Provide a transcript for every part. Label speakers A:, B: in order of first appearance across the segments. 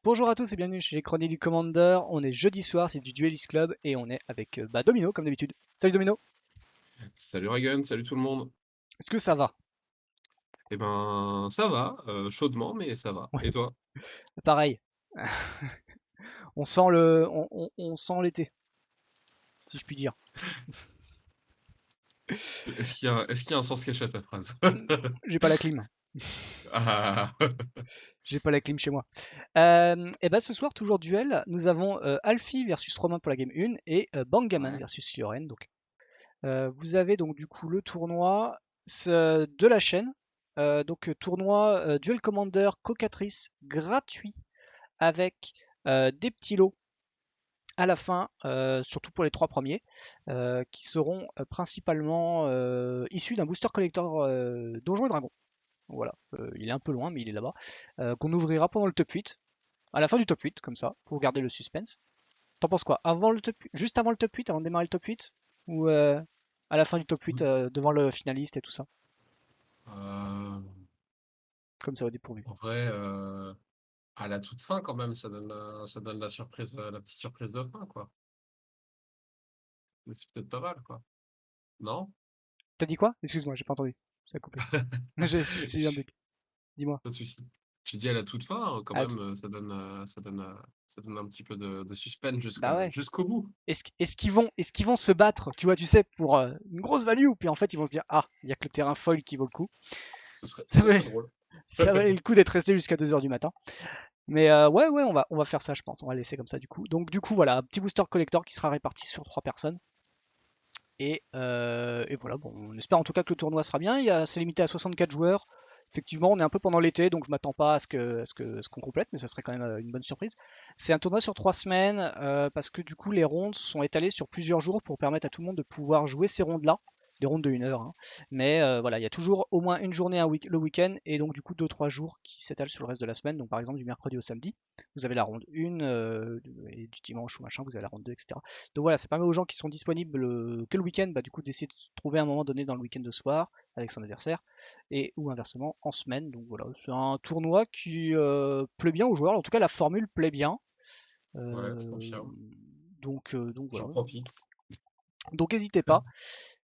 A: Bonjour à tous et bienvenue chez les Chroniques du Commander. On est jeudi soir, c'est du Duelist Club et on est avec Domino comme d'habitude. Salut Domino,
B: Salut Regan, salut tout le monde.
A: est-ce que ça va?
B: Eh ben, ça va, chaudement, mais ça va.
A: Ouais,
B: Et toi?
A: pareil. On sent l'été, si je puis dire.
B: Est-ce qu'il y a un sens caché à ta phrase?
A: J'ai pas la clim.
B: Ah,
A: J'ai pas la clim chez moi. Et bah ce soir, toujours duel, nous avons Alfie versus Romain pour la game 1 et Bangaman
B: ouais.
A: versus Lioren. Donc, vous avez donc du coup le tournoi de la chaîne. Tournoi Duel Commander Cocatrice gratuit avec des petits lots à la fin, surtout pour les 3 premiers, qui seront principalement issus d'un booster collector Donjons et Dragons. Voilà, il est un peu loin, mais il est là-bas. Qu'on ouvrira pendant le top 8, à la fin du top 8, comme ça, pour garder le suspense. T'en penses quoi? Juste avant le top 8, avant de démarrer le top 8? Ou à la fin du top 8, devant le finaliste et tout ça?
B: Euh,
A: Comme ça au dépourvu.
B: En vrai, à la toute fin quand même, ça donne la surprise, la petite surprise de fin, quoi. Mais c'est peut-être pas mal, quoi. Non?
A: T'as dit quoi? Excuse-moi, j'ai pas entendu. Ça a coupé. C'est eu un bug. Dis-moi.
B: Pas de souci. J'ai dit à la toute fin, quand
A: Ah,
B: même, ça donne un petit peu de suspense
A: bah ouais.
B: jusqu'au bout.
A: Est-ce qu'ils vont se battre, tu vois, tu sais, pour une grosse value, ou puis en fait ils vont se dire ah, il y a que le terrain foil qui vaut le coup.
B: Ce serait,
A: Ça
B: ce
A: valait,
B: serait drôle.
A: ça valait le coup d'être resté jusqu'à 2 heures du matin. Mais ouais, on va faire ça, je pense. On va laisser comme ça du coup. Donc du coup, voilà, un petit booster collector qui sera réparti sur 3 personnes. Et voilà, bon, on espère en tout cas que le tournoi sera bien. C'est limité à 64 joueurs. Effectivement, on est un peu pendant l'été, donc je m'attends pas à ce qu'on complète, mais ça serait quand même une bonne surprise. C'est un tournoi sur 3 semaines, parce que du coup, les rondes sont étalées sur plusieurs jours pour permettre à tout le monde de pouvoir jouer ces rondes-là. C'est des rondes de 1 heure, hein. Mais voilà, il y a toujours au moins une journée le week-end, et donc du coup 2-3 jours qui s'étalent sur le reste de la semaine. Donc par exemple, du mercredi au samedi, vous avez la ronde 1, et du dimanche ou machin, vous avez la ronde 2, etc. Donc voilà, ça permet aux gens qui sont disponibles que le week-end, bah, du coup, d'essayer de trouver un moment donné dans le week-end de soir avec son adversaire, et ou inversement en semaine. Donc voilà, c'est un tournoi qui plaît bien aux joueurs. En tout cas, la formule plaît bien.
B: Ouais, je
A: Euh,
B: confirme.
A: donc
B: J'en
A: voilà.
B: profite.
A: Donc n'hésitez pas.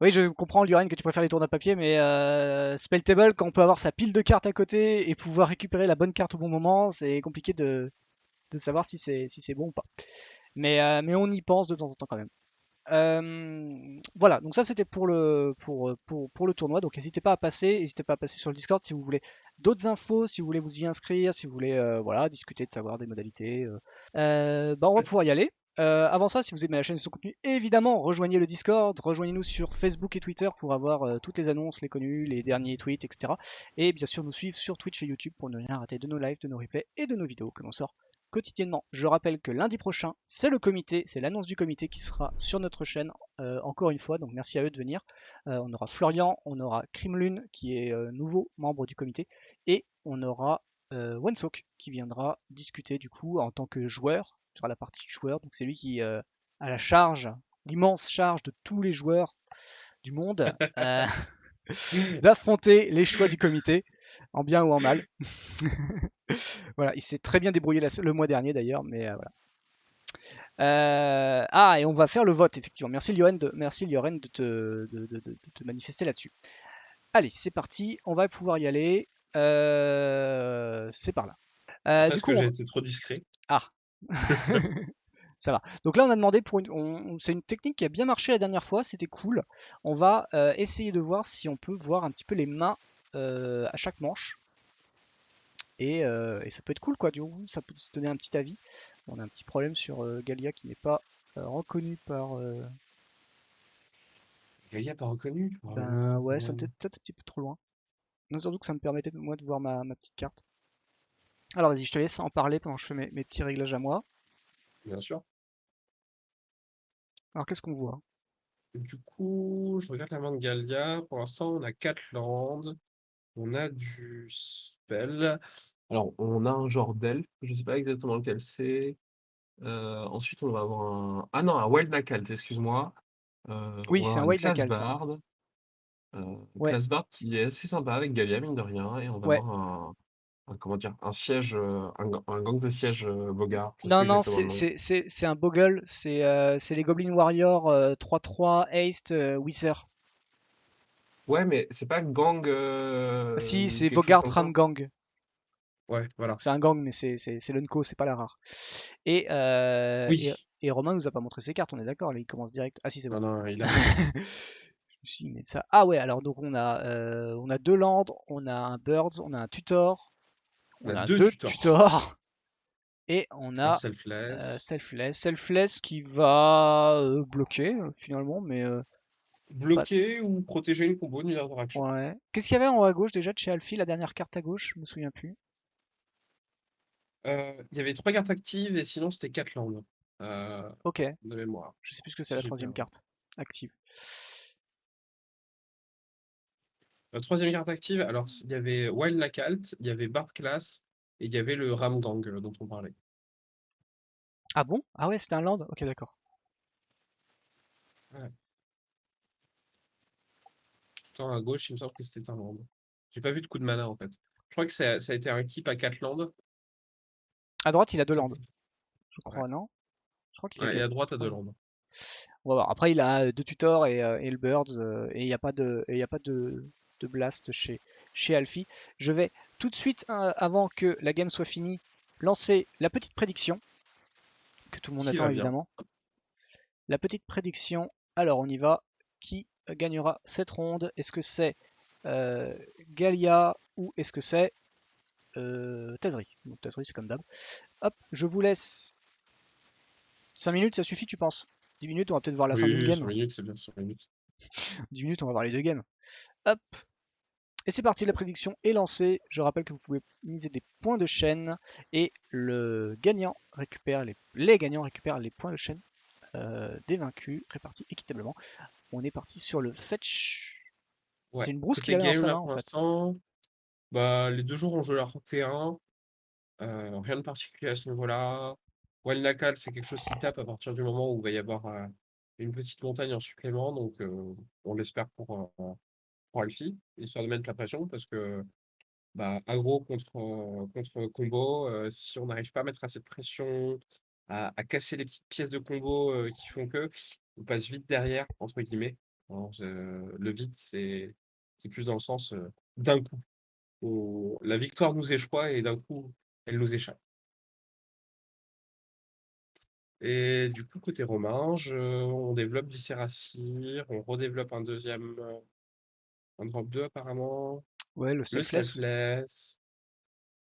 A: Oui, je comprends, Lioran, que tu préfères les tournois papier, mais Spelltable, quand on peut avoir sa pile de cartes à côté et pouvoir récupérer la bonne carte au bon moment, c'est compliqué de savoir si c'est bon ou pas. Mais on y pense de temps en temps quand même. Voilà, donc ça c'était pour le tournoi. Donc n'hésitez pas à passer sur le Discord si vous voulez d'autres infos, si vous voulez vous y inscrire, si vous voulez voilà, discuter de savoir des modalités. Bah, on va pouvoir y aller. Avant ça, si vous aimez la chaîne et son contenu, évidemment, rejoignez le Discord, rejoignez-nous sur Facebook et Twitter pour avoir toutes les annonces, les contenus, les derniers tweets, etc. Et bien sûr, nous suivre sur Twitch et YouTube pour ne rien rater de nos lives, de nos replays et de nos vidéos que l'on sort quotidiennement. Je rappelle que lundi prochain, c'est le comité, c'est l'annonce du comité qui sera sur notre chaîne encore une fois, donc merci à eux de venir. On aura Florian, on aura Crimlune qui est nouveau membre du comité, et on aura Wensok qui viendra discuter du coup en tant que joueur sur la partie joueur. Donc c'est lui qui a la charge, l'immense charge de tous les joueurs du monde d'affronter les choix du comité, en bien ou en mal. Voilà, il s'est très bien débrouillé le mois dernier d'ailleurs, mais voilà. Et on va faire le vote, effectivement. Merci Lioren de te manifester là-dessus. Allez, c'est parti, on va pouvoir y aller. C'est par là. Du
B: Parce
A: coup,
B: que j'ai été trop discret.
A: ah, ça va. Donc là, on a demandé pour c'est une technique qui a bien marché la dernière fois, c'était cool. On va essayer de voir si on peut voir un petit peu les mains à chaque manche. Et ça peut être cool, quoi. Du coup, ça peut se donner un petit avis. On a un petit problème sur Galia qui n'est pas reconnu par.
B: Gaïa pas reconnu?
A: Ben ouais, ça me peut-être un petit peu trop loin. Non, surtout que ça me permettait moi de voir ma petite carte. Alors vas-y, je te laisse en parler pendant que je fais mes petits réglages à moi.
B: Bien sûr.
A: Alors qu'est-ce qu'on voit?
B: Du coup, je regarde la main de Galia. Pour l'instant, on a 4 landes. On a du spell. Alors, on a un genre d'elfe. Je ne sais pas exactement lequel c'est. Ensuite, on va avoir un. Ah non, un Wild Nakalt, excuse-moi.
A: Oui,
B: On va
A: c'est
B: avoir
A: un
B: une
A: Wild
B: classe
A: Lacal ça.
B: Bard.
A: Ouais,
B: Classe Bard qui est assez sympa avec Galia, mine de rien. Et on va
A: ouais.
B: avoir un. comment dire, un siège, un gang de siège Bogart, je sais
A: Non,
B: plus
A: non,
B: exactement le nom.
A: c'est un Bogle, c'est les Goblin Warriors 3-3 Haste Wither.
B: Ouais, mais c'est pas gang
A: Ah, si,
B: ou
A: c'est
B: quelque chose
A: Bogart
B: comme
A: Ram
B: ça?
A: Gang.
B: Ouais,
A: Donc
B: voilà.
A: c'est un gang, mais c'est l'Unco, c'est pas la rare. Et, euh, et,
B: Oui.
A: et Romain nous a pas montré ses cartes, on est d'accord, là il commence direct. Ah si, c'est bon.
B: Non, non, il a pas montré.
A: Je me suis dit, mais ça. Ah ouais, alors donc on a deux lands, on a un Birds, on a un Tutor,
B: On
A: on
B: a
A: a
B: deux
A: deux
B: tutors.
A: Tutors, et on
B: Un
A: a
B: selfless.
A: Selfless. Selfless qui va bloquer finalement, mais pas.
B: Bloquer ou protéger une combo d'une interaction.
A: Ouais. Qu'est-ce qu'il y avait en haut à gauche déjà de chez Alfie, la dernière carte à gauche? Je me souviens plus.
B: Il y avait 3 cartes actives et sinon c'était 4 landes. Euh,
A: Ok,
B: de mémoire,
A: je sais plus ce que c'est
B: si
A: la
B: j'ai
A: troisième
B: bien.
A: carte active.
B: La troisième carte active, alors il y avait Wild Lacalt, il y avait Bard Class et il y avait le Ram Gang dont on parlait.
A: Ah bon? Ah ouais, c'était un land? Ok, d'accord.
B: Ouais. Tout en à gauche, il me semble que c'était un land. J'ai pas vu de coup de mana en fait. Je crois que ça a été un keep à 4 landes.
A: À droite, il a deux
B: Ça-
A: lands, je
B: Ouais.
A: crois, non? Je crois qu'il
B: Ouais, et
A: avait
B: à droite à 2
A: trois.
B: landes.
A: On va voir. Après, il a deux tutors et le Birds, et il n'y a pas de blast chez Alfie. Je vais tout de suite, avant que la game soit finie, lancer la petite prédiction, que tout le monde
B: Qui
A: attend
B: va bien.
A: évidemment. La petite prédiction, alors on y va. Qui gagnera cette ronde? Est-ce que c'est Galia ou est-ce que c'est Tazri? Donc Tazri, c'est comme d'hab. Hop, je vous laisse 5 minutes, ça suffit, tu penses? 10 minutes, on va peut-être voir la fin d'une
B: Oui, 5
A: game.
B: minutes, c'est bien 5 minutes.
A: 10 minutes, on va voir les deux games. Hop, et c'est parti, la prédiction est lancée. Je rappelle que vous pouvez miser des points de chaîne et le gagnant récupère les gagnants récupèrent les points de chaîne des vaincus répartis équitablement. On est parti sur le fetch.
B: Ouais.
A: C'est une brousse qu'il
B: Côté
A: avait dans
B: game,
A: sa
B: là,
A: main en
B: pour
A: fait.
B: l'instant, bah, les deux jours ont joué leur T1. Rien de particulier à ce niveau-là. Wild Nakal, c'est quelque chose qui tape à partir du moment où il va y avoir une petite montagne en supplément. Donc, on l'espère pour Alfie, histoire de mettre la pression. Parce que, bah, aggro contre combo, si on n'arrive pas à mettre assez de pression, à casser les petites pièces de combo qui font que, on passe vite derrière, entre guillemets. Alors, le vite, c'est plus dans le sens d'un coup. La victoire nous échoit et d'un coup, elle nous échappe. Et du coup, côté romain, on développe Viscéracire, on redéveloppe un deuxième, un drop 2 apparemment,
A: Ouais, le
B: le
A: selfless.
B: Selfless.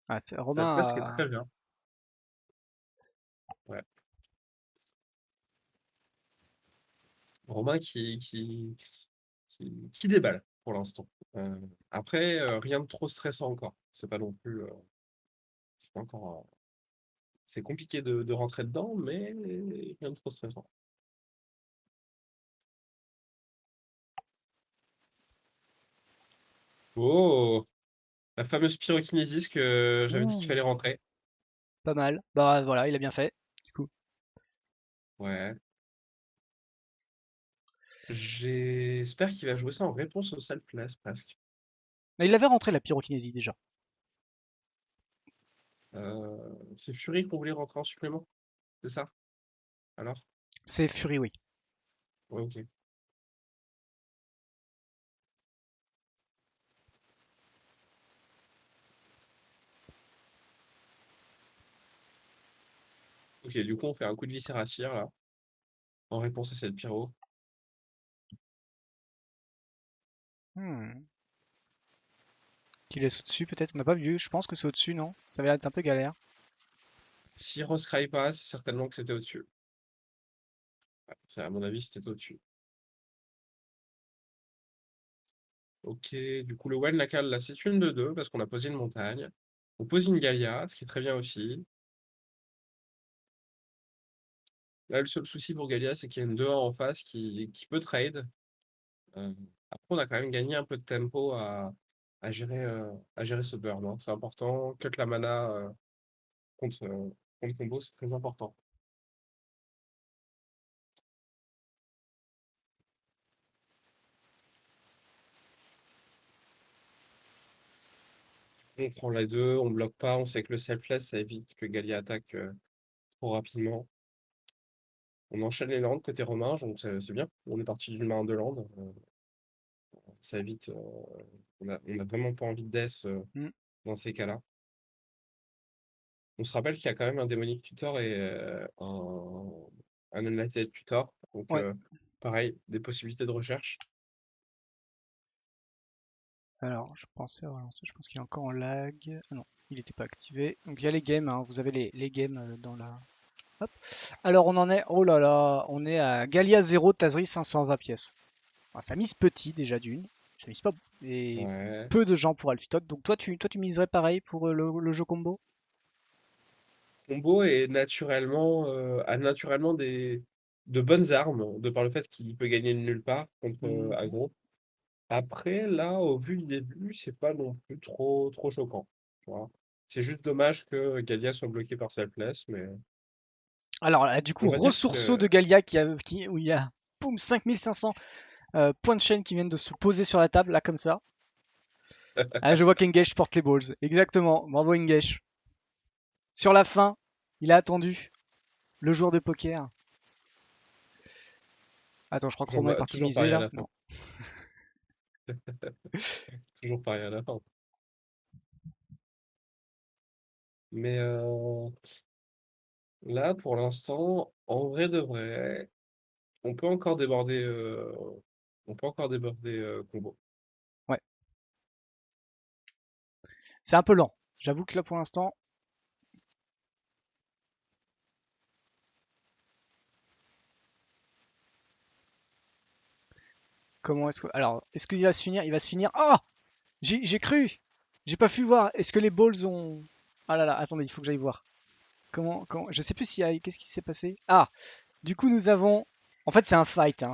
A: Ah, Romain
B: Selfless qui est
A: a.
B: très bien. Ouais. Romain qui déballe pour l'instant. Après, rien de trop stressant encore. C'est pas non plus. C'est pas encore. C'est compliqué de rentrer dedans, mais rien de trop stressant. Oh! La fameuse pyrokinésis que j'avais dit qu'il
A: Ouh,
B: fallait rentrer.
A: pas mal. Bah voilà, il a bien fait. Du coup.
B: Ouais. J'espère qu'il va jouer ça en réponse au Selfless presque.
A: Mais il avait rentré la pyrokinésie déjà.
B: C'est Fury qu'on voulait rentrer en supplément, c'est ça? Alors?
A: C'est Fury, oui.
B: Ouais, ok. Ok, du coup, on fait un coup de viscéracire là, en réponse à cette pyro.
A: Hmm. Qui laisse au-dessus peut-être? On n'a pas vu, je pense que c'est au-dessus, non? Ça avait l'air d'être un peu galère.
B: Si Roscry passe, c'est certainement que c'était au-dessus. Ouais, à mon avis, c'était au-dessus. Ok, du coup, le Wen Lacal, là, c'est une de deux, parce qu'on a posé une montagne. On pose une Galia, ce qui est très bien aussi. Là, le seul souci pour Galia, c'est qu'il y a une 2-1 en face qui peut trade. Euh, Après, on a quand même gagné un peu de tempo à gérer ce burn, hein. C'est important. Cut la mana contre, contre combo, c'est très important. On prend les deux, on bloque pas, on sait que le selfless, ça évite que Gallia attaque trop rapidement. On enchaîne les landes côté romain, donc c'est bien. On est parti d'une main en deux landes. Ça évite. On a vraiment pas envie de death
A: Hmm.
B: dans ces cas-là. On se rappelle qu'il y a quand même un démonique tutor et un unlighted tutor. Donc
A: Ouais.
B: pareil, des possibilités de recherche.
A: Alors, je pensais à relancer. Je pense qu'il est encore en lag. Ah non, il n'était pas activé. Donc il y a les games, hein. Vous avez les games dans la. Hop. Alors on en est. Oh là là, on est à Gallia 0, Tazri 520 pièces. Ah, ça mise petit déjà d'une. Ça mise pas. Et
B: Ouais.
A: peu de gens pour Alphitot. Donc toi tu miserais pareil pour le jeu combo?
B: Combo est a naturellement de bonnes armes, de par le fait qu'il peut gagner de nulle part contre
A: Mhm.
B: aggro. Après, là, au vu du début, c'est pas non plus trop choquant. Tu vois. C'est juste dommage que Gallia soit bloqué par Selfless, mais
A: Alors là, du coup,
B: on va dire
A: ressourceau
B: que
A: de Gallia où il y a boum, 5500 points de chaîne qui viennent de se poser sur la table, là, comme ça. Ah, je vois qu'Engesh porte les balls. Exactement. Bravo, Engesh. Sur la fin, il a attendu le joueur de poker. Attends, je crois que Romain est parti
B: toujours
A: miser,
B: pareil à
A: là.
B: la fin.
A: Non.
B: Toujours pareil à la fin. Mais là, pour l'instant, en vrai de vrai, on peut encore déborder, combo.
A: Ouais. C'est un peu lent. J'avoue que là, pour l'instant, comment est-ce que. Alors, est-ce qu'il va se finir? Il va se finir. Ah! J'ai cru! J'ai pas pu voir. Est-ce que les balls ont. Ah là là, attendez, il faut que j'aille voir. Comment. Je sais plus s'il y a. Qu'est-ce qui s'est passé? Ah! Du coup, nous avons. En fait, c'est un fight. Hein.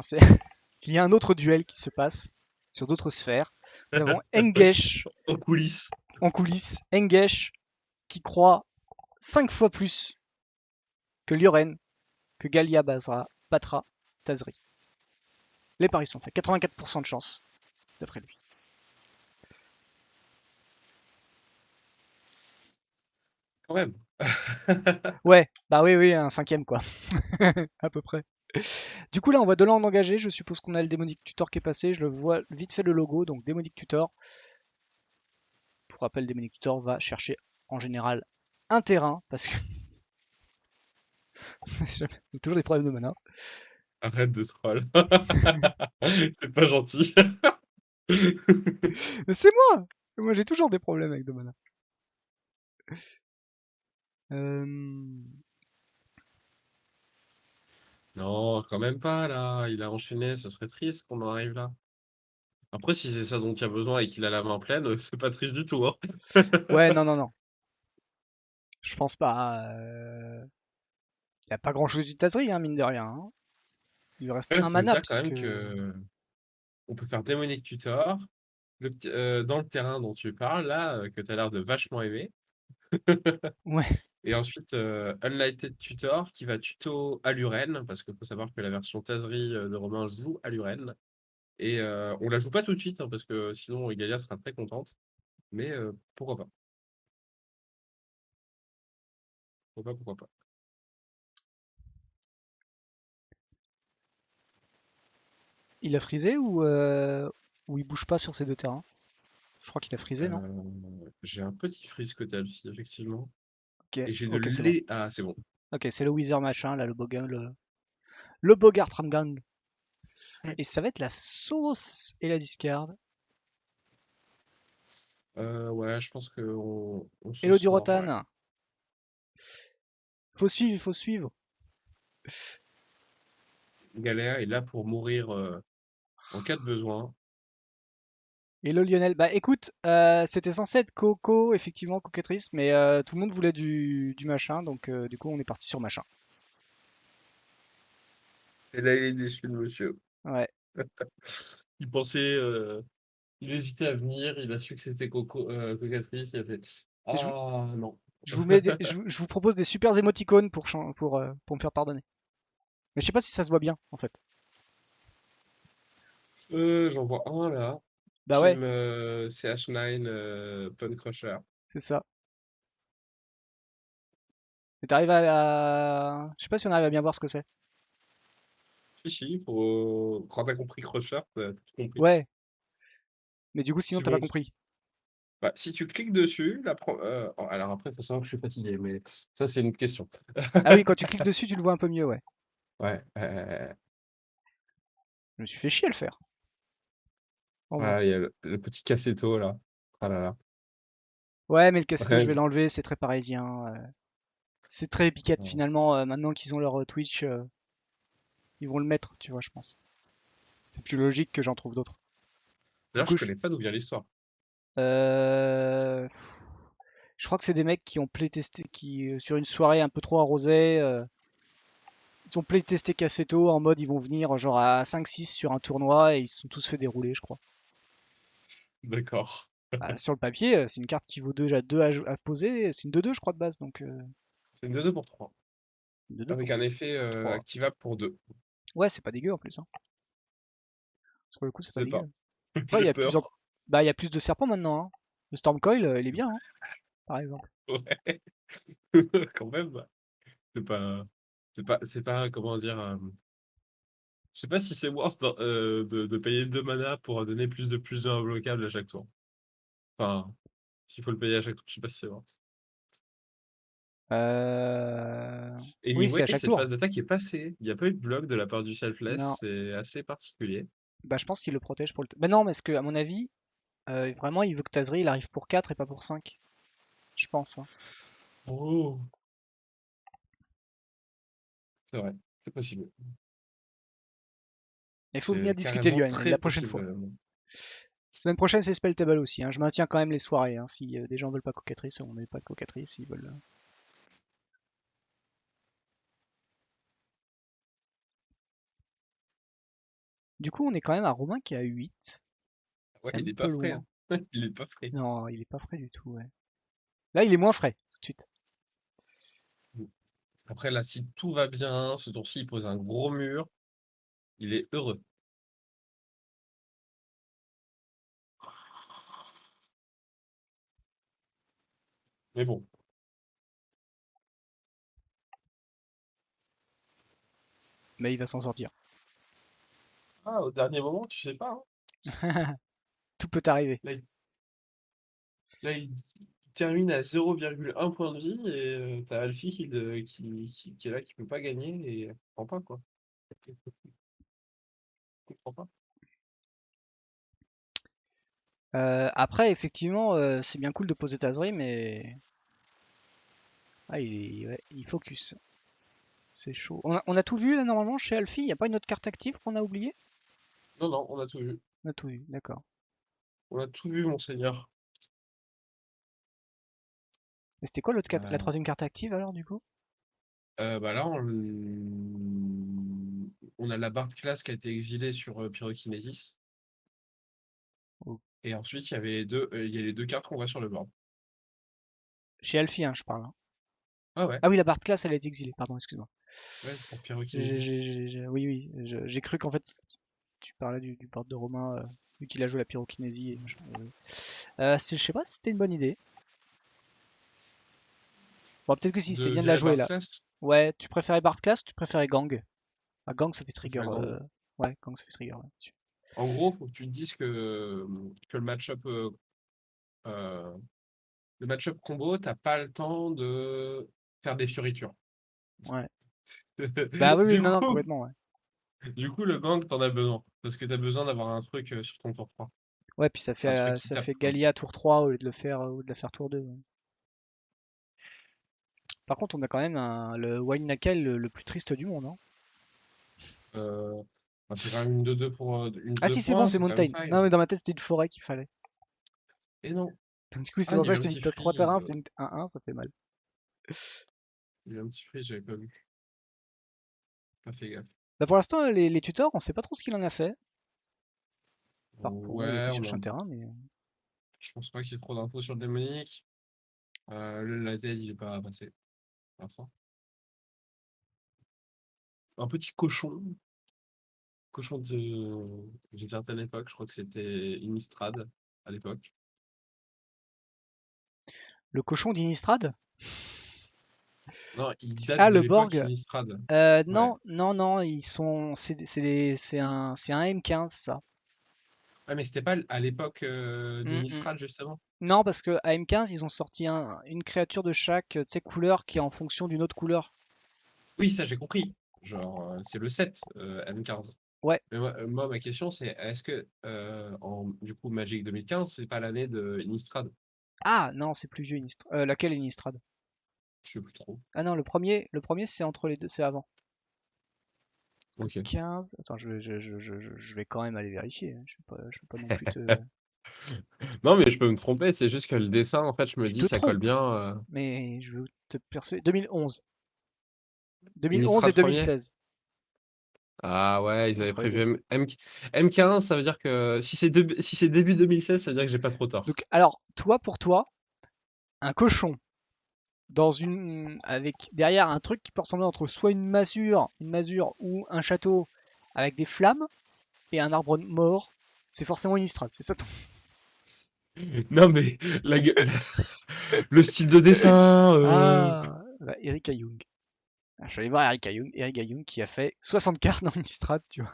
A: Il y a un autre duel qui se passe sur d'autres sphères. Nous avons Engesh
B: En coulisses.
A: en coulisses. Engesh qui croit 5 fois plus que Lioren, que Galia battra Tazri. Les paris sont faits. 84% de chance, d'après lui.
B: Quand même.
A: Ouais, bah oui, oui, un cinquième quoi, à peu près. Du coup là on voit deux landes engagées, je suppose qu'on a le démonique tutor qui est passé, je le vois vite fait le logo, donc démonique tutor. Pour rappel, démonique tutor va chercher en général un terrain, parce que j'ai toujours des problèmes de mana.
B: Arrête de troll. C'est pas gentil.
A: Mais c'est moi j'ai toujours des problèmes avec de mana. Euh...
B: Non, quand même pas là. Il a enchaîné, ce serait triste qu'on en arrive là. Après, si c'est ça dont il a besoin et qu'il a la main pleine, c'est pas triste du tout, hein.
A: Ouais, non, non, non. Je pense pas. Y a pas grand chose du Tazri, hein, mine de rien. Hein. Il lui reste
B: Il
A: un
B: faut se
A: mana,
B: dire quand
A: puisque.
B: même que on peut faire démonique tutor. Dans le terrain dont tu parles, là, que tu as l'air de vachement aimer.
A: Ouais,
B: Et ensuite, Unlighted Tutor qui va tuto Aluren, parce qu'il faut savoir que la version Tazri de Romain joue Aluren. Et on la joue pas tout de suite, hein, parce que sinon Galia sera très contente. Mais pourquoi pas? Pourquoi pas, pourquoi pas?
A: il a frisé ou il bouge pas sur ces deux terrains? Je crois qu'il a frisé, non?
B: J'ai un petit freeze côté Alfie, effectivement.
A: Ok,
B: Et j'ai de
A: ok, c'est bon.
B: lait. Ah, c'est bon.
A: Ok, c'est le Wither machin, là, le Bogart Ramgang. Et ça va être la sauce et la discard.
B: Ouais, je pense qu'on
A: Hello du
B: sauce mort, ouais.
A: Rotan. Faut suivre, il faut suivre.
B: Galère est là pour mourir en cas de besoin.
A: Hello Lionel. Bah écoute, c'était censé être Coco, effectivement, coquettrice, mais tout le monde voulait du machin, donc du coup on est parti sur machin.
B: Et là, il est déçu de monsieur.
A: Ouais.
B: Il pensait, il hésitait à venir, il a su que c'était Cocatrice, il a fait
A: Et
B: ah non.
A: je vous propose des super émoticônes pour me faire pardonner. Mais je sais pas si ça se voit bien, en fait.
B: J'en vois un là.
A: Bah ouais.
B: Team CH9 Pun Crusher.
A: C'est ça. Et t'arrives Je sais pas si on arrive à bien voir ce que c'est.
B: Si, quand t'as compris Crusher, t'as tout compris.
A: Ouais, mais du coup, sinon,
B: Tu
A: t'as pas
B: montres.
A: compris.
B: Bah, si tu cliques dessus, alors après, il faut savoir que je suis fatigué, mais ça, c'est une autre question.
A: Ah oui, quand tu cliques dessus, tu le vois un peu mieux, ouais.
B: Ouais,
A: Je me suis fait chier à le faire. En vrai.
B: voilà, il y a le petit cassetto là. Ah là là.
A: Ouais, mais le cassetto, je vais
B: Rien-
A: l'enlever, c'est très parisien. C'est très Epic
B: non.
A: finalement. Maintenant qu'ils ont leur Twitch, ils vont le mettre, tu vois, je pense. C'est plus logique que j'en trouve d'autres. Du
B: D'ailleurs,
A: coup,
B: je connais pas d'où vient l'histoire.
A: euh, je crois que c'est des mecs qui ont playtesté, qui sur une soirée un peu trop arrosée, ils ont playtesté Cassetto en mode ils vont venir genre à 5-6 sur un tournoi et ils se sont tous fait dérouler, je crois.
B: D'accord.
A: Sur le papier, c'est une carte qui vaut déjà 2 à poser, c'est une 2-2 je crois de base, donc
B: C'est une 2-2 pour 3.
A: 2-2
B: Avec
A: pour
B: un effet
A: 3.
B: activable pour 2.
A: Ouais, c'est pas dégueu en plus, hein. Sur le coup,
B: Je
A: c'est pas
B: sais pas.
A: dégueu. Après,
B: J'ai peur.
A: bah, il y a plus de serpents maintenant, hein. Le Stormcoil, il est bien, hein, par exemple.
B: Ouais, quand même. C'est pas, c'est pas, comment dire. Je sais pas si c'est worth de payer 2 mana pour donner plus de imbloquable à chaque tour. Enfin, s'il faut le payer à chaque tour, je sais pas si c'est worth.
A: Euh... Oui, c'est
B: Anyway,
A: à chaque
B: cette
A: tour.
B: phase d'attaque est passée. Il n'y a pas eu de bloc de la part du
A: Non,
B: Selfless. C'est assez particulier.
A: bah, je pense qu'il le protège pour le. Bah non, parce que à mon avis, vraiment, il veut que Tazri il arrive pour 4 et pas pour 5. Je pense, hein.
B: Oh, c'est vrai. C'est possible.
A: Il faut bien
B: C'est
A: discuter,
B: carrément
A: Lyon, la
B: très
A: prochaine
B: possible.
A: fois. Semaine prochaine, c'est Spell Table aussi, hein. Je maintiens quand même les soirées, hein. Si des gens veulent pas cocatrice, on n'est pas de cocatrice, ils veulent. Du coup, on est quand même à Romain qui a 8.
B: Ouais,
A: C'est
B: il
A: un
B: est
A: peu
B: pas frais,
A: loin.
B: hein. Il est pas frais.
A: Non, il est pas frais du tout, ouais. Là, il est moins frais, tout de suite.
B: Après, là, si tout va bien, ce tour-ci, il pose un gros mur. Il est heureux. Mais bon.
A: Mais il va s'en sortir.
B: Ah, au dernier moment, tu sais pas, hein.
A: Tout peut arriver.
B: Là, il termine à 0,1 point de vie et t'as Alfie qui est là, qui peut pas gagner et comprend pas, quoi. Comprend pas.
A: Après, effectivement, c'est bien cool de poser Tazri, mais ouais, il focus. C'est chaud. On a tout vu là normalement chez Alfie. Il y a pas une autre carte active qu'on a oubliée?
B: Non, non, on a tout vu.
A: On a tout vu, d'accord.
B: On a tout vu, monseigneur.
A: Et c'était quoi la
B: Euh,
A: troisième carte active alors du coup?
B: bah là, on a la barre de classe qui a été exilée sur Pyrokinésis.
A: Oh.
B: Et ensuite, il y a les deux cartes qu'on voit sur le board.
A: Chez Alfie, hein, je parle, hein.
B: Ah ouais,
A: Ah oui, la barre de classe, elle a été exilée. Pardon, excuse-moi.
B: ouais, pour Pyrokinésis.
A: Oui, oui. J'ai cru qu'en fait tu parlais du board de Romain, vu qu'il a joué la pyrokinésie et machin. Oui, oui. Je sais pas si c'était une bonne idée. Bon, peut-être que si, c'était
B: De
A: bien de la
B: virer
A: jouer
B: barre de
A: là.
B: classe?
A: Ouais, tu préférais Bard Class ou tu préférais Gang? Ah, Gang, ça fait trigger.
B: Enfin,
A: Ouais, Gang, ça fait trigger. Ouais, dessus.
B: en gros, faut que tu te dises que euh, le match-up combo, t'as pas le temps de faire des fioritures.
A: Ouais. Bah oui, oui,
B: Du
A: non, non,
B: coup,
A: complètement, ouais.
B: du coup, le gang, t'en as besoin. Parce que t'as besoin d'avoir un truc sur ton tour 3.
A: Ouais, puis
B: Un truc qui
A: ça
B: tape,
A: fait
B: quoi.
A: Gallia tour 3 au lieu de le faire, ou de la faire tour 2. Ouais. Par contre, on a quand même le Wine Knuckle le plus triste du monde, hein.
B: Euh, bah, c'est quand même une 2-2 pour une
A: Ah
B: 2
A: si, c'est bon,
B: points,
A: c'est
B: c'est quand même
A: Mountain. Non,
B: fine.
A: mais dans ma tête, c'était une forêt qu'il fallait.
B: Et non.
A: Donc du coup, c'est
B: Ah, il
A: pour
B: y a
A: ça
B: eu
A: que
B: un
A: je te dis,
B: petit
A: t'as 3 terrains,
B: freeze.
A: c'est une 1-1, ça fait mal.
B: Il y a eu un petit freeze, j'avais pas vu. Pas fait gaffe.
A: Bah pour l'instant, les tutors, on sait pas trop ce qu'il en a fait. Enfin, pour moi, il
B: Ouais,
A: était chercher un terrain, mais.
B: je pense pas qu'il y ait trop d'infos sur le démonique. Le laser, il est pas passé pour l'instant. Un petit cochon d'une certaine époque, je crois que c'était Innistrad à l'époque.
A: Le cochon d'Innistrad?
B: Non, il date
A: Ah,
B: de
A: le
B: l'époque
A: Borg?
B: Innistrad. Ouais.
A: Non, non, non, ils sont. C'est un M15, ça.
B: Ouais, mais c'était pas à l'époque
A: Mm, mm.
B: d'Innistrad, justement?
A: Non, parce que à M15, ils ont sorti une créature de chaque, couleur qui est en fonction d'une autre couleur.
B: Oui, ça j'ai compris. Genre, c'est le 7 M15.
A: Ouais.
B: Mais moi, ma question, c'est est-ce que, du coup, Magic 2015, c'est pas l'année de Innistrad?
A: Ah, non, c'est plus vieux Innistrad. Laquelle est Innistrad?
B: Je sais plus trop.
A: Ah non, le premier c'est entre les deux, c'est avant. Parce que
B: Ok.
A: 15. Attends, je vais quand même aller vérifier, hein. Je vais pas non plus te.
B: Non, mais je peux me tromper, c'est juste que le dessin, en fait, je me
A: Tu
B: dis,
A: te
B: ça colle
A: trompes,
B: bien.
A: mais je veux te persuader. 2011. 2011 et
B: Innistrad premier.
A: 2016.
B: Ah ouais, ils avaient
A: Entre les deux.
B: prévu M15, ça veut dire que si c'est début 2016, ça veut dire que j'ai pas trop tort.
A: Donc, alors, toi, pour toi, un cochon dans une avec derrière un truc qui peut ressembler entre soit une masure ou un château avec des flammes et un arbre mort, c'est forcément une Innistrad, c'est ça ton.
B: Non, mais le style de dessin.
A: Ah, bah, Erika Jung. Je suis allé voir Erika Jung qui a fait 60 cartes dans Innistrad, tu vois.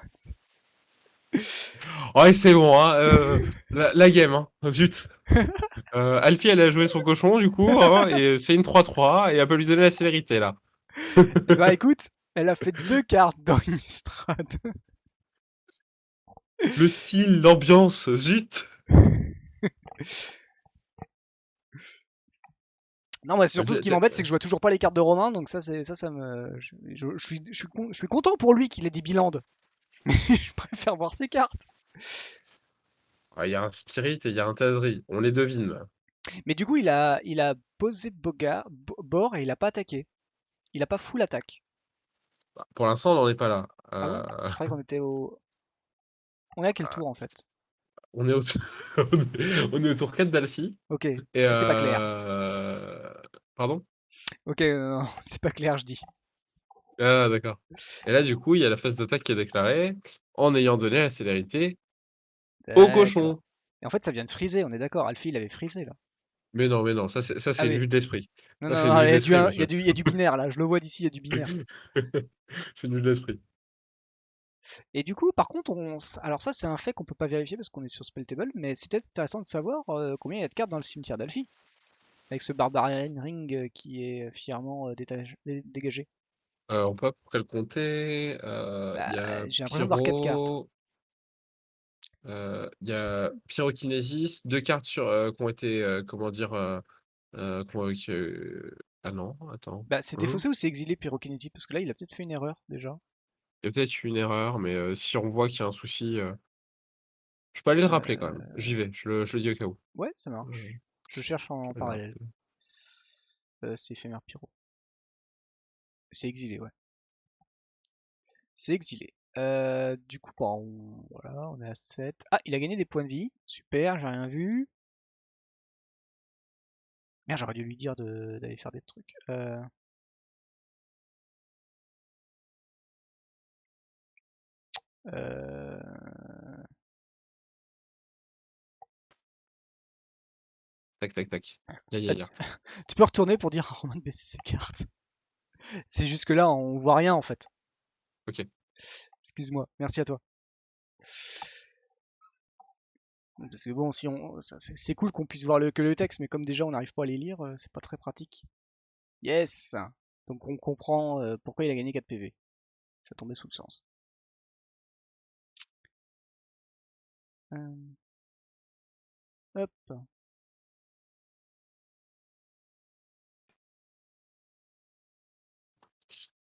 B: Ouais, c'est bon, hein, la game, hein, zut. Alfie, elle a joué son cochon, du coup, hein, et c'est une 3-3, et elle peut lui donner la célérité, là.
A: Et bah écoute, elle a fait 2 cartes dans Innistrad.
B: Le style, l'ambiance, zut.
A: Non, bah surtout ce qui m'embête, c'est
B: Euh,
A: que je vois toujours pas les cartes de Romain, donc ça me. Je suis content pour lui qu'il ait des bilans. Je préfère voir ses cartes.
B: Il y a un Spirit et il y a un Tazri, on les devine, là.
A: Mais du coup, il a posé bord et il a pas attaqué. Il a pas full attaque.
B: Bah, pour l'instant, on n'en est pas là.
A: Ah bon? Je croyais qu'on était au. On est à quel tour en fait?
B: On est au, on est au tour 4 d'Alfie.
A: Ok,
B: Et
A: c'est pas clair.
B: pardon?
A: Ok, non, c'est pas clair, je dis.
B: Ah, d'accord. Et là, du coup, il y a la phase d'attaque qui est déclarée en ayant donné la célérité au
A: D'accord.
B: cochon.
A: Et en fait, ça vient de friser, on est d'accord. Alfie, il avait frisé là.
B: Mais non, ça
A: Ah
B: c'est une
A: mais
B: vue de l'esprit.
A: non,
B: Ça,
A: non,
B: c'est une
A: non,
B: vue de l'esprit,
A: il y a
B: monsieur.
A: il y a du binaire là. Je le vois d'ici, il y a du binaire.
B: C'est une vue de l'esprit.
A: Et du coup, par contre, alors ça, c'est un fait qu'on peut pas vérifier parce qu'on est sur Spelltable, mais c'est peut-être intéressant de savoir combien il y a de cartes dans le cimetière d'Alfie, avec ce Barbarian Ring qui est fièrement dégagé.
B: On peut à peu près le compter. Il
A: Bah,
B: y a
A: j'ai l'impression de voir 4 cartes.
B: Il y a Pyrokinésis, 2 cartes qui ont été, comment dire, ah non, attends.
A: Bah, c'est
B: Hein?
A: défaussé ou c'est exilé Pyrokinésie? Parce que là, il a peut-être fait une erreur déjà.
B: Il y a peut-être eu une erreur, mais si on voit qu'il y a un souci, je peux aller le rappeler quand même. J'y vais, je le dis au cas où.
A: Ouais, ça
B: Je
A: marche. Je cherche
B: je
A: en
B: vais le
A: parallèle.
B: rappeler.
A: C'est éphémère pyro. C'est exilé, ouais. C'est exilé. Du coup, bon, voilà, on est à 7. Ah, il a gagné des points de vie. Super, j'ai rien vu. Merde, j'aurais dû lui dire d'aller faire des trucs. Euh,
B: Tac, tac, tac. Ya, ya,
A: bah,
B: ya.
A: tu peux retourner pour dire à Romain de baisser ses cartes. C'est juste que là, on voit rien en fait.
B: OK.
A: Excuse-moi, merci à toi. Parce que bon, si on, c'est cool qu'on puisse voir que le texte, mais comme déjà on n'arrive pas à les lire, c'est pas très pratique. Yes! Donc on comprend pourquoi il a gagné 4 PV. Ça tombait sous le sens. Euh, hop.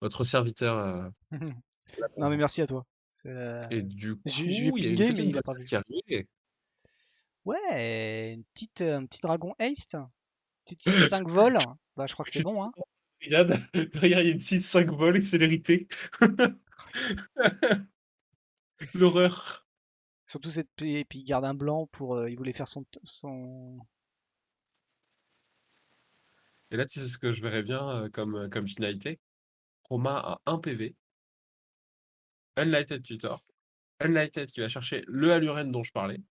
B: Votre serviteur, l'a
A: Non mais
B: compris.
A: merci à toi.
B: Et du
A: Je lui ai
B: coup, il y a une
A: pingé, mais
B: petite
A: il a
B: drague
A: pas vu.
B: qui est arrivée.
A: Ouais, un petit dragon haste. Petite 6-5 vol. Bah je crois que c'est bon, hein.
B: Regarde, derrière, il y a une 6-5 vol, célérité. L'horreur.
A: Surtout et puis il garde un blanc pour. Il voulait faire son.
B: Et là, tu sais ce que je verrais bien comme finalité? Romain a 1 PV, Unlighted Tutor, Unlighted qui va chercher le Haluren dont je parlais,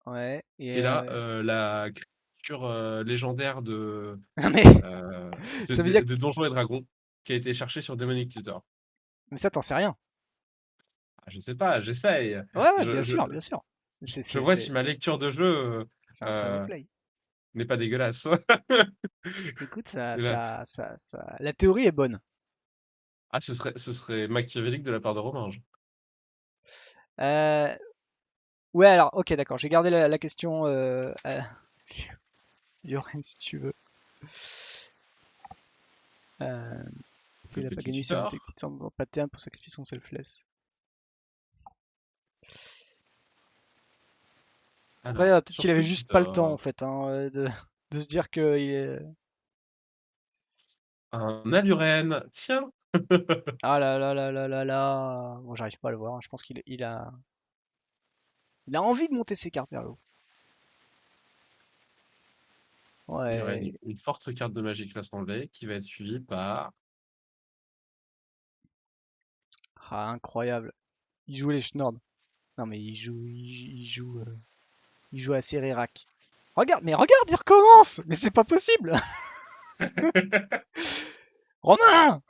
A: Ouais.
B: et
A: Et
B: là, la lecture légendaire
A: Mais ça veut dire.
B: de Donjons et Dragons qui a été cherchée sur Demonic Tutor.
A: Mais ça, t'en sais rien.
B: Ah, je sais pas, j'essaye.
A: Ouais, ouais,
B: Je,
A: bien
B: je,
A: sûr, bien sûr. C'est
B: je
A: c'est-
B: vois si
A: c'est-
B: ma lecture de jeu
A: c'est un très beau
B: euh,
A: play.
B: n'est pas dégueulasse.
A: Écoute,
B: Et là,
A: la théorie est bonne.
B: ah, ce serait machiavélique de la part de Romain.
A: Euh, ouais, alors, ok, d'accord. J'ai gardé la question Yoren, si tu veux. Euh,
B: Le
A: il a pas
B: petit
A: gagné sur une
B: tuteur.
A: technique en faisant pattern pour sacrifier son selfless. Après,
B: Alors,
A: peut-être
B: sur
A: qu'il avait
B: ce
A: juste pas le temps, en
B: tuteur,
A: fait, hein, de se dire que il est.
B: un Aluren, tiens.
A: Ah là là là là là là. Bon, j'arrive pas à le voir. Je pense il a envie de monter ses cartes vers le haut.
B: Il y aura
A: Ouais.
B: une forte carte de magie classe enlevée qui va être suivie par.
A: Ah, incroyable. Il joue les Schnorr. Non, mais il joue à Serirac. Regarde, mais regarde, il recommence! Mais c'est pas possible! Romain!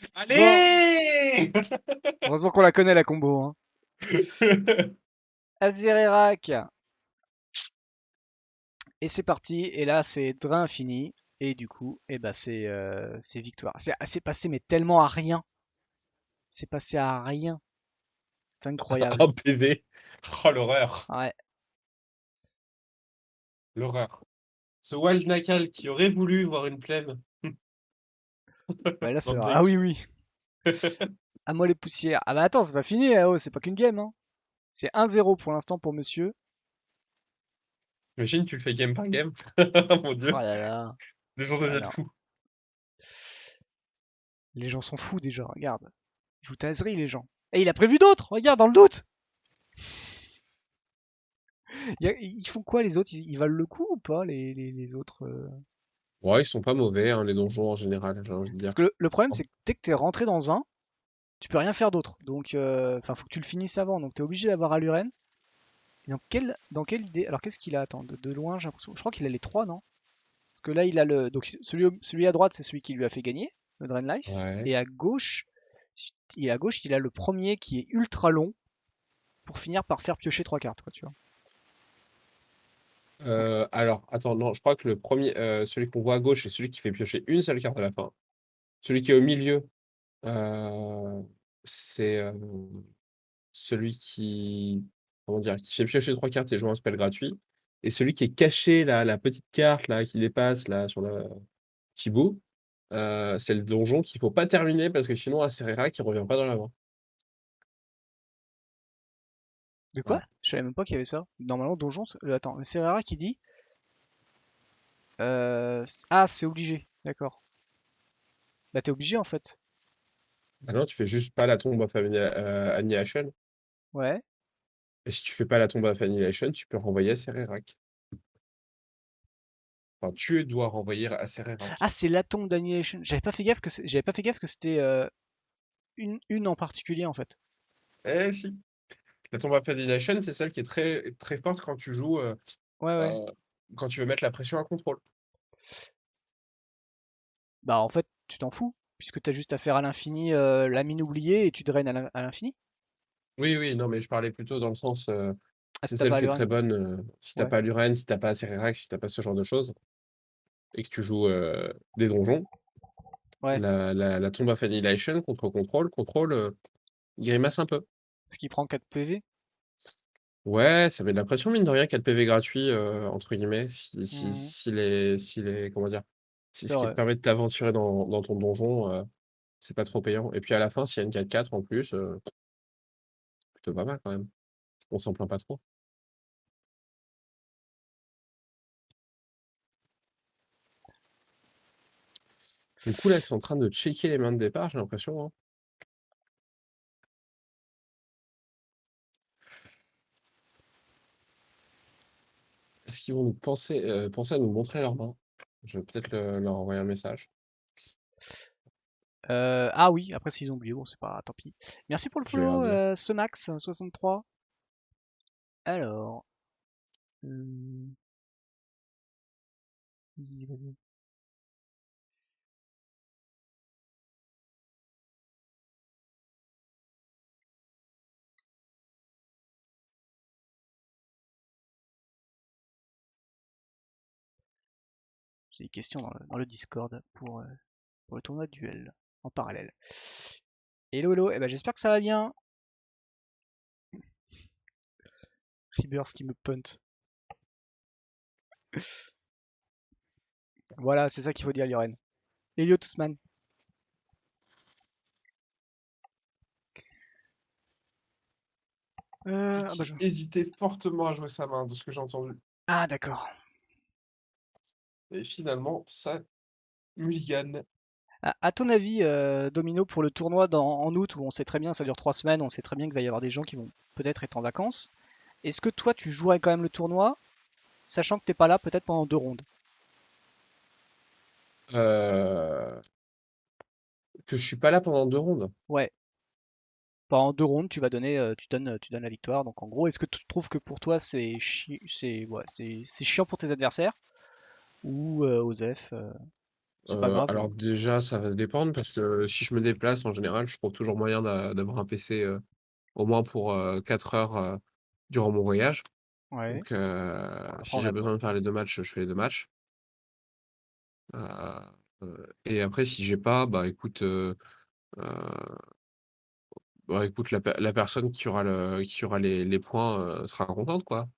A: Bon,
B: Allez.
A: heureusement qu'on la connaît la combo, hein. Azererac. Et c'est parti. Et là, c'est drain infini. Et du coup, eh ben, c'est victoire. C'est passé, mais tellement à rien. C'est passé à rien. C'est incroyable.
B: Un PV. Oh, l'horreur.
A: Ouais,
B: L'horreur. Ce Wild Nakal qui aurait voulu voir une plaine
A: ouais, là, c'est
B: dans le
A: vrai. Ah oui,
B: deck.
A: oui. À moi les poussières. Ah bah attends, c'est pas fini, oh, c'est pas qu'une game, hein. C'est 1-0 pour l'instant pour monsieur.
B: Imagine, tu le fais game par game. Mon
A: Oh
B: Dieu,
A: là là.
B: les gens
A: Ah
B: deviennent
A: non.
B: fous.
A: Les gens sont fous déjà, regarde. Ils jouent Tazri, les gens. Et il a prévu d'autres, regarde, dans le doute. Ils font quoi les autres? Ils valent le coup ou pas, les autres
B: Ouais, ils sont pas mauvais, hein, les donjons en général, j'ai envie de
A: Parce
B: dire.
A: que le problème,
B: Oh.
A: c'est que dès que t'es rentré dans un, tu peux rien faire d'autre. Donc, enfin, faut que tu le finisses avant. Donc, t'es obligé d'avoir Aluren. Et dans quelle idée? Alors, qu'est-ce qu'il a? Attends, de loin, j'ai l'impression. Je crois qu'il a les trois, non? Parce que là, il a le. Donc, celui à droite, c'est celui qui lui a fait gagner, le Drain Life.
B: Ouais.
A: Et à gauche, il a le premier qui est ultra long pour finir par faire piocher trois cartes, quoi, tu vois. Donc,
B: Alors, attends, non, je crois que le premier, celui qu'on voit à gauche, c'est celui qui fait piocher une seule carte à la fin. Celui qui est au milieu, euh, c'est celui qui, comment dire, qui fait piocher trois cartes et joue un spell gratuit. Et celui qui est caché, là, la petite carte là, qui dépasse là, sur le petit bout, c'est le donjon qu'il faut pas terminer parce que sinon, Acerera qui revient pas dans la main.
A: de quoi?
B: Voilà.
A: Je savais même pas qu'il y avait ça. Normalement, Donjon. Attends, c'est Rara qui dit. Ah, c'est obligé. D'accord. Bah, t'es obligé en fait.
B: Ah non, tu fais juste pas la tombe of Annihilation.
A: Ouais.
B: Et si tu fais pas la tombe of Annihilation, tu peux renvoyer Acererac. Enfin, tu dois renvoyer
A: Ah,
B: Acererac.
A: c'est la tombe d'Annihilation. J'avais pas fait gaffe que c'était une en particulier en fait.
B: Eh si. La tombe of Annihilation, c'est celle qui est très, très forte quand tu joues,
A: Ouais, ouais.
B: euh, quand tu veux mettre la pression à contrôle.
A: Bah, en fait, tu t'en fous. Puisque t'as juste à faire à l'infini la mine oubliée et tu draines à l'infini.
B: Oui, oui, non, mais je parlais plutôt dans le sens,
A: Ah, si
B: c'est
A: t'as
B: celle
A: pas
B: qui est très
A: Aluren.
B: bonne si t'as
A: Ouais.
B: pas Luren, si t'as pas Acererac, si t'as pas ce genre de choses, et que tu joues des donjons.
A: Ouais.
B: La tombe of Annihilation contre contrôle, contrôle, il grimace un peu.
A: Parce qu'il prend 4 PV.
B: Ouais, ça met de la pression, mine de rien, 4 PV gratuits, entre guillemets,
A: Mhm.
B: si les, comment dire, si
A: C'est
B: ce qui te
A: vrai.
B: permet de t'aventurer dans ton donjon, c'est pas trop payant. Et puis à la fin, s'il y a une 4-4 en plus, plutôt pas mal quand même. On s'en plaint pas trop. Du coup, là, ils sont en train de checker les mains de départ, j'ai l'impression, hein. Est-ce qu'ils vont nous penser à nous montrer leurs mains? Je vais peut-être leur envoyer un message.
A: Ah oui, après s'ils ont oublié, bon c'est pas tant pis. Merci pour le
B: Je vais leur
A: follow,
B: dire.
A: Semax63. Alors. hum, Vas-y. J'ai des questions dans le Discord pour le tournoi de duel en parallèle. Hello, hello. Eh ben, j'espère que ça va bien. Rebirth qui me punt. Voilà, c'est ça qu'il faut dire, Yoren. Elio Tousman. Ah, bah,
B: Qui hésitait fortement à jouer sa main, de ce que j'ai entendu.
A: ah, d'accord.
B: Et finalement, ça mulligan.
A: À ton avis, Domino, pour le tournoi en août, où on sait très bien, ça dure 3 semaines, on sait très bien qu'il va y avoir des gens qui vont peut-être être en vacances, est-ce que toi, tu jouerais quand même le tournoi, sachant que t'es pas là peut-être pendant 2 rondes?
B: Euh, que je suis pas là pendant 2 rondes.
A: Ouais, pendant 2 rondes, tu donnes la victoire. Donc en gros, est-ce que tu trouves que pour toi, c'est chiant pour tes adversaires? Ou Osef, c'est pas grave?
B: Alors déjà, ça va dépendre parce que si je me déplace, en général, je trouve toujours moyen d'avoir un PC au moins pour 4 heures durant mon voyage.
A: Ouais.
B: Donc,
A: Bon, après,
B: si
A: on a
B: j'ai
A: beau.
B: besoin de faire les 2 matchs, je fais les 2 matchs. Heu et après, si j'ai pas, heu, bah, écoute, la personne qui aura les points, sera contente, quoi.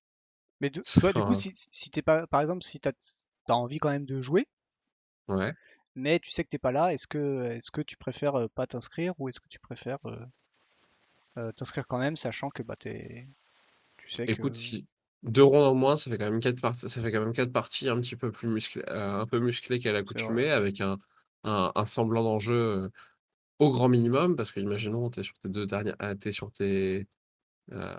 A: Mais toi, du coup,
B: Enfin,
A: si t'es pas, par exemple, si t'as envie quand même de jouer,
B: ouais.
A: mais tu sais que t'es pas là, est-ce que tu préfères pas t'inscrire ou est-ce que tu préfères t'inscrire quand même, sachant que bah tu sais
B: Écoute,
A: que
B: si 2 rondes en moins, ça fait quand même 4 parties ça fait quand même 4 parties un petit peu plus musclées, un peu musclées qu'à
A: c'est vrai.
B: l'accoutumée avec un semblant d'enjeu, au grand minimum parce que imaginons tu es sur tes 2 dernières tu sur tes, heu,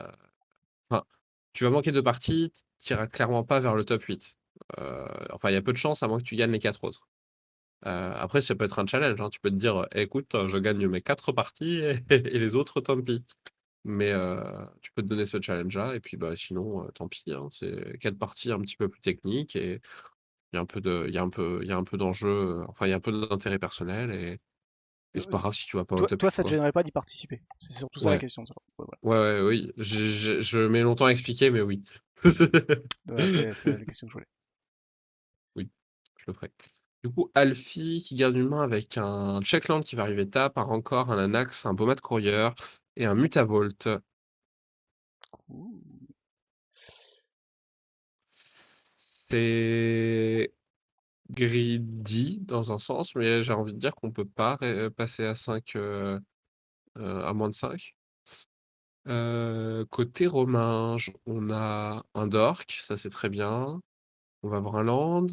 B: enfin, tu vas manquer de parties, tu iras clairement pas vers le top 8. Enfin, il y a peu de chances à moins que tu gagnes les 4 autres. Après ça peut être un challenge, hein. Tu peux te dire: «Écoute, je gagne mes 4 parties et les autres tant pis». Mais tu peux te donner ce challenge-là et puis, bah, sinon, tant pis, hein. C'est 4 parties un petit peu plus techniques et il y a un peu d'enjeu, enfin, il y a un peu d'intérêt personnel et c'est
A: Euh,
B: pas grave si tu vas pas au
A: toi,
B: top
A: toi,
B: 8,
A: ça te
B: quoi.
A: gênerait pas d'y participer? C'est surtout ça la
B: Ouais,
A: question, ça. Ouais, voilà.
B: ouais, ouais, oui. Je mets longtemps à expliquer, mais oui.
A: Voilà, c'est la question que je voulais.
B: Oui, je le ferai. Du coup, Alfie qui garde une main avec un Checkland qui va arriver tap, un Rancor, un Anax, un Bomat Courier et un Mutavolt.
A: Ouh.
B: C'est greedy dans un sens, mais j'ai envie de dire qu'on peut pas passer à 5 à moins de 5. Côté romain, on a un Dork, ça c'est très bien. On va avoir un Land,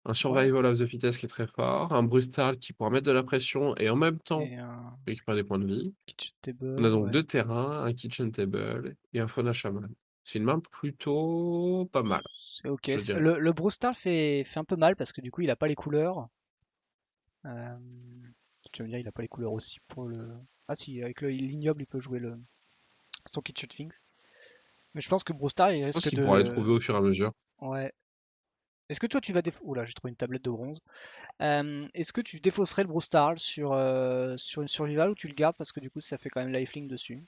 B: un
A: Ouais.
B: Survival of the Fittest qui est très fort, un Brustal qui pourra mettre de la pression et en même temps
A: Et un
B: récupérer des points de vie.
A: kitchen
B: On a
A: table,
B: donc
A: ouais.
B: 2 terrains, un Kitchen Table et un Fauna Shaman. C'est une main plutôt pas mal,
A: C'est ok.
B: je dirais.
A: Le Brewstar fait un peu mal parce que du coup, il a pas les couleurs. Euh, Tu vas me dire, il a pas les couleurs aussi pour le. Ah si, avec l'ignoble, il peut jouer son Kitchen Things. Mais je pense que Brewstar, il
B: Je pense
A: risque
B: qu'il pourra les
A: de.
B: trouver au fur et à mesure.
A: Ouais. Est-ce que toi, tu vas Oula, j'ai trouvé une tablette de bronze. Est-ce que tu défausserais le Brewstar sur une survival ou tu le gardes parce que du coup, ça fait quand même lifelink dessus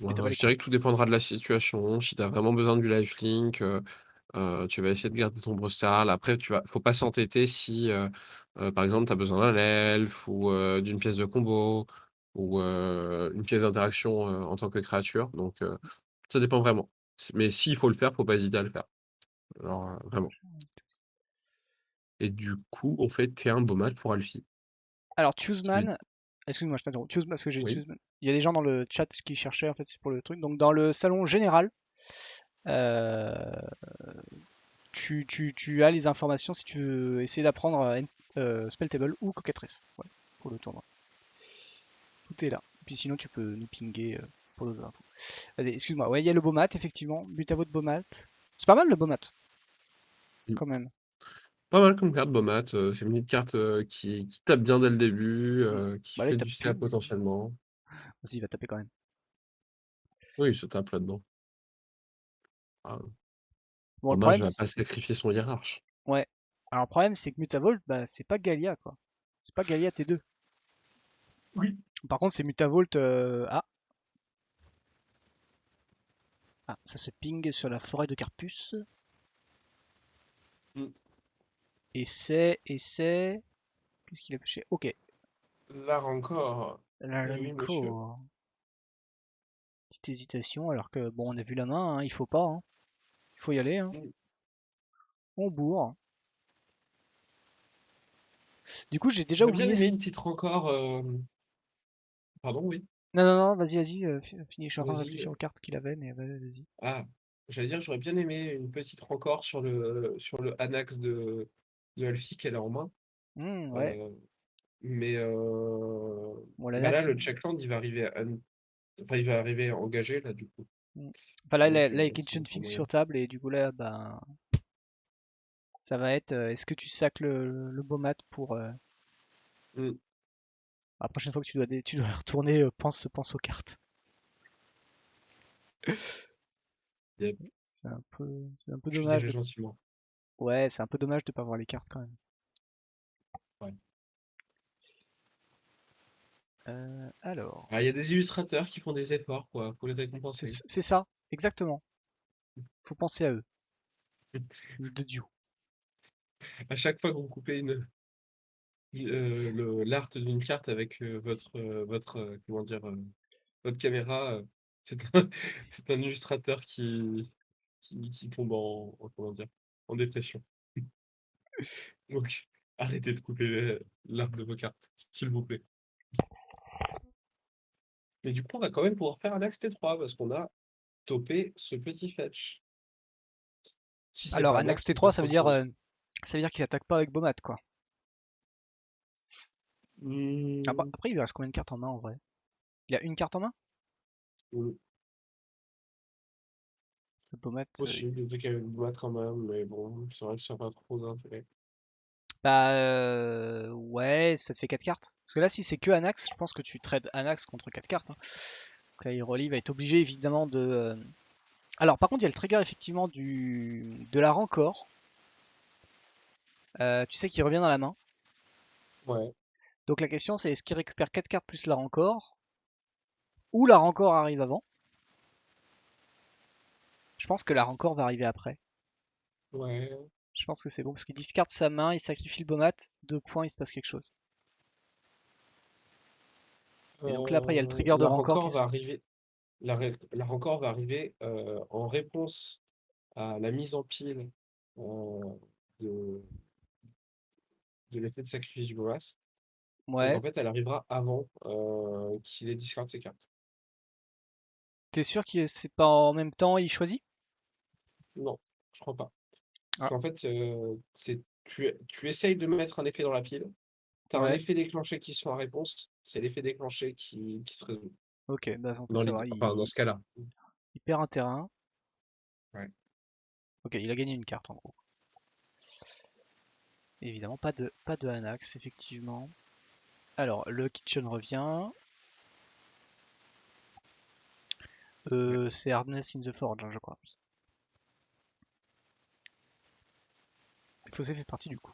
A: et t'as pas les
B: Je dirais
A: couleurs?
B: que tout dépendra de la situation. Si tu as vraiment besoin du lifelink, tu vas essayer de garder ton Brostal. Après, faut pas s'entêter si, par exemple, tu as besoin d'un elfe ou d'une pièce de combo ou une pièce d'interaction, en tant que créature. Donc, ça dépend vraiment. Mais s'il faut le faire, faut pas hésiter à le faire. Alors, vraiment. Et du coup, on fait T1 Bomat pour Alfie.
A: Alors,
B: Ce qui veut
A: Tuesman, excuse-moi, je t'interromps. Parce que j'ai
B: Oui,
A: Tuesman. Il y a des gens dans le chat qui cherchaient, en fait, c'est pour le truc. Donc, dans le salon général, euh, tu as les informations si tu veux essayer d'apprendre Spell Table ou Cockatrice. Voilà, pour le tournoi. Tout est là. Puis sinon, tu peux nous pinguer pour d'autres infos. Allez, excuse-moi. Ouais, il y a le Bomat, effectivement. Butavo de Bomat. C'est pas mal le Bomat,
B: mmh.
A: quand même.
B: Pas mal comme carte Bomat, c'est une petite carte, qui tape bien dès le début,
A: Mm.
B: qui
A: Bah là, il
B: fait
A: tape
B: du
A: plus.
B: stab potentiellement.
A: Vas-y, il va taper quand même.
B: Oui, il se tape là-dedans. Ah,
A: Bon, le
B: dommage,
A: problème,
B: il va pas sacrifier son hiérarche.
A: ouais. Alors, le problème, c'est que Mutavolt, bah, c'est pas Gallia, quoi. C'est pas Gallia T2.
B: Oui.
A: Par contre, c'est Mutavolt. Ça se ping sur la forêt de Carpus.
B: Mm.
A: Et c'est. Qu'est-ce qu'il a pêché? Ok.
B: Là encore.
A: La
B: Eh oui, monsieur.
A: Lanco. Petite hésitation, alors que bon, on a vu la main, hein, il faut pas, hein. Il faut y aller, hein.
B: Mm.
A: On bourre. Du coup, j'ai déjà
B: J'aurais bien
A: oublié.
B: aimé une petite encore. Pardon, oui.
A: Non, non, non, vas-y, finis. Je suis en train de
B: Vas-y.
A: réfléchir aux cartes qu'il avait, mais vas-y.
B: Ah, j'allais dire, j'aurais bien aimé une petite encore sur le Anax de Alfie qu'elle a en main.
A: Ouais.
B: Euh, mais
A: Bon,
B: bah là,
A: l'Anax.
B: le checkland, enfin, il va arriver engagé, là, du coup.
A: Enfin, là,
B: Donc,
A: là, il y a
B: c'est
A: Kitchen
B: encore
A: Fix
B: moyen.
A: sur table, et du coup, là, ben, ça va être. Est-ce que tu sacs le beau mat pour.
B: Mm.
A: La prochaine fois que tu dois retourner, pense aux cartes.
B: Yep.
A: C'est un peu
B: Je suis
A: dommage
B: déjà
A: de.
B: gentiment.
A: Ouais, c'est un peu dommage de pas voir les cartes quand même.
B: Ouais.
A: Alors,
B: Ah, il y a des illustrateurs qui font des efforts, quoi, pour les récompenser.
A: c'est ça, exactement. Faut penser à eux. De Dieu.
B: À chaque fois que vous coupez l'art d'une carte avec comment dire, votre caméra, c'est un, c'est un illustrateur qui tombe comment dire, en dépression. Donc, arrêtez de couper l'art de vos cartes, s'il vous plaît. Mais du coup, on va quand même pouvoir faire un axe T3 parce qu'on a topé ce petit fetch. Si c'est
A: Alors,
B: pas
A: un
B: un
A: axe
B: axe, c'est
A: T3,
B: peut-être autre chose.
A: ça veut dire qu'il attaque pas avec Bomat, quoi.
B: Hmm,
A: Après, il lui reste combien de cartes en main en vrai? Il a une carte en main?
B: hmm,
A: Le Bomat.
B: possible, de qu'elle doit quand même, mais bon, c'est vrai que ça n'a pas trop d'intérêt.
A: Bah, ouais, ça te fait 4 cartes. Parce que là, si c'est que Anax, je pense que tu trades Anax contre 4 cartes, hein. Donc là, Hyrule va être obligé évidemment de. Alors, par contre, il y a le trigger effectivement de la Rancor. Tu sais qu'il revient dans la main.
B: Ouais,
A: Donc la question c'est est-ce qu'il récupère 4 cartes plus la Rancor ou la Rancor arrive avant? Je pense que la Rancor va arriver après.
B: ouais.
A: Je pense que c'est bon parce qu'il discarte sa main, il sacrifie le Bomat, 2 points, il se passe quelque chose. Et donc là après il y a le trigger de
B: La
A: Rancor
B: Rancor va arriver. La Rancor va arriver en réponse à la mise en pile de, de l'effet de sacrifice du Bolas. Donc
A: Ouais.
B: en fait, elle arrivera avant qu'il ait discard ses cartes.
A: T'es sûr que c'est pas en même temps il choisit?
B: Non, je crois pas. Parce
A: Ah,
B: qu'en fait, tu essayes de mettre un effet dans la pile, tu as un
A: ouais.
B: effet déclenché qui se fait en réponse, c'est l'effet déclenché qui se résout.
A: Ok, bah on peut
B: Dans
A: savoir.
B: l'idée. Enfin, dans ce cas-là.
A: Il perd un terrain.
B: Ouais.
A: Ok, il a gagné une carte en gros. Évidemment, pas de Anax, effectivement. Alors, le Kitchen revient.
B: Ouais.
A: C'est Hardness in the Forge, hein, je crois. Défaussé fait partie du coup.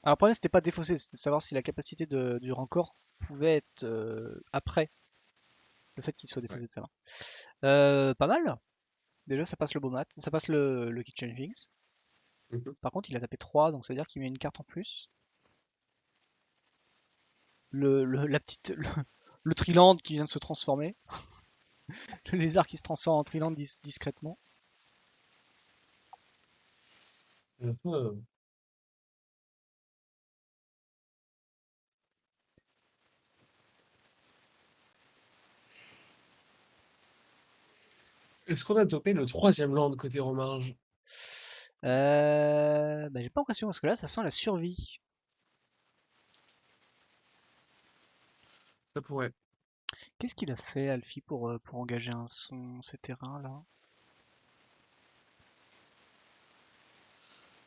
A: Alors, le problème, c'était pas défausser, c'était de savoir si la capacité du Rancor pouvait être après le fait qu'il soit
B: Ouais.
A: défaussé de sa main. Pas mal. Déjà, ça passe le Bomat, ça passe le Kitchen Finks.
B: Mhm.
A: Par contre, il a tapé 3, donc ça veut dire qu'il met une carte en plus. La petite, le Triland qui vient de se transformer. Le lézard qui se transforme en Triland discrètement.
B: Mhm. Est-ce qu'on a topé le troisième land côté Romange?
A: Bah, j'ai pas l'impression parce que là, ça sent la survie.
B: Ça pourrait.
A: Qu'est-ce qu'il a fait, Alfie, pour engager ces terrains là?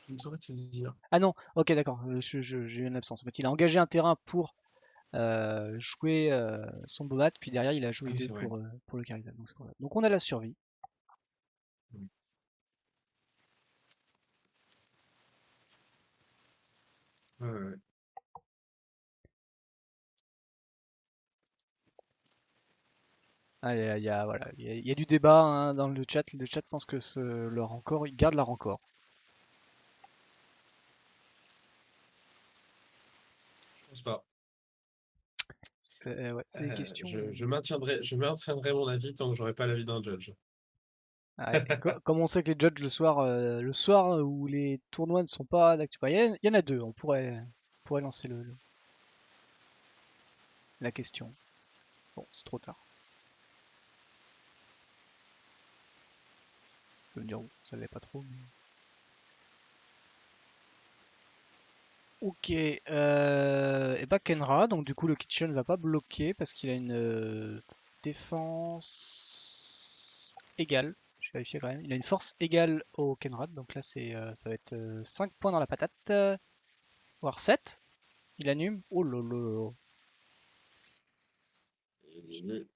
B: Je ne saurais te le dire.
A: Ah non, ok, d'accord, j'ai eu une absence. En fait, il a engagé un terrain pour joué son Bomat, puis derrière il a
B: Ah oui,
A: joué
B: c'est vrai.
A: pour le Charizard. Donc, c'est pour ça. Donc on a la survie.
B: Mm. Ouais, ouais, ouais.
A: Ah, voilà, il y a du débat hein, dans le chat. Le chat pense que le rancor, il garde la rancor.
B: Je pense pas.
A: Ouais, c'est des questions.
B: Je maintiendrai mon avis tant que j'aurai pas l'avis d'un judge.
A: Ouais, puis comme on sait que les judges le soir où les tournois ne sont pas d'actu, bah, il y en a deux. On pourrait lancer la question. Bon, c'est trop tard. Je veux dire, ça l'est pas trop. Ok, et bah Kenra, donc du coup le Kitchen va pas bloquer parce qu'il a une défense égale. Je vais vérifier quand même. Il a une force égale au Kenrad, donc là ça va être 5 points dans la patate, voire 7. Il annume. Oh lolo.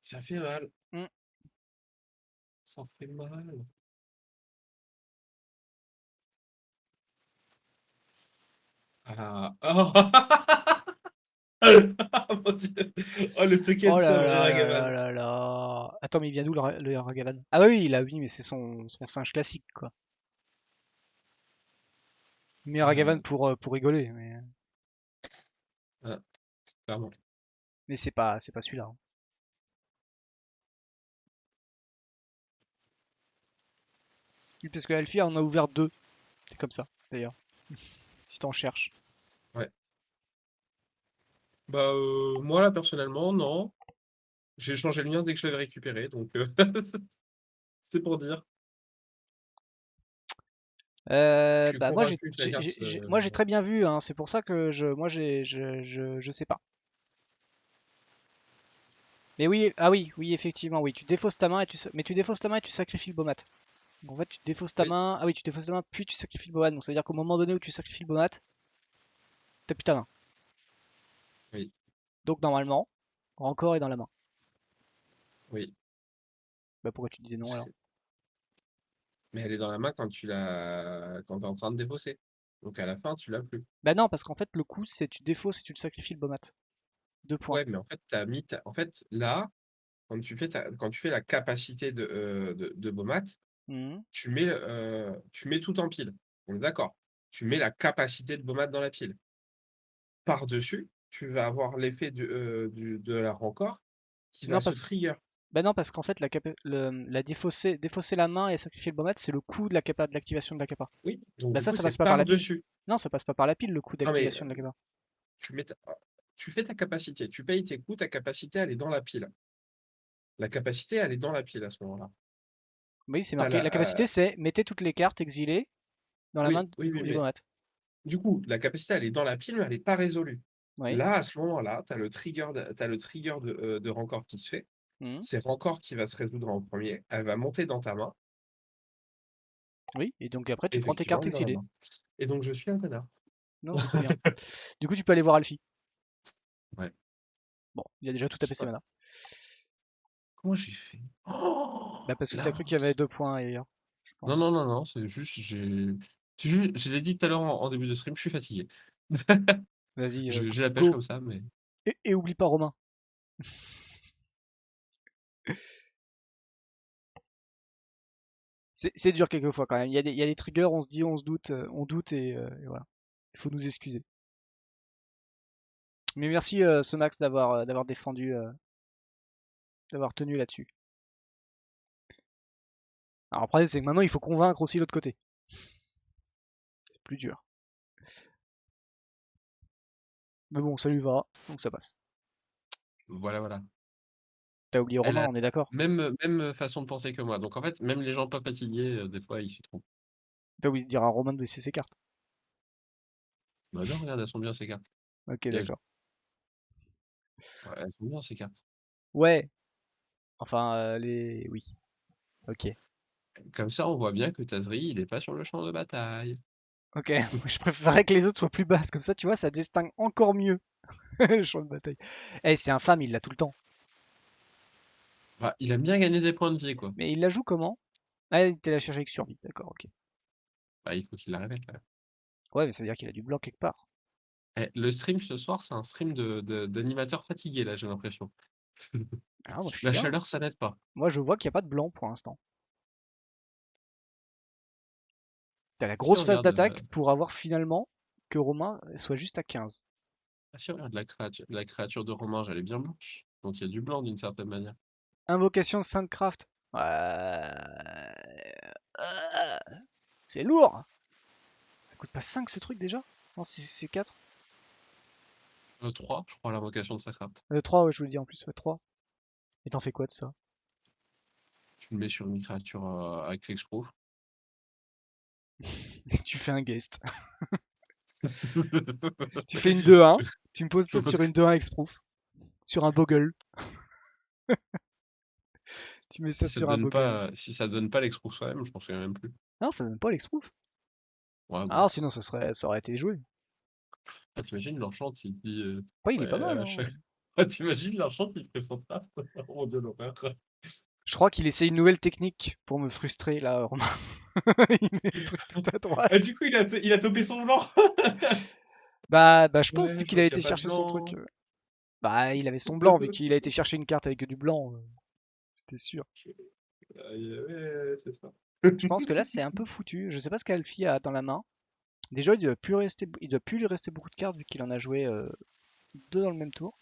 B: Ça fait mal.
A: Hmm.
B: Ça fait mal. Ah. Oh mon Dieu. Oh, le token
A: Oh là
B: sub
A: là là là
B: Ragavan.
A: là là. Attends, mais il vient d'où le Ragavan? Ah bah oui, il a oui, mais c'est son singe classique quoi. Mais Ragavan
B: Ah,
A: pour rigoler,
B: ah, clairement.
A: mais c'est pas celui-là, hein. Oui, parce que Alfie en a ouvert deux. C'est comme ça, d'ailleurs. Si t'en cherches.
B: Ouais. Bah, moi, là, personnellement, non. J'ai changé le mien dès que je l'avais récupéré, donc c'est pour dire. Je suis
A: Bah moi
B: convaincu que la carte.
A: moi j'ai très bien vu, hein. C'est pour ça que moi je sais pas. Mais oui, ah oui, oui effectivement, oui. Tu défausses ta main mais tu défausses ta main et tu sacrifies le Bomat. Donc en fait tu défausses ta
B: Oui,
A: main, ah oui tu défausses ta main puis tu sacrifies le Bomat. Donc ça veut dire qu'au moment donné où tu sacrifies le Bomat, t'as plus ta main.
B: oui,
A: Donc normalement, Rancor est dans la main.
B: oui.
A: Bah pourquoi tu disais non
B: Parce
A: alors?
B: que- Mais elle est dans la main quand t'es en train de défausser. Donc à la fin, tu l'as plus.
A: Bah non, parce qu'en fait le coup c'est tu défausses et tu le sacrifies le Bomat. 2 points.
B: Ouais, mais en fait, en fait, là, quand tu fais la capacité de Bomat,
A: Mhm.
B: tu mets tout en pile. On est d'accord. Tu mets la capacité de Bomat dans la pile. Par-dessus, tu vas avoir l'effet de la rancor qui va
A: Non
B: se
A: parce
B: trigger.
A: Bah non, parce qu'en fait, la défausser la main et sacrifier le Bomat, c'est le coût de l'activation de la capa.
B: Oui, donc
A: Bah
B: du coup,
A: ça
B: c'est
A: passe pas par la pile.
B: par-dessus.
A: Non, ça passe pas par la pile, le coût
B: Non, mais
A: d'activation de la capa.
B: tu mets tu fais ta capacité, tu payes tes coûts, ta capacité, elle est dans la pile. La capacité, elle est dans la pile à ce moment-là.
A: Oui, c'est
B: T'as
A: marqué.
B: la,
A: La capacité, c'est mettez toutes les cartes exilées dans la main
B: oui, oui, oui,
A: du
B: mais
A: Bomat.
B: du coup, la capacité, elle est dans la pile, mais elle n'est pas résolue.
A: Oui.
B: Là, à ce moment-là, t'as le trigger de Rancor qui se fait.
A: Mhm.
B: C'est Rancor qui va se résoudre en premier. Elle va monter dans ta main.
A: Oui, et donc après, tu prends tes
B: Effectivement,
A: cartes
B: elle est dans la
A: exilées.
B: main. Et donc, je suis un connard.
A: Non, c'est très bien. Du coup, tu peux aller voir Alfie.
B: Ouais.
A: Bon, il a déjà tout
B: Je sais
A: tapé ses
B: pas.
A: manas.
B: Comment j'ai fait? Oh,
A: Bah parce que
B: la
A: t'as cru qu'il y avait
B: honte.
A: 2 points ailleurs, je
B: Non, non,
A: pense.
B: non, non, c'est juste, je l'ai dit tout à l'heure en début de stream, je suis fatigué.
A: Vas-y,
B: J'ai la pêche
A: go.
B: comme ça, mais
A: Et oublie pas Romain. C'est dur quelquefois quand même. Il y a des triggers, on se dit, on doute et voilà. Il faut nous excuser. Mais merci ce Max d'avoir défendu, d'avoir tenu là-dessus. Alors après, c'est que maintenant il faut convaincre aussi l'autre côté. C'est plus dur. Mais bon, ça lui va, donc ça passe.
B: voilà, voilà.
A: T'as oublié
B: Elle
A: Romain,
B: a
A: on est d'accord.
B: même façon de penser que moi. Donc en fait, même les gens pas fatigués, des fois, ils s'y trompent.
A: T'as oublié de dire à Romain de baisser ses cartes.
B: Bah non, regarde, elles sont bien ces cartes.
A: Ok,
B: Piège.
A: d'accord.
B: Ouais, elles sont bien ces cartes.
A: Ouais, enfin, oui. Ok.
B: Comme ça, on voit bien que Tazri, il est pas sur le champ de bataille.
A: Ok, je préférerais que les autres soient plus basses, comme ça, tu vois, ça distingue encore mieux le champ de bataille. Eh, c'est infâme, il l'a tout le temps.
B: Bah, il aime bien gagner des points de vie, quoi.
A: Mais il la joue comment? Ah, il était la chercher avec survie, d'accord, ok.
B: Bah, il faut qu'il la révèle, là.
A: Ouais, mais ça veut dire qu'il a du blanc quelque part.
B: Eh, le stream ce soir, c'est un stream d'animateur fatigué, là, j'ai l'impression.
A: Ah, moi je suis
B: La
A: là, hein.
B: chaleur, ça n'aide pas.
A: Moi je vois qu'il n'y a pas de blanc pour l'instant. T'as la
B: Si on
A: grosse phase
B: regarde,
A: d'attaque pour avoir finalement que Romain soit juste à 15.
B: si on regarde la créature de Romain, elle est bien blanche. Donc il y a du blanc d'une certaine manière.
A: Invocation de Saintcraft. C'est lourd. Ça coûte pas 5 ce truc déjà? Non, c'est 4.
B: 3, je crois, l'invocation de Sacraft.
A: 3, ouais, je voulais dire en plus, ouais, 3. Et t'en fais quoi de ça?
B: Tu le mets sur une créature avec l'exproof.
A: Tu fais un guest. Tu fais une 2-1. Tu me poses
B: Je
A: ça
B: pense
A: sur
B: que
A: une 2-1 exproof. Sur un Bogle. Tu mets ça
B: si ça
A: sur un
B: donne
A: Bogle.
B: pas, si ça donne pas l'exproof soi-même, je pense qu'il y en a même plus.
A: Non, ça donne pas l'exproof.
B: Ouais, bon.
A: Ah, sinon ça aurait été joué.
B: Ah, t'imagines l'enchant, il dit
A: Ouais, il est
B: ouais,
A: pas mal,
B: à
A: hein.
B: chaque... Ah, t'imagines l'enchant, il fait son taf. Oh mon dieu, l'horreur.
A: Je crois qu'il essaie une nouvelle technique pour me frustrer là, Romain. Il met les trucs tout à droite.
B: Ah, du coup, il a topé son blanc.
A: Bah, je pense,
B: Ouais,
A: vu
B: je
A: qu'il a
B: vois qu'il n'y
A: été
B: a pas de
A: chercher son truc.
B: blanc.
A: Bah, il avait son blanc, vu qu'il a été chercher une carte avec du blanc. C'était sûr.
B: Ouais, c'est ça.
A: Je pense que là, c'est un peu foutu. Je sais pas ce qu'Alfie a dans la main. Déjà, il doit plus lui rester beaucoup de cartes vu qu'il en a joué 2 dans le même tour.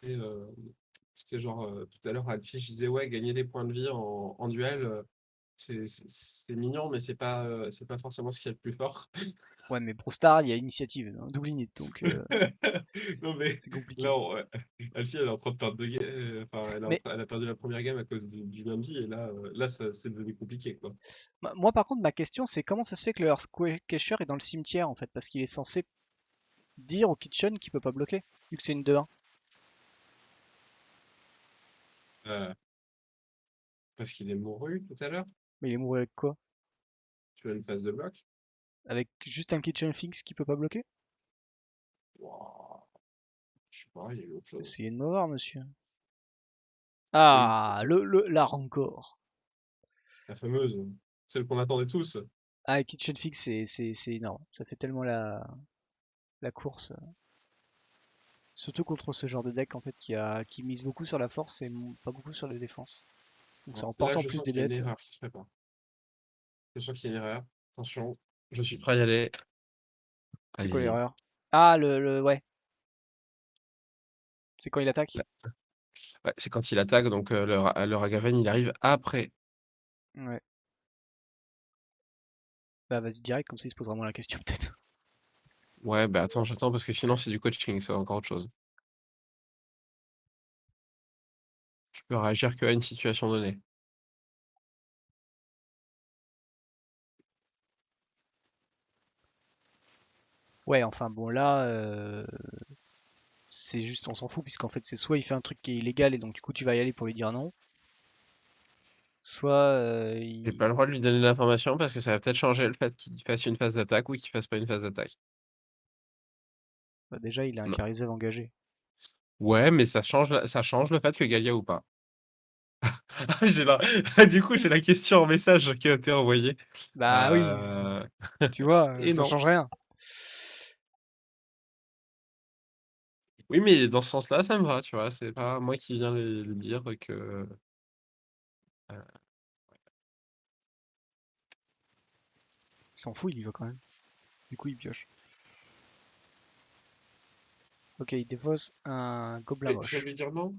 B: C'est, c'était genre, tout à l'heure, Alfie, je disais, ouais, gagner des points de vie en duel, c'est mignon, mais c'est pas forcément ce qu'il y a de plus fort.
A: Ouais, mais Brostar, il y a initiative, hein, double init, donc
B: Non, mais
A: c'est compliqué.
B: là, Alfie, elle est en train de perdre enfin,
A: Mais
B: elle a perdu la première game à cause du gain de vie, et là c'est devenu compliqué, quoi.
A: moi, par contre, ma question, c'est comment ça se fait que le Earthquaker est dans le cimetière en fait? Parce qu'il est censé dire au Kitchen qu'il peut pas bloquer, vu que c'est une 2-1.
B: Euh, Parce qu'il est mouru tout à l'heure,
A: Mais il est mouru avec quoi?
B: tu as une phase de bloc.
A: Avec juste un Kitchen fixe qui peut pas bloquer?
B: Wouah, je sais pas, il y a eu autre chose.
A: Essayez de me voir, monsieur.
B: Oui,
A: Ah, la rancor.
B: la fameuse, celle qu'on attendait tous.
A: Ah, Kitchen Fix, c'est énorme. Ça fait tellement la course. Surtout contre ce genre de deck en fait qui mise beaucoup sur la force et pas beaucoup sur la défense. Donc ça
B: Bon,
A: emporte
B: là,
A: en
B: je
A: plus
B: sens
A: des
B: qu'il y a une
A: bêtes.
B: erreur qui se prépare. Je sens qu'il y a une erreur. Attention, je suis prêt à y aller.
A: C'est
B: Aïe,
A: quoi
B: aïe, aïe.
A: l'erreur? Ah, ouais. C'est quand il attaque?
B: Là, ouais, c'est quand il attaque, donc le Ragaven, il arrive après.
A: Ouais. Bah vas-y direct, comme ça il se posera moins la question peut-être.
B: Ouais, bah attends, j'attends parce que sinon c'est du coaching, c'est encore autre chose. Je peux réagir qu'à une situation donnée.
A: Ouais, enfin bon là, c'est juste on s'en fout puisqu'en fait c'est soit il fait un truc qui est illégal et donc du coup tu vas y aller pour lui dire non, soit
B: J'ai pas le droit de lui donner l'information parce que ça va peut-être changer le fait qu'il fasse une phase d'attaque ou qu'il fasse pas une phase d'attaque.
A: bah, déjà il a un
B: Non.
A: Karizev engagé.
B: Ouais, mais ça change le fait que Galia ou pas. J'ai la... Du coup, j'ai la question en message qui a été envoyée.
A: Bah oui,
B: Euh,
A: tu vois,
B: Et
A: ça
B: non.
A: change rien.
B: Oui, mais dans ce sens-là, ça me va, tu vois. C'est pas moi qui viens lui dire que.
A: Il s'en fout, il y va quand même. Du coup il pioche. Ok, il défausse un gobelin
B: Je vais
A: moche.
B: lui dire non.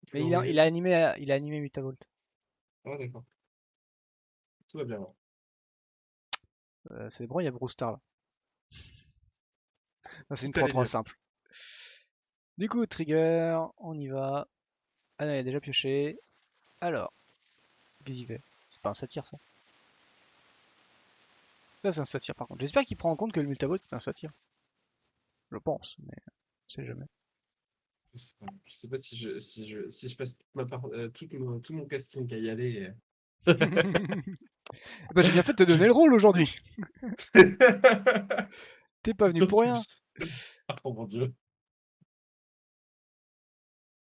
B: Je
A: Mais
B: vais
A: il
B: envoyer.
A: a animé, Mutavolt.
B: Ah, d'accord. Tout va bien alors.
A: C'est bon, il y a Brewstar là. Non, c'est
B: Tout
A: une
B: allait
A: 3-3
B: bien.
A: simple. Du coup, trigger, on y va. Ah non, il a déjà pioché. Alors, qu'est-ce qu'il fait? C'est pas un satyre ça. Ça, c'est un satyre par contre. J'espère qu'il prend en compte que le Multavolt est un satyre. Je pense, mais on sait jamais.
B: Je sais pas si je passe toute tout mon casting à y aller.
A: Bah, j'ai bien fait de te donner le rôle aujourd'hui. T'es pas venu pour rien.
B: Plus. Oh mon dieu.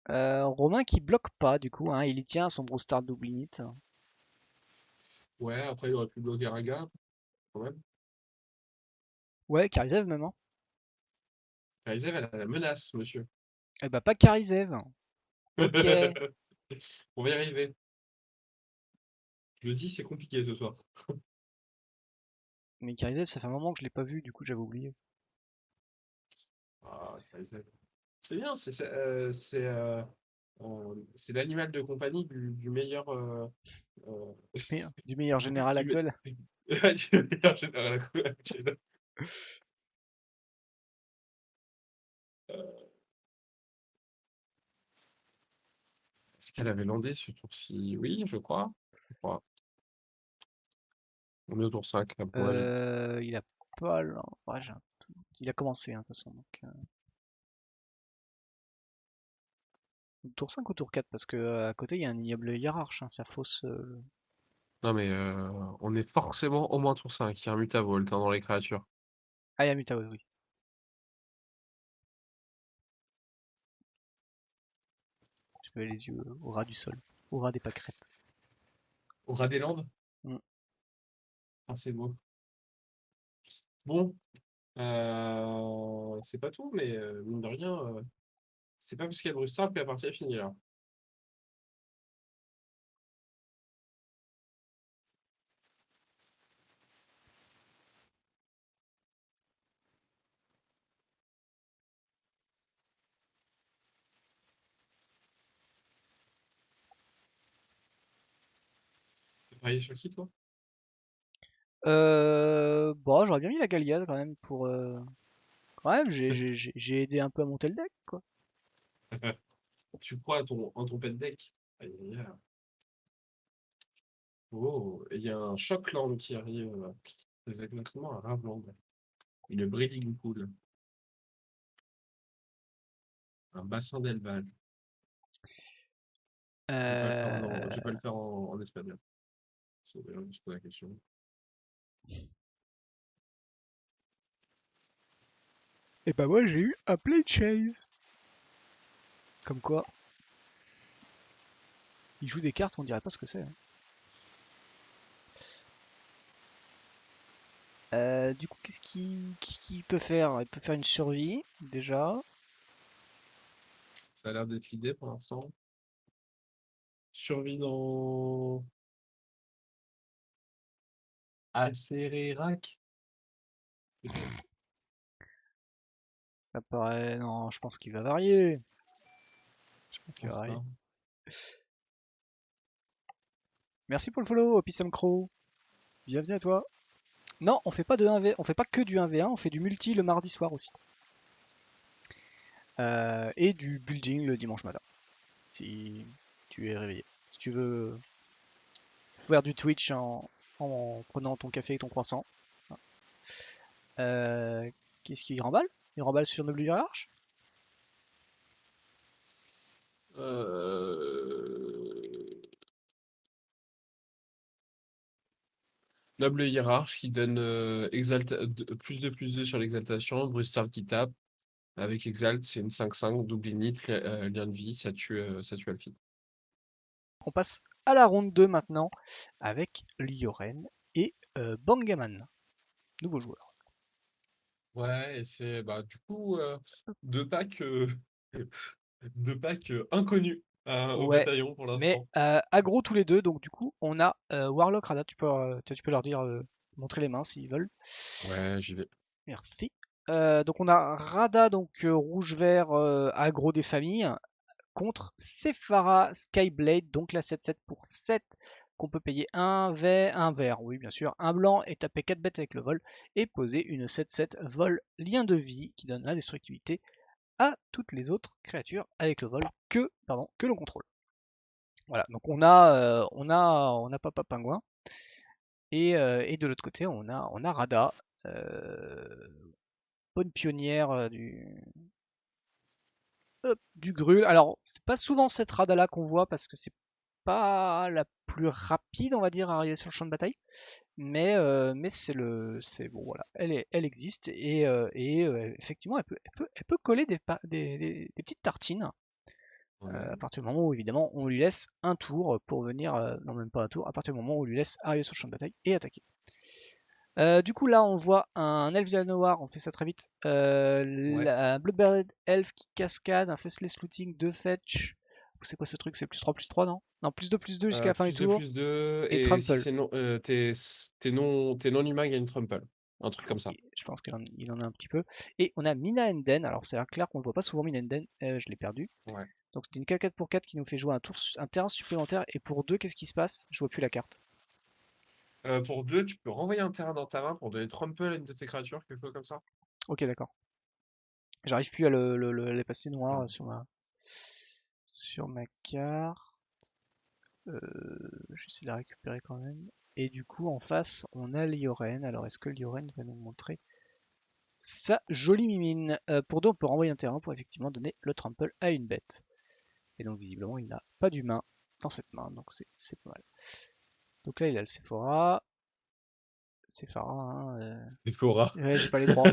A: Romain qui bloque pas, du coup, hein, il y tient à son Brewstar Dublinit.
B: Ouais, après, il aurait pu bloquer un gars, quand même.
A: Ouais, Karizev même, hein.
B: Kaiser, elle a la menace, monsieur.
A: Eh bah, pas Karizev. Ok.
B: On va y arriver. Je le dis, c'est compliqué ce soir.
A: Mais Karizev, ça fait un moment que je l'ai pas vu, du coup, j'avais oublié.
B: Ah, Kaiser. C'est bien, c'est l'animal de compagnie du meilleur. Euh,
A: Du meilleur général
B: du,
A: actuel.
B: du meilleur général actuel. Est-ce qu'elle avait landé ce tour-ci? Oui, je crois. Je crois. On est au tour 5, à mon avis.
A: Il a pas. Ouais, il a commencé, hein, de toute façon. Donc, tour 5 ou tour 4, parce que à côté, il y a un ignoble hiérarche, hein, ça fausse.
B: Non, mais on est forcément au moins tour 5. Il y a un Mutavolt hein, dans les créatures.
A: Ah, il y a Mutao, oui. Je mets les yeux au ras du sol, au ras des pâquerettes.
B: Au ras des Landes?
A: Mm.
B: Ah, c'est beau. Bon, c'est pas tout, mais mine de rien, c'est pas parce qu'il y a Brustard que la partie est finie là. T'as parié sur qui, toi?
A: Bon, j'aurais bien mis la Galliade quand même pour. Quand même, j'ai aidé un peu à monter le deck, quoi.
B: Tu crois en ton pet deck? Aïe, aïe, aïe. Oh, et il y a un Shockland qui arrive. C'est exactement un Raveland. Une breeding pool. Un bassin d'élevage. Je vais pas le faire en espagnol. C'est d'ailleurs juste la question.
A: Et bah moi j'ai eu un play chase. Comme quoi, il joue des cartes, on dirait pas ce que c'est, hein. Du coup, qu'est-ce qu'il peut faire? Il peut faire une survie, déjà.
B: Ça a l'air d'être l'idée pour l'instant. Survie dans Acérérac, peut-être.
A: Ça paraît. Non, je pense qu'il va varier. Je pense
B: Je
A: qu'il va
B: pense
A: varier.
B: pas.
A: Merci pour le follow, Opissam Crow. Bienvenue à toi. Non, on fait pas de 1v, on fait pas que du 1v1, on fait du multi le mardi soir aussi. Et du building le dimanche matin. Si tu es réveillé. Si tu veux faire du Twitch en prenant ton café et ton croissant. Qu'est-ce qu'il remballe? Il remballe sur Noble Hiérarche?
B: Euh... Noble hiérarche qui donne plus de sur l'exaltation. Brustard qui tape. Avec Exalt, c'est une 5-5, double init, lien de vie, ça tue Alfie.
A: On passe à la ronde 2 maintenant avec Lioren et Bangaman, nouveau joueur.
B: Ouais, et c'est bah, du coup deux packs, deux packs inconnus au
A: Ouais,
B: bataillon pour
A: mais
B: l'instant.
A: aggro tous les deux, donc du coup on a Warlock Rada, tu peux leur dire, montrer les mains s'ils veulent.
B: Ouais, j'y vais.
A: Merci. Donc on a Rada, donc rouge-vert, aggro des familles, contre Sephara Skyblade, donc la 7-7 pour 7, qu'on peut payer un vert, oui bien sûr, un blanc et taper 4 bêtes avec le vol, et poser une 7-7 vol lien de vie qui donne l'indestructibilité à toutes les autres créatures avec le vol que l'on contrôle. Voilà, donc on a Papa Pingouin, et de l'autre côté on a Rada, bonne pionnière du Grul. Alors, c'est pas souvent cette Rada là qu'on voit parce que c'est pas la plus rapide, on va dire, à arriver sur le champ de bataille. Mais c'est bon, voilà, elle existe et effectivement, elle peut coller des petites tartines
B: Ouais.
A: à partir du moment où, évidemment, on lui laisse un tour pour venir, non, même pas un tour, à partir du moment où on lui laisse arriver sur le champ de bataille et attaquer. Du coup, là, on voit un elfe de noir, on fait ça très vite.
B: Ouais.
A: Un Bloodbeard elf qui cascade, un Faceless Looting, 2 fetch. C'est quoi ce truc? C'est +3/+3, non? Non, +2/+2 jusqu'à la fin du
B: Plus de
A: tour.
B: plus de
A: Et
B: et si
A: Trample.
B: c'est non, t'es non humain, il y a une trample. Un truc comme ça.
A: Je pense qu'il en a un petit peu. Et on a Mina Enden. Alors, c'est clair qu'on ne voit pas souvent Mina Enden. Je l'ai perdu.
B: Ouais.
A: Donc, c'est une 4 pour 4 qui nous fait jouer un terrain supplémentaire. Et pour 2, qu'est-ce qui se passe? Je vois plus la carte.
B: Pour 2, tu peux renvoyer un terrain dans ta main pour donner trample à une de tes créatures, quelque chose comme ça.
A: Ok, d'accord. J'arrive plus à les passer noir sur ma carte. J'essaie de la récupérer quand même. Et du coup, en face, on a Lioren. Alors, est-ce que Lioren va nous montrer sa jolie mimine? Pour 2, on peut renvoyer un terrain pour effectivement donner le trample à une bête. Et donc, visiblement, il n'a pas d'humain dans cette main. Donc, c'est pas mal. Donc là, il a le Sephora. Sephara, hein,
B: Sephora.
A: ouais, j'ai pas les droits.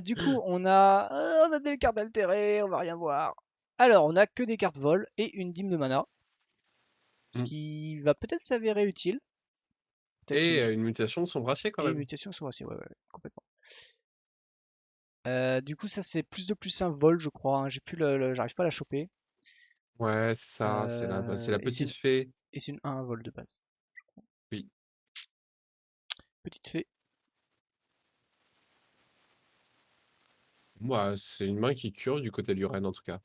A: Du coup, on a des cartes altérées, on va rien voir. Alors, on a que des cartes vol et une dîme de mana. Ce
B: Mm.
A: qui va peut-être s'avérer utile. Peut-être
B: Et une mutation de son brassier quand
A: et
B: même.
A: mutation sur aussi, ouais, ouais, complètement. Du coup, ça c'est +2/+1 vol, je crois, hein. J'arrive pas à la choper.
B: Ouais, c'est ça, c'est la
A: Et
B: petite fée.
A: c'est une 1 vol de base.
B: Oui.
A: Petite fée.
B: Moi, c'est une main qui cure du côté de l'Uren en tout cas.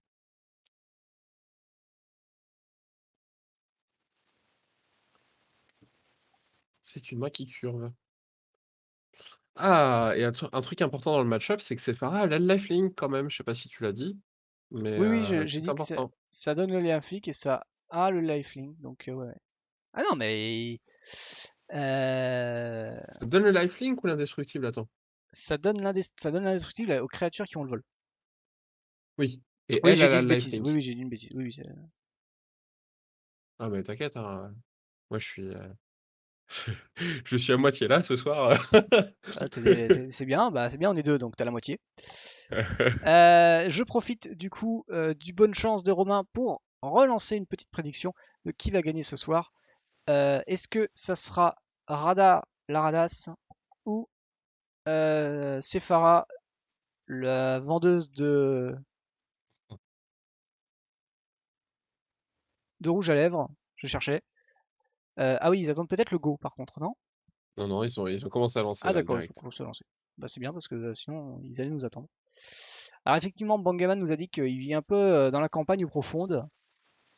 B: C'est une main qui curve. Ah, et un truc important dans le match-up, c'est que Sephara, elle a le lifelink quand même. Je sais pas si tu l'as dit, mais
A: Oui, oui, j'ai
B: c'est
A: dit que
B: important.
A: ça donne le lien flic et ça a le lifelink, donc ouais, ouais. Ah non, mais euh,
B: Ça te donne le lifelink ou l'indestructible? Attends.
A: ça donne l'indestructible aux créatures qui ont le vol.
B: Oui. Et
A: Oui,
B: elle,
A: j'ai
B: elle
A: dit
B: a
A: une
B: le
A: bêtise. Oui,
B: lifelink.
A: oui, j'ai dit une bêtise. Oui, oui,
B: Ah, mais t'inquiète, hein. Moi, je suis à moitié là ce soir.
A: c'est bien, bah c'est bien, on est deux, donc t'as la moitié. Je profite du coup du bonne chance de Romain pour relancer une petite prédiction de qui va gagner ce soir. Est-ce que ça sera Rada la Radasse ou Sephara, la vendeuse de rouge à lèvres? Je cherchais. Ah oui, ils attendent peut-être le go par contre, non?
B: Non, non, ils ont commencé à lancer
A: Ah
B: là,
A: d'accord, il faut
B: direct.
A: qu'on se lance. Bah c'est bien parce que sinon ils allaient nous attendre. Alors effectivement, Bangaman nous a dit qu'il vit un peu dans la campagne profonde,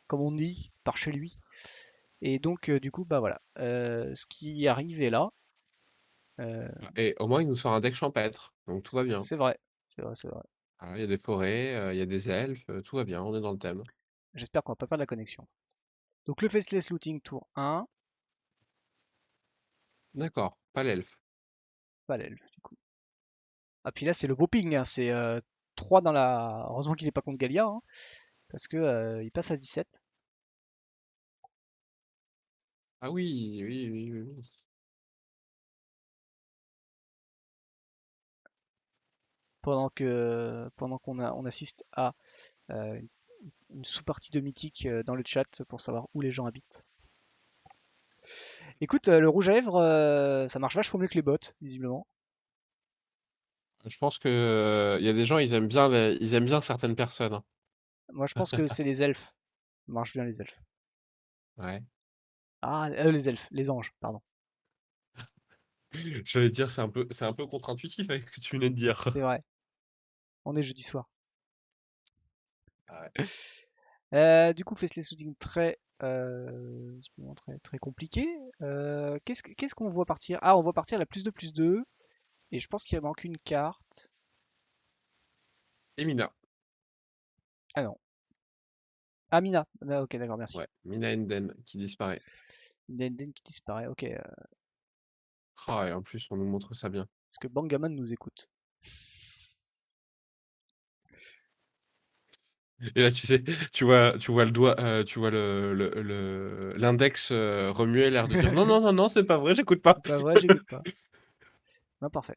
A: comme on dit, par chez lui. Et donc du coup, bah voilà, ce qui arrive est là. Euh,
B: Et au moins, il nous sort un deck champêtre, donc tout va bien.
A: c'est vrai, c'est vrai, c'est vrai.
B: Voilà, il y a des forêts, il y a des elfes, tout va bien, on est dans le thème.
A: J'espère qu'on va pas perdre la connexion. Donc le Faceless Looting tour 1,
B: D'accord, pas l'elfe.
A: pas l'elfe du coup. Ah puis là c'est le beau ping, hein, c'est 3 dans la... Heureusement qu'il est pas contre Galia, hein, parce que il passe à 17.
B: Ah oui, oui, oui, oui, oui.
A: Pendant on assiste à euh, une sous-partie de Mythique dans le chat pour savoir où les gens habitent. Écoute, le rouge à lèvres, ça marche vachement mieux que les bots, visiblement.
B: Je pense que il y a des gens, ils aiment bien certaines personnes, hein.
A: Moi je pense que c'est les elfes. Ça marche bien les elfes.
B: Ouais.
A: Ah, les elfes, les anges, pardon.
B: J'allais dire, c'est un peu contre-intuitif avec ce que tu venais de dire.
A: C'est vrai, on est jeudi soir.
B: Ah ouais.
A: Du coup, Faceless Shooting très, très compliqué. Qu'est-ce qu'on voit partir? Ah, on voit partir la +2/+2. Et je pense qu'il manque une carte.
B: Et Mina.
A: Ah non. Ah, Mina. Ah, ok, d'accord, merci.
B: Ouais, Mina Enden qui disparaît.
A: Nenden qui disparaît. Ok.
B: Ah, et en plus, on nous montre ça bien.
A: Est-ce que Bangaman nous écoute?
B: Et là, tu sais, tu vois le doigt, tu vois l'index remuer, l'air de dire non, non, non, non, c'est pas vrai, j'écoute pas.
A: C'est pas vrai, j'écoute pas. Non, parfait.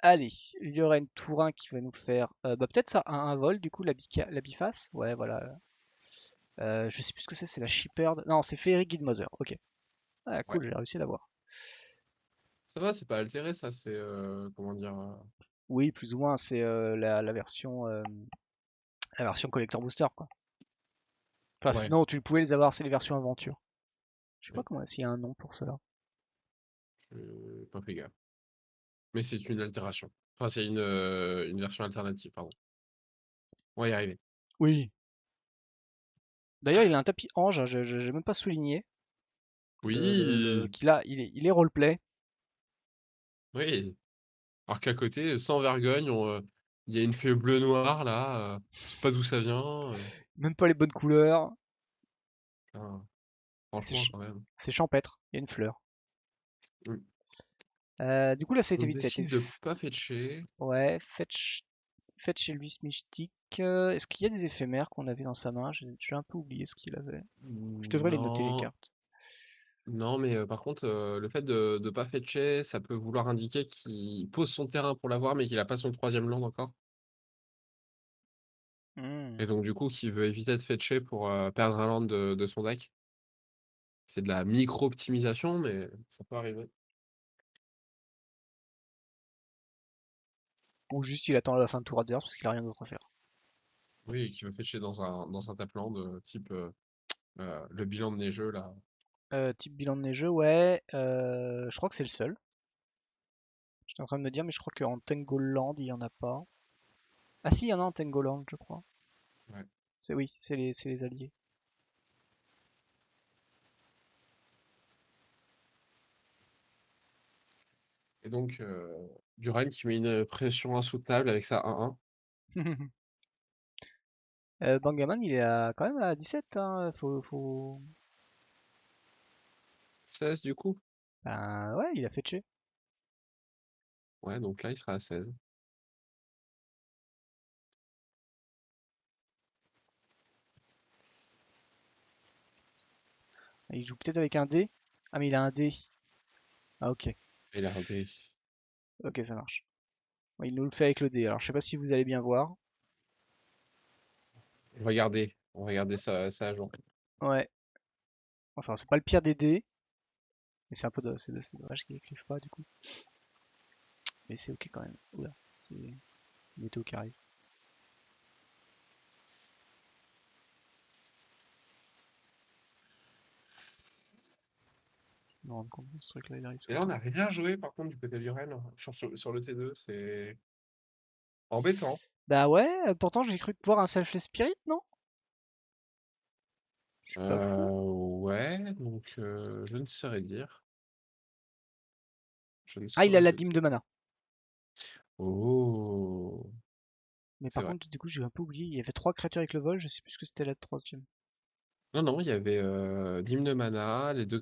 A: Allez, il y aura une Tourin qui va nous faire bah, peut-être ça, un vol, du coup, la biface. Ouais, voilà. Je sais plus ce que c'est la Shepherd. Non, c'est Fairy Guildmother. Ok. Ah,
B: Ouais,
A: cool, j'ai réussi à l'avoir.
B: ça va, c'est pas altéré, ça, c'est comment dire.
A: Oui, plus ou moins, c'est la version collector booster, quoi. Enfin,
B: Ouais,
A: non, tu pouvais les avoir, c'est les versions aventure. Je sais pas
B: ouais,
A: comment, s'il y a un nom pour cela.
B: j'ai pas fait gaffe. Mais c'est une altération. Enfin, c'est une version alternative, pardon. On va y arriver.
A: Oui. D'ailleurs, il a un tapis ange, hein, j'ai même pas souligné.
B: Oui,
A: Qu'il a, il est roleplay.
B: oui. Alors qu'à côté, sans vergogne, il y a une fée bleu-noir là, je sais pas d'où ça vient.
A: Même pas les bonnes couleurs.
B: Putain,
A: Et
B: franchement, quand même.
A: c'est champêtre. Il y a une fleur.
B: Mm.
A: Du coup, là, ça a été
B: On
A: vite. Ça a été.
B: décide de pas fetcher.
A: Ouais, fetch chez lui mystique. Est-ce qu'il y a des éphémères qu'on avait dans sa main? J'ai un peu oublié ce qu'il avait. Je devrais les noter, les
B: Non,
A: cartes.
B: non, mais par contre, le fait de ne pas fetcher, ça peut vouloir indiquer qu'il pose son terrain pour l'avoir, mais qu'il a pas son troisième land encore.
A: Hmm.
B: Et donc, du coup, qu'il veut éviter de fetcher pour perdre un land de son deck. C'est de la micro-optimisation, mais ça peut arriver.
A: Ou juste il attend la fin de tour adverse parce qu'il a rien d'autre à faire.
B: Oui, et qu'il veut fetcher dans un tap land type le bilan de neigeux, là.
A: Type bilan de neigeux, ouais. Je crois que c'est le seul. J'étais en train de me dire, mais je crois qu'en Tengoland, il y en a pas. Ah si, il y en a en Tengoland, je crois.
B: Ouais.
A: C'est oui, c'est les alliés.
B: Et donc, Duran qui met une pression insoutenable avec sa 1-1.
A: Bangaman, il est quand même à 17, hein.
B: 16 du coup.
A: Ben ouais, il a fetché.
B: Ouais, donc là, il sera à 16.
A: Il joue peut-être avec un dé. Ah mais il a un dé. Ah ok.
B: Et la RB.
A: Ok, ça marche. Bon, il nous le fait avec le dé. Alors je sais pas si vous allez bien voir.
B: On va garder ça à jour.
A: Ouais. Enfin, c'est pas le pire des dés. Mais c'est dommage qu'il écrive pas du coup. Mais c'est ok quand même. Oula. C'est une météo qui arrive. Je me rends compte que ce truc là il arrive tout
B: Et
A: le
B: là, on
A: temps.
B: n'a rien joué, par contre, du côté de Duran, sur le T2. C'est embêtant.
A: Bah ouais, pourtant j'ai cru voir un Selfless Spirit, non? Je suis pas fou.
B: Ouais, donc je ne saurais dire. Je ne
A: Ah, il a
B: saurais
A: la
B: te
A: dîme
B: dire.
A: de mana.
B: Oh,
A: Mais
B: c'est
A: par
B: vrai.
A: contre, du coup, j'ai un peu oublié. Il y avait trois créatures avec le vol, je sais plus ce que c'était la troisième.
B: Non, non, il y avait l'hymne de mana, les deux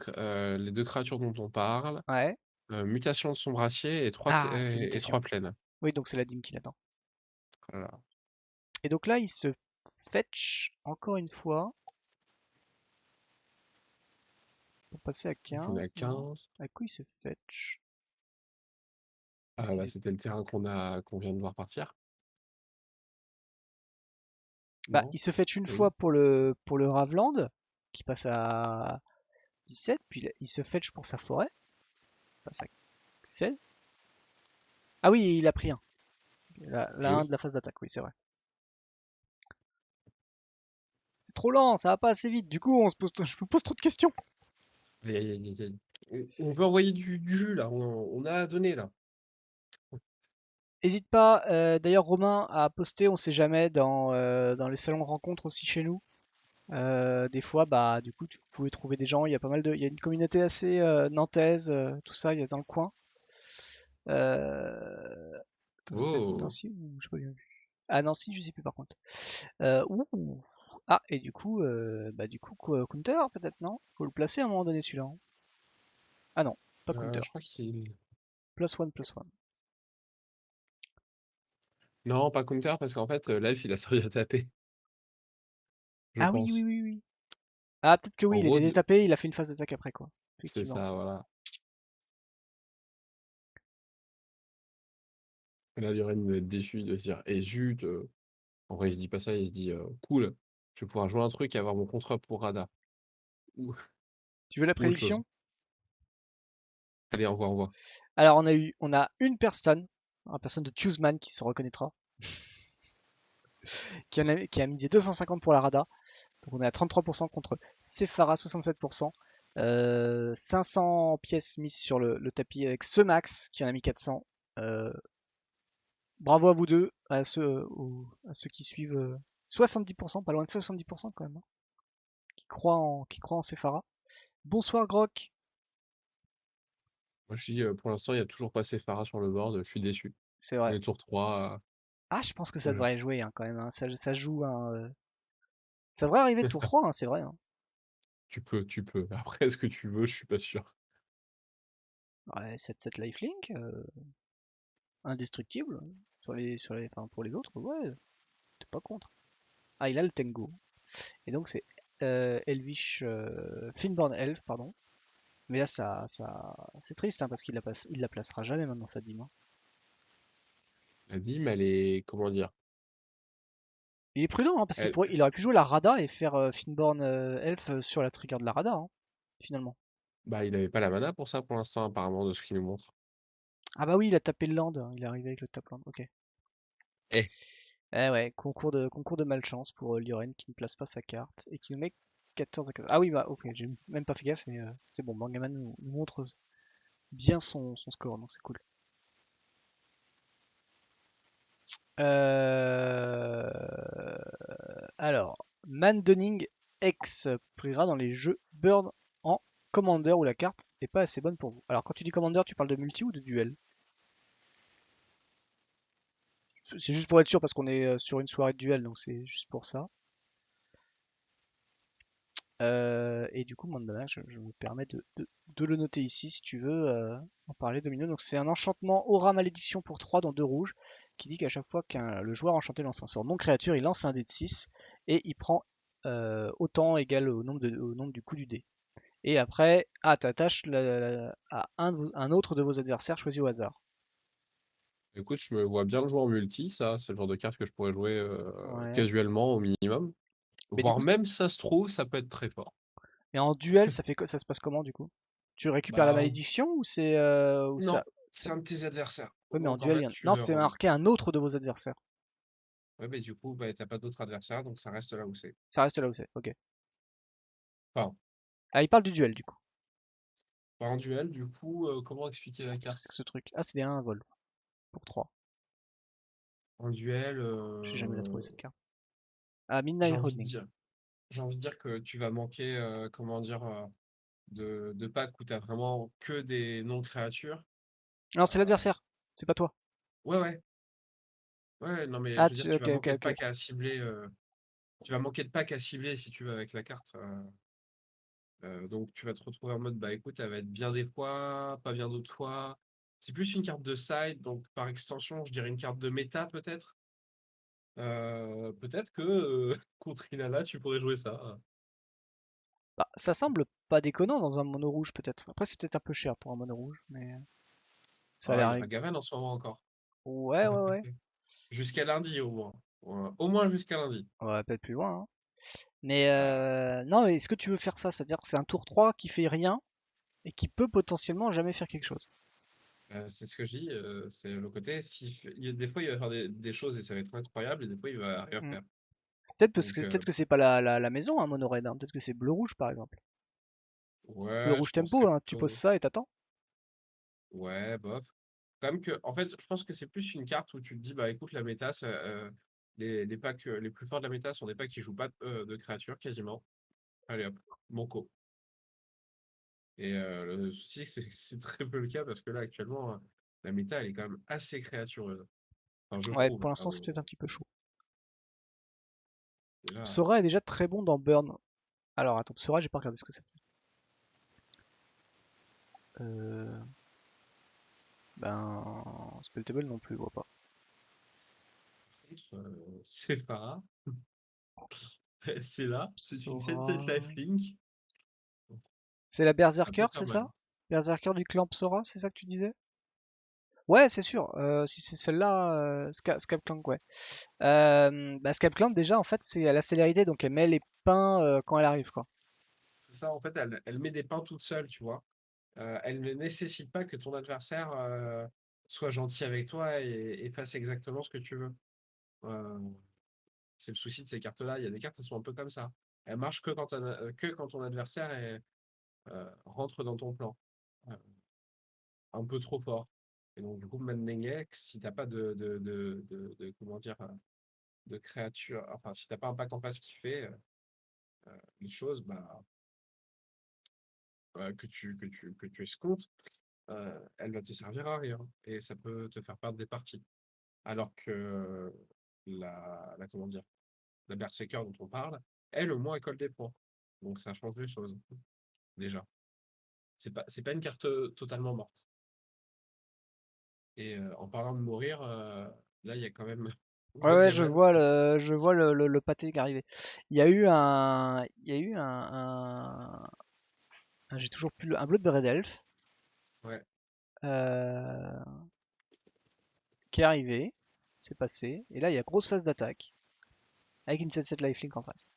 B: créatures dont on parle,
A: Ouais.
B: mutation de son brassier et trois,
A: Ah, c'est
B: et
A: mutation.
B: trois plaines.
A: Oui, donc c'est la dîme qui l'attend.
B: Voilà.
A: Et donc là, il se fetch encore une fois pour passer à
B: Donc on est à
A: 15, non?
B: 15.
A: À quoi il se fetch? Parce
B: Ah
A: qu'ils
B: bah,
A: étaient-
B: c'était le terrain qu'on vient de voir partir.
A: Bah,
B: Non?
A: il se fetch une fois
B: Oui.
A: pour le Ravland, qui passe à 17, puis il se fetch pour sa forêt, qui passe à 16. Ah oui, il a pris un.
B: Et
A: La 1 de
B: oui.
A: la phase d'attaque, oui, c'est vrai. C'est trop lent, ça va pas assez vite. Du coup, je me pose trop de questions.
B: Aïe, aïe, aïe, aïe, aïe. On veut envoyer du jus là, on a à donner là.
A: Hésite pas, d'ailleurs Romain a posté, on sait jamais, dans les salons de rencontres aussi chez nous. Des fois, bah du coup, tu pouvais trouver des gens. Il y a une communauté assez nantaise, tout ça, il y a dans le coin. Euh, attends, ça doit être
B: Oh!
A: Nancy ou j'ai pas bien vu. Ah Nancy, je sais plus par contre. Ouh. Ah et du coup Counter peut-être non? Faut le placer à un moment donné celui-là, hein. Ah non, pas Counter.
B: Je crois qu'il.
A: Plus one.
B: Non, pas counter, parce qu'en fait, l'elfe il a servi à taper. je
A: Ah oui, oui,
B: pense.
A: oui, oui. Ah, peut-être que oui,
B: En
A: il
B: gros,
A: était détapé, il a fait une phase d'attaque après, quoi.
B: c'est
A: Effectivement.
B: ça, voilà. Et là, Lioren va être déçu de se dire, et zut, en vrai, il se dit pas ça, il se dit, cool, je vais pouvoir jouer un truc et avoir mon contrat pour Rada. Ou,
A: Tu veux la
B: ou autre chose.
A: prédiction?
B: Allez, au revoir, au revoir.
A: Alors, on a une personne de Tuesman qui se reconnaîtra, qui a misé 250 pour la Rada. Donc, on est à 33% contre Sephara 67%. 500 pièces mises sur le tapis avec ce max qui en a mis 400. Euh, Bravo à vous deux, à ceux qui suivent 70%, pas loin de 70% quand même, hein, qui croient en Sephara. Bonsoir Grok,
B: Moi, je dis, pour l'instant, il y a toujours pas Sephara sur le board, je suis déçu.
A: c'est
B: On
A: vrai.
B: est tour 3.
A: Ah, je pense que ça
B: Voilà.
A: devrait jouer hein, quand même, hein. Ça joue, hein, ça devrait arriver de tour 3, hein, c'est vrai, hein.
B: Tu peux, tu peux. Après, est-ce que tu veux? Je suis pas sûr.
A: Ouais, 7-7 lifelink, indestructible, enfin, pour les autres, ouais, t'es pas contre. Ah, il a le Tengu. Et donc c'est Elvish, Finborn Elf, pardon. Mais là, c'est triste hein, parce il la placera jamais maintenant sa dîme, hein.
B: La dîme, elle est, comment dire?
A: Il est prudent, hein, parce
B: Elle,
A: il aurait pu jouer la Rada et faire Finborn Elf sur la trigger de la Rada, hein, finalement.
B: bah, il avait pas la mana pour ça pour l'instant, apparemment, de ce qu'il nous montre.
A: Ah bah oui, il a tapé le land, il est arrivé avec le tap land, ok.
B: Eh,
A: Eh ouais, concours de malchance pour Lioren qui ne place pas sa carte et qui nous met 14 à 14. Ah oui, bah ok, j'ai même pas fait gaffe, mais c'est bon, Bangaman nous montre bien son score, donc c'est cool. Euh... Alors, Mandoning X priera dans les jeux Burn en Commander où la carte n'est pas assez bonne pour vous. Alors quand tu dis Commander, tu parles de multi ou de duel? C'est juste pour être sûr parce qu'on est sur une soirée de duel, donc c'est juste pour ça. Et du coup, Mandana, je me permets de le noter ici si tu veux en parler, Domino. Donc c'est un enchantement Aura Malédiction pour 3 dans 2 rouges qui dit qu'à chaque fois qu'un le joueur enchanté lance un sort non créature, il lance un dé de 6 et il prend autant égal au nombre du coup du dé. Et après, t'attaches à un autre de vos adversaires choisi au hasard.
B: écoute, je me vois bien le jouer en multi, ça, c'est le genre de carte que je pourrais jouer
A: Ouais.
B: casuellement au minimum.
A: Mais du
B: Voire
A: coup,
B: même, ça se trouve, ça peut être très fort.
A: et en duel, ça se passe comment du coup? Tu récupères la
B: Bah,
A: malédiction ou c'est ou ça?
B: non, c'est un de tes adversaires.
A: Oui, mais en
B: Donc en
A: duel,
B: fait, tu
A: non,
B: le
A: c'est
B: remets.
A: marqué un autre de vos adversaires.
B: Ouais, mais du coup, bah, t'as pas d'autres adversaires, donc ça reste là où c'est.
A: Ça reste là où c'est. Ok.
B: Enfin,
A: Ah, il parle du duel du coup.
B: pas en duel, du coup, comment expliquer la
A: Qu'est-ce que c'est que
B: carte?
A: ce truc? Ah, c'est des 1 vol pour 3.
B: En duel,
A: J'ai jamais la trouvé cette carte. Ah,
B: j'ai
A: Midnight
B: envie de
A: Holding.
B: dire. J'ai envie de dire que tu vas manquer, comment dire, de packs où tu as vraiment que des non-créatures.
A: Non, c'est
B: Euh,
A: l'adversaire. C'est pas toi.
B: ouais, ouais, ouais, non, mais
A: Ah,
B: je veux dire, tu
A: ok,
B: vas
A: ok,
B: manquer de
A: ok.
B: packs à cibler. Tu vas manquer de packs à cibler si tu veux avec la carte. Donc tu vas te retrouver en mode, bah écoute, elle va être bien des fois, pas bien d'autres fois. C'est plus une carte de side, donc par extension, je dirais une carte de méta peut-être. Peut-être que contre Inanna, tu pourrais jouer ça.
A: Bah, ça semble pas déconnant dans un mono rouge peut-être. Après, c'est peut-être un peu cher pour un mono rouge, mais ça a
B: Ah, il y
A: l'air.
B: a Gaven en ce moment encore.
A: Ouais, ouais, ouais.
B: Jusqu'à lundi au moins. Ouais, au moins jusqu'à lundi.
A: On va peut-être plus loin, hein. Mais
B: Ah,
A: non, mais est-ce que tu veux faire ça? C'est-à-dire que c'est un tour 3 qui fait rien et qui peut potentiellement jamais faire quelque chose.
B: c'est ce que je dis, c'est le côté, des fois il va faire des choses et ça va être incroyable, et des fois il va rien
A: Hmm.
B: faire. Donc,
A: Peut-être que c'est pas la maison, hein, mono red, hein. Peut-être que c'est bleu-rouge par exemple.
B: ouais,
A: Bleu-rouge
B: je
A: tempo,
B: penserais
A: hein. Tu poses
B: plutôt.
A: ça et t'attends.
B: Ouais, bof. Quand même que, en fait, je pense que c'est plus une carte où tu te dis, bah écoute, la méta, les packs les plus forts de la méta sont des packs qui jouent pas de créatures quasiment. Allez hop, Banco. Et le souci, c'est que c'est très peu le cas parce que là, actuellement, la méta, elle est quand même assez créatureuse. Enfin, je
A: Ouais,
B: trouve.
A: pour
B: À
A: l'instant,
B: un
A: c'est peut-être un
B: moment.
A: petit peu chaud.
B: Et là,
A: Sora est déjà très bon dans Burn. Alors attends, Sora, j'ai pas regardé ce que c'est. Euh, ben, Spelltable non plus, je vois pas.
B: c'est pas rare. C'est là, c'est une 7/7
A: Psora.
B: lifelink.
A: C'est la
B: Ça peut
A: Berserker,
B: faire
A: c'est
B: mal.
A: ça? Berserker du clan Psora, c'est ça que tu disais? Ouais, c'est sûr. Si c'est celle-là, Scalpclank, ouais. Bah, Scalpclank, déjà, en fait, c'est la célérité, donc elle met les pains quand elle arrive, quoi.
B: C'est ça, en fait, elle met des pains toute seule, tu vois. Elle ne nécessite pas que ton adversaire soit gentil avec toi et fasse exactement ce que tu veux. Euh, c'est le souci de ces cartes-là. Il y a des cartes qui sont un peu comme ça. Elles marchent que quand ton adversaire rentre dans ton plan. Euh, un peu trop fort. Et donc, du coup, Mandengek, si t'as pas comment dire, de créature, enfin, si t'as pas un pack en face qui fait les choses, bah, que tu escomptes, elle va te servir à rien. Et ça peut te faire perdre des parties. Alors que comment dire, la Berserker dont on parle, elle, au moins, elle colle des points. Donc, ça change les choses, déjà. C'est pas une carte totalement morte. Et en parlant de mourir, là, il y a quand même
A: Ouais, ouais,
B: Bongaman
A: je vois le pâté qui arrivait. Il y a eu j'ai toujours plus un Bloodbraid Elf
B: ouais,
A: euh, qui est arrivé, c'est passé, et là il y a grosse phase d'attaque avec une 7/7 lifelink en face.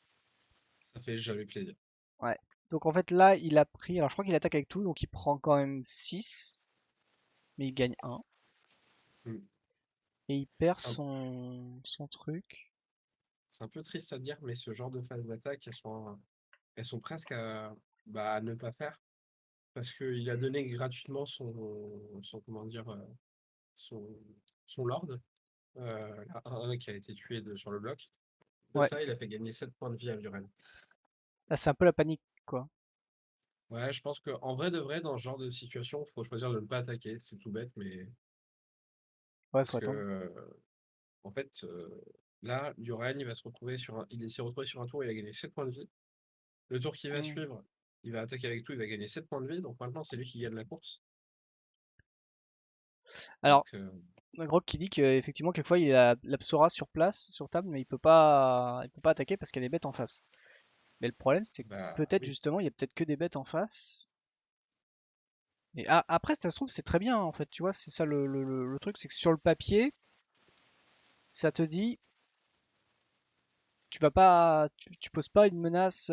B: ça fait jamais plaisir.
A: Ouais. Donc en fait là il a pris, alors je crois qu'il attaque avec tout, donc il prend quand même 6, mais il gagne 1
B: Mm.
A: et il perd
B: C'est un,
A: son truc.
B: c'est un peu triste à dire, mais ce genre de phase d'attaque, elles sont presque à ne pas faire parce qu'il a donné gratuitement comment dire, son, son lord, un qui a été tué sur le bloc. De
A: Ouais.
B: ça, il a fait gagner 7 points de vie à Viren.
A: Là c'est un peu la panique quoi.
B: Ouais, je pense qu'en vrai de vrai, dans ce genre de situation, il faut choisir de ne pas attaquer. C'est tout bête, mais
A: Ouais,
B: parce
A: faut
B: que
A: attendre.
B: en fait, là, Duran, il s'est retrouvé sur un tour, il a gagné 7 points de vie. Le tour qui va
A: Hmm.
B: suivre, il va attaquer avec tout, il va gagner 7 points de vie. Donc maintenant, c'est lui qui gagne la course. Donc,
A: Alors, Grog qui dit qu'effectivement quelquefois il a la Psora sur place, sur table, mais il peut pas attaquer parce qu'il y a des bêtes en face. Mais le problème c'est que
B: bah
A: peut-être
B: oui,
A: justement il y a peut-être que des bêtes en face. Et après ça se trouve c'est très bien en fait, tu vois, c'est ça le truc, c'est que sur le papier, ça te dit tu vas pas, tu poses pas une menace,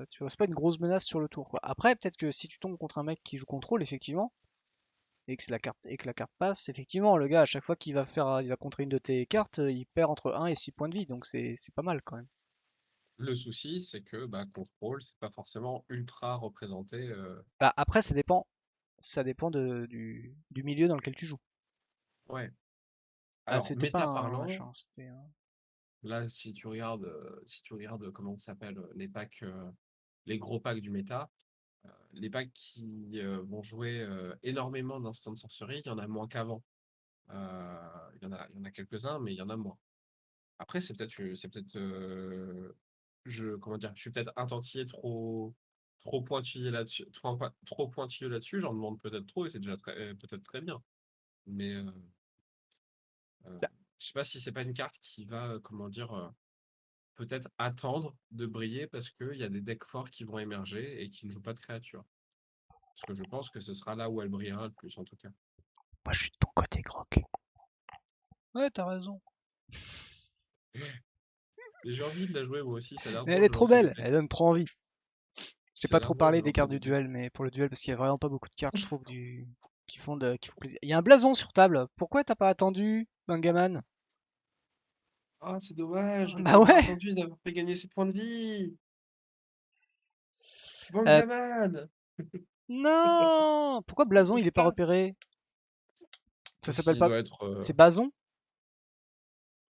A: tu poses pas une grosse menace sur le tour, quoi. Après peut-être que si tu tombes contre un mec qui joue contrôle effectivement, et que la carte passe, effectivement le gars à chaque fois il va contrer une de tes cartes, il perd entre 1 et 6 points de vie, donc c'est pas mal quand même.
B: le souci, c'est que bah, contrôle, c'est pas forcément ultra représenté.
A: Bah, après, ça dépend du milieu dans lequel tu joues.
B: Ouais.
A: Ah,
B: Alors,
A: c'était pas
B: méta
A: un
B: parlant,
A: machin, c'était
B: là, si tu regardes comment ça s'appelle, les gros packs du méta, les packs qui vont jouer énormément d'instants de sorcerie, il y en a moins qu'avant. Il y en a quelques-uns, mais il y en a moins. Après, comment dire, je suis peut-être un tantier trop pointillé là-dessus, trop pointilleux là-dessus. J'en demande peut-être trop et c'est déjà peut-être très bien. Mais euh,
A: Bah,
B: je sais pas si c'est pas une carte qui va, comment dire, peut-être attendre de briller parce qu'il y a des decks forts qui vont émerger et qui ne jouent pas de créatures. Parce que je pense que ce sera là où elle brillera le plus en tout cas.
A: moi je suis de ton côté, Croc. Ouais, t'as raison.
B: Et j'ai envie de la jouer moi aussi, ça a l'air
A: Mais elle
B: drôle
A: est
B: de
A: trop
B: lancer des
A: belle,
B: decks.
A: elle donne trop envie. J'ai
B: Ça a
A: pas
B: l'air
A: trop
B: drôle
A: parlé
B: de
A: des
B: lancer
A: cartes
B: des
A: du
B: decks.
A: duel, mais pour le duel, parce qu'il y a vraiment pas beaucoup de cartes, je trouve, qui font plaisir. Il y a un blason sur table. Pourquoi t'as pas attendu, Bangaman?
B: Ah, c'est dommage de ne pas
A: Bah
B: avoir
A: ouais.
B: attendu d'avoir fait gagner ses points de vie.
A: Euh,
B: Bangaman!
A: non. Pourquoi blason il est pas
B: Ah,
A: repéré? Ça
B: parce
A: s'appelle
B: qu'il
A: pas.
B: doit être.
A: C'est Bason?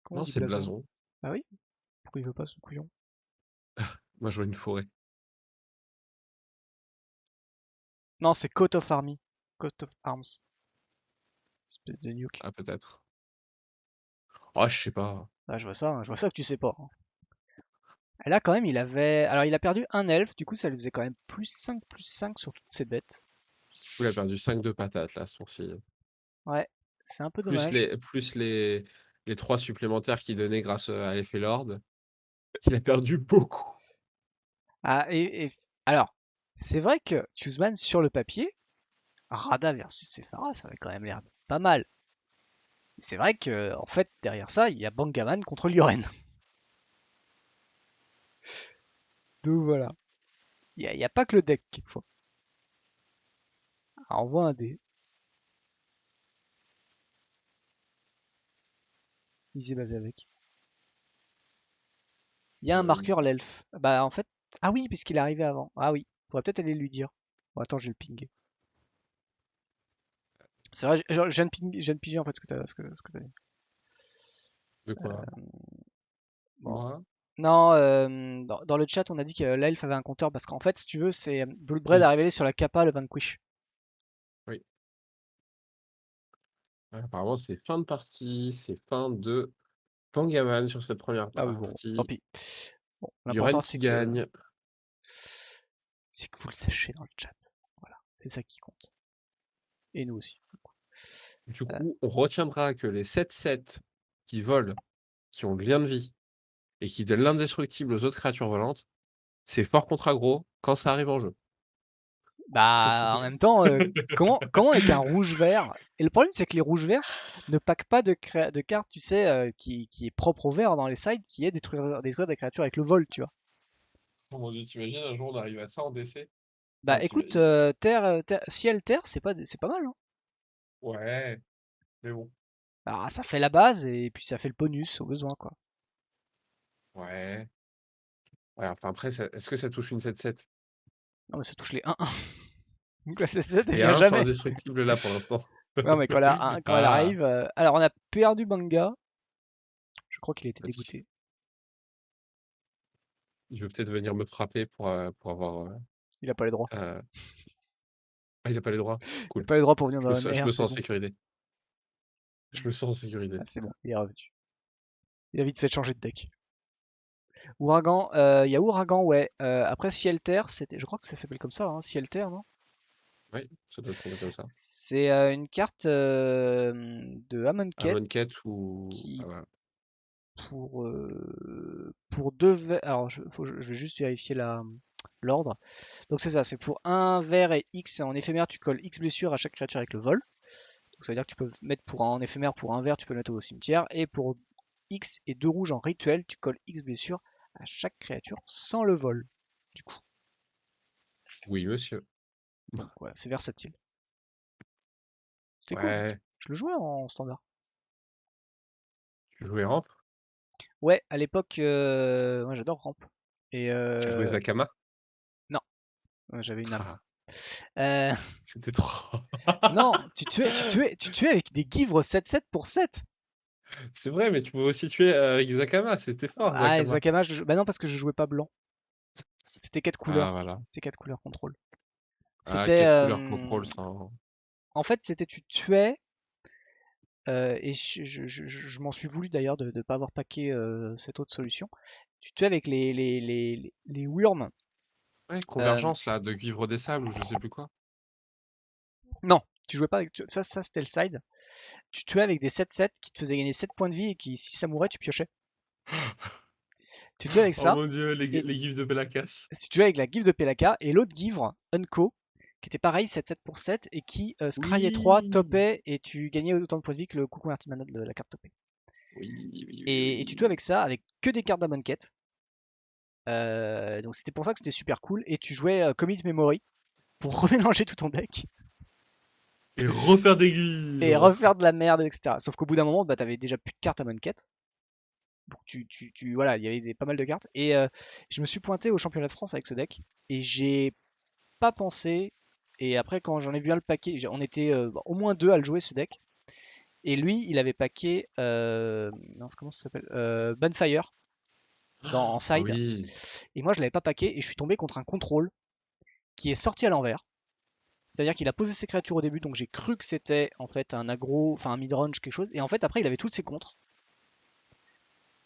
A: Comment on
B: Non,
A: dit
B: c'est
A: blason?
B: Blason.
A: Bah oui. Pourquoi il veut pas ce couillon?
B: Moi, je vois une forêt.
A: Non, c'est Coat of Army. Coat of Arms. Espèce de nuke.
B: Ah, peut-être. Ah, je sais pas.
A: Ah, je vois ça que tu sais pas, hein. Et là, quand même, il avait. Alors, il a perdu un elfe, du coup, ça lui faisait quand même plus 5 sur toutes ses bêtes.
B: Il a perdu 5 de patates là, ce tour-ci.
A: Ouais, c'est un peu
B: Plus
A: dommage.
B: les 3 supplémentaires qu'il donnait grâce à l'effet Lord. Il a perdu beaucoup.
A: Ah, alors, c'est vrai que Tuesman, sur le papier, Rada versus Sephara, ça avait quand même l'air pas mal. C'est vrai que, en fait, derrière ça, il y a Bangaman contre Lioren. Donc voilà. Il y a pas que le deck, quelquefois. Alors, on voit un dé. Il s'est basé avec. Il y a un
B: Euh,
A: marqueur, l'elfe. Bah, en fait. Ah oui, puisqu'il est arrivé avant. Ah oui. Faudrait peut-être aller lui dire. Bon, attends, je vais le pinguer. C'est vrai, je viens de piger en fait ce que t'as dit.
B: de quoi?
A: Bon.
B: Moi?
A: Non, dans le chat, on a dit que l'elfe avait un compteur parce qu'en fait, si tu veux, c'est Bloodbraid
B: Oui,
A: arrivé sur la Kappa, le Vanquish.
B: oui. Ouais, apparemment, c'est fin de partie, c'est fin de Pangaman sur cette première
A: Ah oui, bon, tant
B: partie.
A: pis. Bon, l'important
B: Yoren qui gagne.
A: c'est que vous le sachiez dans le chat. Voilà, c'est ça qui compte. Et nous aussi.
B: Du
A: Euh,
B: coup, on retiendra que les 7-7 qui volent, qui ont le lien de vie, et qui donnent l'indestructible aux autres créatures volantes, c'est fort contre aggro quand ça arrive en jeu.
A: Bah, en même temps, comment avec un rouge-vert? Et le problème, c'est que les rouges-verts ne packent pas de cartes, tu sais, qui est propre au vert dans les sides, qui est détruire des créatures avec le vol, tu vois.
B: Oh mon dieu, t'imagines un jour on arrive à ça en DC?
A: Bah,
B: Ah,
A: écoute,
B: t'imagines.
A: ciel, terre, c'est pas mal, hein.
B: Ouais, mais bon.
A: Alors, ça fait la base et puis ça fait le bonus au besoin, quoi.
B: Ouais. Ouais, enfin après, est-ce que ça touche une 7-7?
A: Non, mais ça touche les 1-1. Donc la C7, elle
B: Les
A: vient
B: 1 sont
A: jamais.
B: indestructibles là pour l'instant.
A: Non, mais quand elle
B: Ah,
A: arrive. Alors, on a perdu Banga. Je crois qu'il était
B: petit.
A: dégoûté.
B: Il veut peut-être venir me frapper pour avoir.
A: Il a pas les droits.
B: Euh, Ah, il a pas les droits.
A: Il a
B: Cool.
A: pas les droits pour venir dans
B: Je me
A: la
B: sens, je
A: mer,
B: me
A: c'est
B: sens en
A: bon.
B: sécurité. Je me sens en sécurité.
A: Ah, c'est bon, il est revenu. Il a vite fait changer de deck. Ouragan, il y a Ouragan, ouais. Après Ciel-Terre, je crois que ça s'appelle comme ça, hein, Ciel-Terre, non?
B: Oui, ça doit tourner comme ça.
A: C'est une carte de Amonkhet
B: Amonkhet ou. Ah,
A: qui,
B: voilà.
A: pour deux vert. Alors, je vais juste vérifier l'ordre. Donc, c'est ça, c'est pour un vert et X en éphémère, tu colles X blessure à chaque créature avec le vol. Donc, ça veut dire que tu peux mettre en éphémère pour un vert, tu peux le mettre au cimetière. Et pour X et 2 rouges en rituel, tu colles X blessure à chaque créature sans le vol. Du coup,
B: Oui, monsieur.
A: donc voilà, c'est versatile. C'est cool.
B: Ouais.
A: Je le jouais en standard.
B: Tu jouais ramp?
A: Ouais, à l'époque, moi j'adore Ramp. Et
B: Tu jouais Zakama?
A: non, j'avais une âme.
B: Ah,
A: Euh,
B: c'était trop.
A: non, tu tuais avec des givres 7-7 pour 7.
B: C'est vrai, mais tu pouvais aussi tuer avec Zakama. C'était fort,
A: Ah, et
B: Zakama.
A: Zakama, bah non, parce que je jouais pas blanc. C'était 4
B: Ah,
A: couleurs.
B: voilà.
A: C'était 4 couleurs contrôle.
B: Ah,
A: C'était.
B: 4 couleurs contrôle sans.
A: En fait, c'était tu tuais. Et je m'en suis voulu d'ailleurs de ne pas avoir packé cette autre solution. Tu tuais avec les Wurms.
B: Ouais,
A: euh,
B: convergence là, de Cuivre des Sables ou je sais plus quoi.
A: non, tu jouais pas avec. Ça c'était le side. Tu tuais avec des 7-7 qui te faisaient gagner 7 points de vie et qui, si ça mourait, tu piochais. Tu tuais avec
B: Oh
A: ça.
B: mon dieu,
A: Et
B: les gifs de Bellakas.
A: si tu tuais avec la Give de Pelaka et l'autre Givre, Unco, qui était pareil 7-7 pour 7 et qui scryait 3,
B: Oui.
A: topait et tu gagnais autant de points de vie que le coup converti mana de la carte topée.
B: Oui, oui, oui,
A: Et tu tuais
B: oui.
A: avec ça, avec que des cartes d'Amonkhet. Donc c'était pour ça que c'était super cool. Et tu jouais Commit Memory pour remélanger tout ton deck
B: Et refaire des
A: et
B: givres.
A: refaire de la merde, etc. Sauf qu'au bout d'un moment, bah, t'avais déjà plus de cartes à Monkhet. Donc voilà, il y avait pas mal de cartes. Et je me suis pointé au championnat de France avec ce deck. Et j'ai pas pensé. Et après, quand j'en ai vu un le paquet, on était au moins deux à le jouer ce deck. Et lui, il avait paqué. Mince, comment ça s'appelle Bonfire en
B: Ah
A: side.
B: oui.
A: Et moi, je l'avais pas paqué. Et je suis tombé contre un contrôle qui est sorti à l'envers. C'est-à-dire qu'il a posé ses créatures au début, donc j'ai cru que c'était en fait un aggro, enfin un midrange, quelque chose. Et en fait, après, il avait toutes ses contres.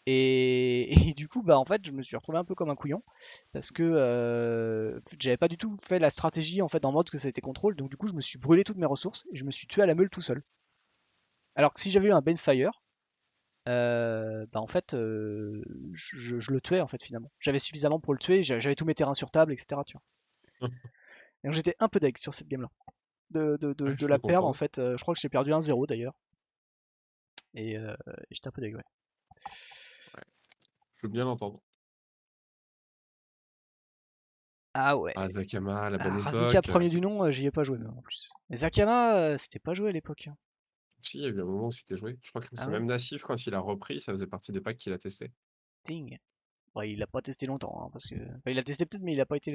A: Et du coup, bah en fait, je me suis retrouvé un peu comme un couillon parce que j'avais pas du tout fait la stratégie en fait en mode que ça était contrôle. Donc du coup, je me suis brûlé toutes mes ressources et je me suis tué à la meule tout seul. Alors que si j'avais eu un Benfire, bah en fait, je le tuais en fait finalement. J'avais suffisamment pour le tuer, j'avais tous mes terrains sur table, etc. Tu vois. Et donc j'étais un peu deg sur cette game-là.
B: Ouais,
A: De
B: je
A: la
B: peux
A: perdre en
B: comprendre.
A: fait, je crois que j'ai perdu 1-0 d'ailleurs. Et j'étais un peu deg, ouais.
B: Ouais, je veux bien l'entendre.
A: Ah ouais.
B: Ah, Zakama, à la bonne
A: Ah, Ravnica
B: époque.
A: premier du nom, j'y ai pas joué même en plus. Mais Zakama, c'était pas joué à l'époque, hein.
B: Si, il y a eu un moment où c'était joué. Je crois que
A: Ah
B: c'est
A: ouais?
B: même Nassif, quand il a repris, ça faisait partie des packs qu'il a testé.
A: Ding. Ouais, il a pas testé longtemps, hein, parce que. Enfin, il a testé peut-être, mais il a pas été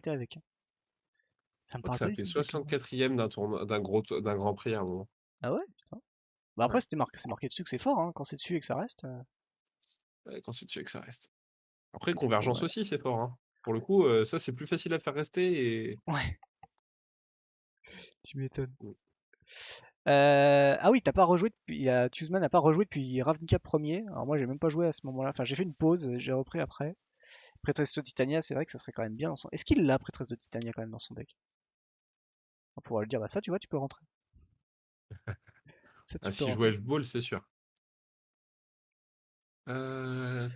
A: avec, hein. Ça
B: Je
A: me
B: crois que
A: parle
B: ça
A: pas
B: a
A: du
B: fait
A: tout, Zakama.
B: 64e d'un tournoi, d'un grand prix à un moment.
A: Ah ouais? Putain. Bah
B: Ouais.
A: après, c'est marqué dessus que c'est fort, hein. Quand c'est dessus et que ça reste,
B: Ouais, quand c'est dessus que ça reste. Après,
A: du coup,
B: Convergence aussi, c'est fort, hein. Pour le coup, ça, c'est plus facile à faire rester et
A: ouais, tu m'étonnes.
B: mmh,
A: Ah oui, t'as pas rejoué depuis. Tuesman n'a pas rejoué depuis Ravnica premier. Alors moi, j'ai même pas joué à ce moment-là. Enfin, j'ai fait une pause, j'ai repris après. Prêtresse de Titania, c'est vrai que ça serait quand même bien dans son. Est-ce qu'il l'a Prêtresse de Titania quand même dans son deck? On pourra lui dire, bah ça, tu vois, tu peux rentrer. Ça, tu peux
B: s'il joue
A: rentrer.
B: Elf Ball, c'est sûr.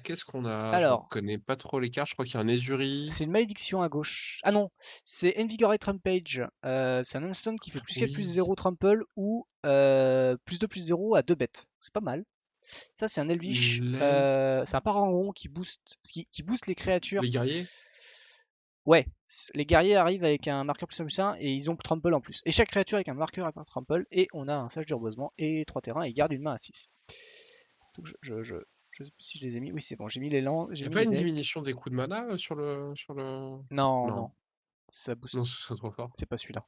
B: Qu'est-ce qu'on a? Je
A: Alors,
B: reconnais pas trop les cartes. Je crois qu'il y a un Ezuri.
A: c'est une malédiction à gauche. Ah non, c'est Invigorate Rampage. C'est un instant qui fait plus 4 plus
B: Oui.
A: 0 trample ou plus 2 plus 0 à 2 bêtes. C'est pas mal. Ça, c'est un Elvish.
B: L'Elfe.
A: C'est un parangon qui booste les créatures.
B: Les guerriers?
A: Ouais, les guerriers arrivent avec un marqueur plus 1 et ils ont trample en plus. Et chaque créature avec un marqueur à trample. Et on a un sage du reboisement et 3 terrains et ils gardent une main à 6. Donc je sais plus si je les ai mis. Oui, c'est bon, j'ai mis les lands, j'ai
B: Il y a
A: mis
B: pas
A: les
B: une
A: decks.
B: diminution des coups de mana, sur le
A: Non,
B: non,
A: non, ça booste.
B: non, ce serait trop fort.
A: C'est pas celui-là.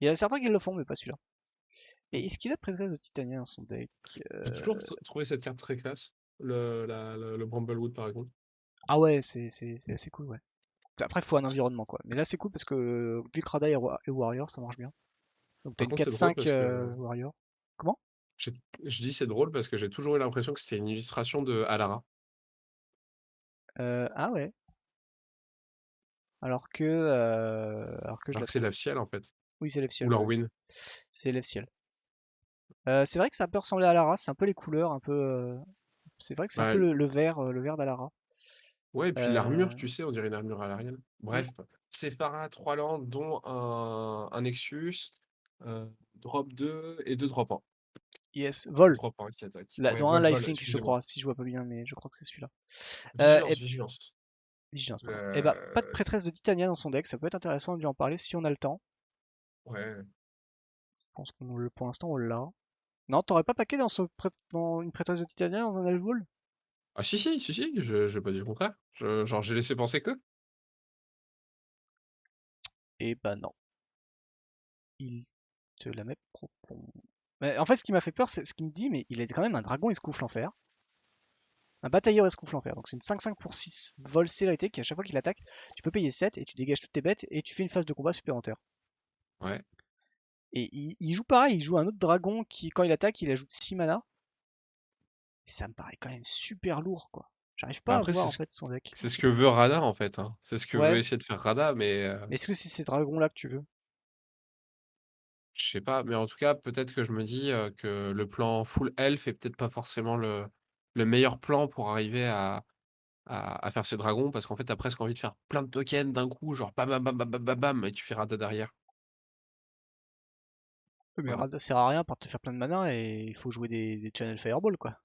A: Il y a certains qui le font, mais pas celui-là.
B: Mmh.
A: Et est-ce qu'il a Prêtresse de Titania dans son deck?
B: J'ai toujours trouvé cette carte très classe. Le Bramblewood, par exemple.
A: Ah ouais, c'est assez cool, ouais. Après, il faut un environnement, quoi. Mais là, c'est cool parce que vu que Radha et Warrior, ça marche bien. Donc t'as
B: Par
A: une
B: contre, c'est drôle
A: 4-5
B: parce que
A: Warrior. Comment?
B: j'ai je dis c'est drôle parce que j'ai toujours eu l'impression que c'était une illustration de Alara,
A: Ah ouais. Alors que je
B: alors
A: la
B: que c'est
A: trouve.
B: Ciel en fait,
A: Oui, c'est
B: ou
A: Ciel, ouais.
B: Lorwyn.
A: C'est Ciel. C'est vrai que ça peut ressembler à Lara, c'est un peu les couleurs, un peu. C'est vrai que c'est un peu
B: Bah,
A: le vert d'Alara.
B: ouais, et puis l'armure,
A: Euh,
B: tu sais, on dirait une armure à l'Ariel.
A: hmm,
B: Bref, Sephara, 3 landes, dont un Nexus, drop 2 et 2 drop 1.
A: yes, vol.
B: Drop 1 qui attaque.
A: Là,
B: Ouais,
A: dans un
B: vol,
A: lifelink, je
B: excusez-moi.
A: crois, si je vois pas bien, mais je crois que c'est celui-là. Et
B: Vigilance, vigilance.
A: Vigilance, pardon. Et bah, pas de
B: Euh,
A: prêtresse de Titania dans son deck, ça peut être intéressant de lui en parler si on a le temps.
B: ouais.
A: Je pense qu'on pour l'instant on l'a. Non, t'aurais pas paqué dans une prêtresse de Titania dans un Elf Ball?
B: Ah si, si, si, si, je j'ai pas dit le contraire. Genre, j'ai laissé penser que.
A: Et bah non, il te la met profond. Mais en fait, ce qui m'a fait peur, c'est ce qu'il me dit, mais il a quand même un dragon escoufle en fer. Un batailleur escoufle en fer. Donc c'est une 5-5 pour 6 vol célérité qui, à chaque fois qu'il attaque, tu peux payer 7 et tu dégages toutes tes bêtes et tu fais une phase de combat supplémentaire.
B: Ouais.
A: Et il joue pareil, il joue un autre dragon qui, quand il attaque, il ajoute 6 mana. Et ça me paraît quand même super lourd, quoi. J'arrive
B: Bah,
A: pas à
B: après,
A: voir en fait son deck.
B: c'est ce que veut Radha, en fait, hein. C'est ce que veut
A: Ouais,
B: essayer de faire Radha, mais
A: mais est-ce que c'est ces dragons-là que tu veux?
B: je sais pas. Mais en tout cas, peut-être que je me dis, que le plan full elf est peut-être pas forcément le meilleur plan pour arriver à faire ces dragons, parce qu'en fait, tu as presque envie de faire plein de tokens d'un coup, genre bam, bam, bam, bam, bam, bam, bam, et tu fais Radha derrière.
A: Mais
B: Voilà.
A: ça sert à rien par te faire plein de mana et il faut jouer des Channel Fireball, quoi.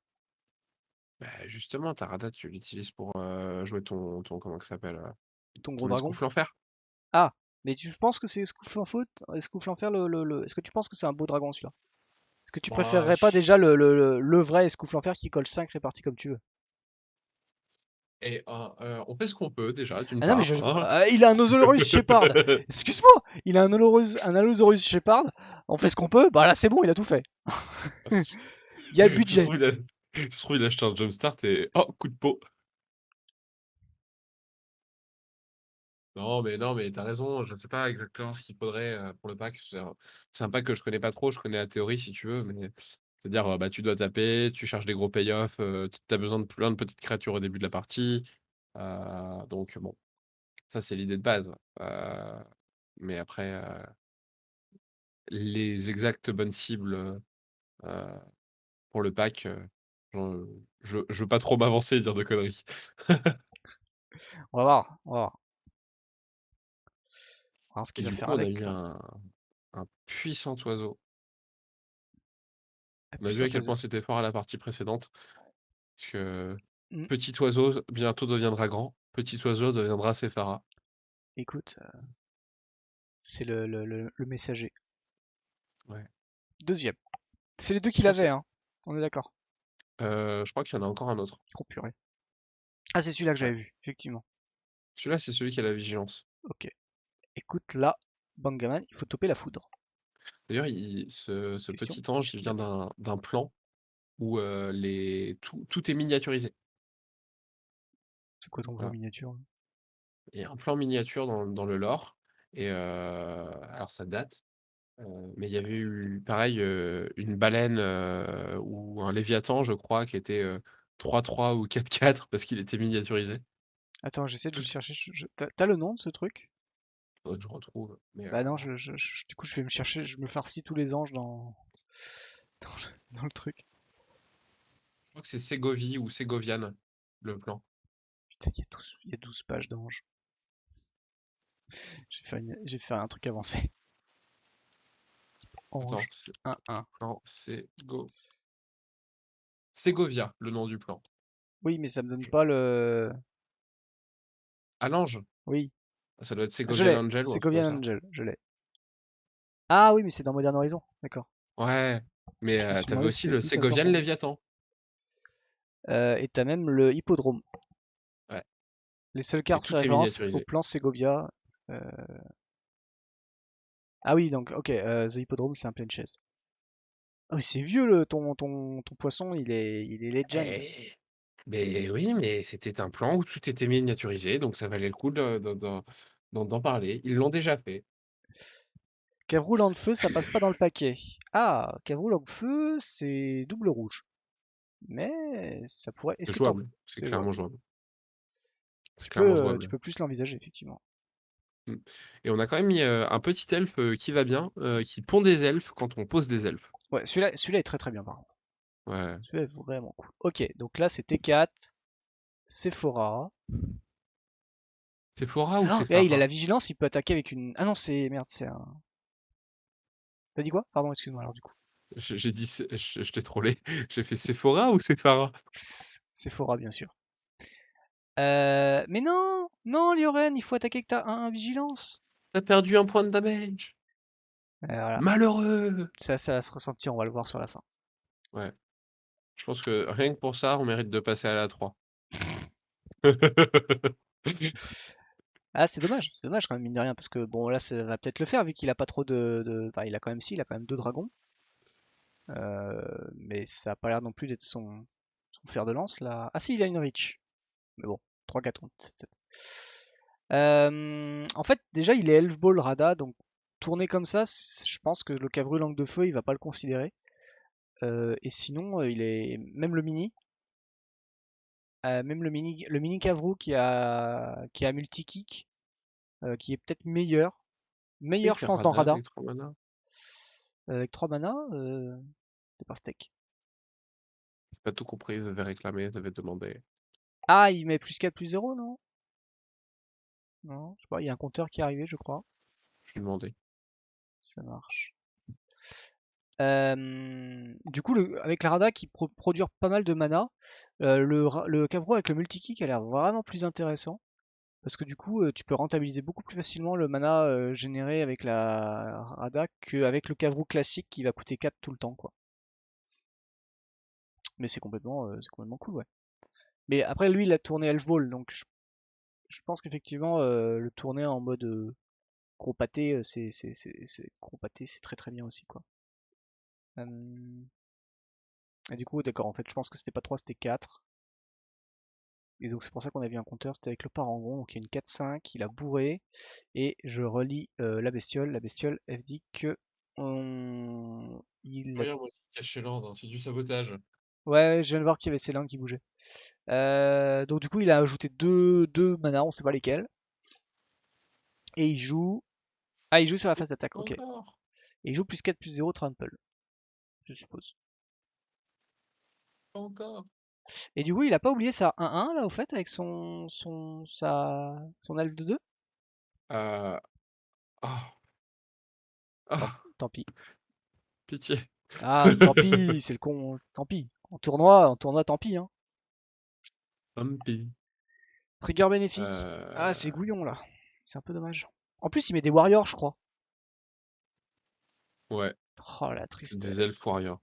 B: Bah, justement, ta Radha, tu l'utilises pour, jouer ton comment ça s'appelle?
A: Ton gros
B: Ton
A: dragon.
B: escoufle en fer.
A: Ah, mais tu penses que c'est Escoufle en faute? Escoufle en fer, Est-ce que tu penses que c'est un beau dragon celui-là? Est-ce que tu
B: Bah,
A: préférerais pas déjà le vrai Escoufle en fer qui colle 5 répartis comme tu veux?
B: et on fait ce qu'on peut déjà, d'une
A: Ah non, mais
B: part, hein.
A: il a un Nosolaurus Shepard. Excuse-moi, il a un Allosaurus Shepard. On fait ce qu'on peut. Bah là, c'est bon, il a tout fait. Il y a le
B: Ça se
A: budget.
B: trouve, ça se trouve, il a acheté un jumpstart et oh, coup de peau. Non, mais t'as raison, je sais pas exactement ce qu'il faudrait, pour le pack. C'est un pack que je connais pas trop, je connais la théorie si tu veux, mais c'est-à-dire, bah, tu dois taper, tu cherches des gros payoffs, tu as besoin de plein de petites créatures au début de la partie, donc bon, ça c'est l'idée de base, mais après, les exactes bonnes cibles, pour le pack, Genre, je veux pas trop m'avancer et dire de conneries.
A: On va voir, on va voir. On va voir ce
B: Et
A: qu'il va
B: du
A: faire
B: coup, on a
A: avec
B: mis
A: là.
B: un puissant oiseau.
A: La
B: On a vu à
A: puissante
B: quel
A: oiseau.
B: point c'était fort à la partie précédente. Parce que
A: Hmm.
B: petit oiseau bientôt deviendra grand. Petit oiseau deviendra Sephara.
A: Écoute, c'est le messager.
B: Ouais.
A: Deuxième. C'est les deux
B: Je
A: qu'il
B: crois que
A: avait,
B: c'est.
A: hein. On est d'accord.
B: Je crois qu'il y en a encore un autre.
A: Oh purée. Ah, c'est celui-là que
B: Ouais.
A: j'avais vu, effectivement.
B: Celui-là, c'est celui qui a la vigilance.
A: Ok. Écoute, là, Bangaman, il faut toper la foudre.
B: D'ailleurs, ce
A: Question,
B: petit ange, il
A: qui l'a
B: vient
A: fait?
B: d'un plan où tout est miniaturisé.
A: C'est quoi ton plan
B: Voilà.
A: miniature?
B: Il y a un plan miniature dans le lore. Et alors, ça date. Mais il y avait eu, pareil, une baleine ou un léviathan, je crois, qui était 3-3 ou 4-4 parce qu'il était miniaturisé.
A: Attends, j'essaie de le
B: Tout,
A: chercher. T'as le nom de ce truc?
B: faudrait que je retrouve. Mais
A: Bah non, du coup, je vais me chercher. Je me farcis tous les anges dans le truc.
B: je crois que c'est Ségovie ou Ségoviane, le plan.
A: Putain, il y a 12 pages d'anges. J'ai fait un truc avancé.
B: Attends,
A: Ange 1-1.
B: plan Ségovia, le nom du plan.
A: Oui, mais ça me donne
B: Je-
A: pas le.
B: À l'ange,
A: Oui,
B: ça doit être
A: je
B: Ségovian
A: l'ai.
B: Angel ou un truc comme
A: Segovian
B: ça.
A: Angel, je l'ai. Ah oui, mais c'est dans Modern Horizon. D'accord.
B: Ouais, mais
A: Je me suis
B: t'avais
A: demandé
B: aussi le
A: d'où ça sort
B: Ségovian
A: pour moi.
B: Léviathan.
A: Et t'as même le hippodrome.
B: Ouais,
A: Les seules
B: et
A: cartes
B: tout est
A: références au
B: miniaturisé.
A: plan Segovia. euh, Ah oui, donc ok, The Hippodrome, c'est un plein chaise. Ah oui, c'est vieux ton poisson, il est legend.
B: Eh, mais oui, mais c'était un plan où tout était miniaturisé, donc ça valait le coup d'en parler. Ils l'ont déjà fait.
A: Cave roulant de feu, ça passe pas dans le paquet. Ah, cave roulant de feu, c'est double rouge. Mais ça pourrait. Est-ce
B: C'est
A: que t'en.
B: jouable, c'est
A: C'est jouable.
B: clairement jouable. C'est
A: Tu
B: clairement
A: peux, tu
B: jouable.
A: peux plus l'envisager, effectivement.
B: Mm. Et on a quand même mis un petit elfe qui va bien, qui pond des elfes quand on pose des elfes.
A: Ouais, celui-là est très très bien, par contre.
B: Ouais.
A: Celui-là est vraiment cool. Ok, donc là, c'est T4, Sephora.
B: Sephora ou
A: Oh, et il a
B: Sephara?
A: la vigilance, il peut attaquer avec une. Ah non, c'est. Merde, c'est un. T'as dit quoi? Pardon, excuse-moi, alors du coup.
B: J'ai dit, je t'ai trollé. J'ai fait Sephora ou Sephara?
A: Sephora, bien sûr. Mais non! Non, Lioren, il faut attaquer avec ta 1 vigilance.
B: T'as perdu un point de damage.
A: Voilà.
B: Malheureux.
A: Ça va se ressentir, on va le voir sur la fin.
B: Ouais. Je pense que rien que pour ça, on mérite de passer à la 3.
A: Ah, c'est dommage quand même, mine de rien, parce que bon, là, ça va peut-être le faire, vu qu'il a pas trop Enfin, il a quand même deux dragons, mais ça a pas l'air non plus d'être son fer de lance, là. Ah si, il a une reach, mais bon, 3, 4, 7, 7. En fait, déjà, il est Elf Ball Rada, donc tourner comme ça, je pense que le Cavru Langue de Feu, il va pas le considérer. Et sinon, il est même le mini Cavrou qui a multi-kick, qui est peut-être
B: Il
A: meilleur je
B: fait
A: pense dans
B: Radha
A: Rada,
B: avec 3 mana.
A: avec 3 mana, c'est pas steak.
B: J'ai pas tout compris, j'avais réclamé, j'avais demandé.
A: Ah, il met plus 4 plus 0 non? Non, je sais pas, il y a un compteur qui est arrivé, je crois.
B: Je lui ai demandé.
A: Ça marche. Du coup, avec la Rada qui produit pas mal de mana, le Cavro avec le multi-kick a l'air vraiment plus intéressant. Parce que du coup, tu peux rentabiliser beaucoup plus facilement le mana généré avec la Rada qu'avec le Cavrou classique qui va coûter 4 tout le temps, quoi. Mais c'est complètement cool, ouais. Mais après, lui, il a tourné Elf Ball, donc je pense qu'effectivement, le tourner en mode gros pâté, gros pâté, c'est très très bien aussi, quoi. Euh, Et du coup, d'accord, en fait, je pense que c'était pas 3 c'était 4. Et donc c'est pour ça qu'on a vu un compteur, c'était avec le parangon, donc il y a une 4-5, il a bourré, et je relis la bestiole, elle dit que il...
B: Regarde, moi qui cache l'ordre, hein, c'est du sabotage.
A: Ouais, je viens de voir qu'il y avait ses langues qui bougeaient. Donc du coup, il a ajouté deux mana, on sait pas lesquels, et il joue... Ah, il joue sur la phase d'attaque, ok. Et
B: Encore.
A: il joue plus 4 plus 0 trample, je suppose.
B: Pas encore.
A: Et du coup, il a pas oublié sa 1-1 là au fait avec son elfe de 2.
B: Euh, Ah,
A: Tant,
B: ah,
A: tant pis.
B: pitié.
A: Ah, tant pis, c'est le con. Tant pis. En tournoi, tant pis, hein.
B: Tant pis.
A: Trigger bénéfique. Ah, c'est
B: Euh,
A: gouillon là. C'est un peu dommage. En plus, il met des warriors, je crois.
B: Ouais,
A: Oh la
B: c'est des elfes
A: tristesse.
B: warriors.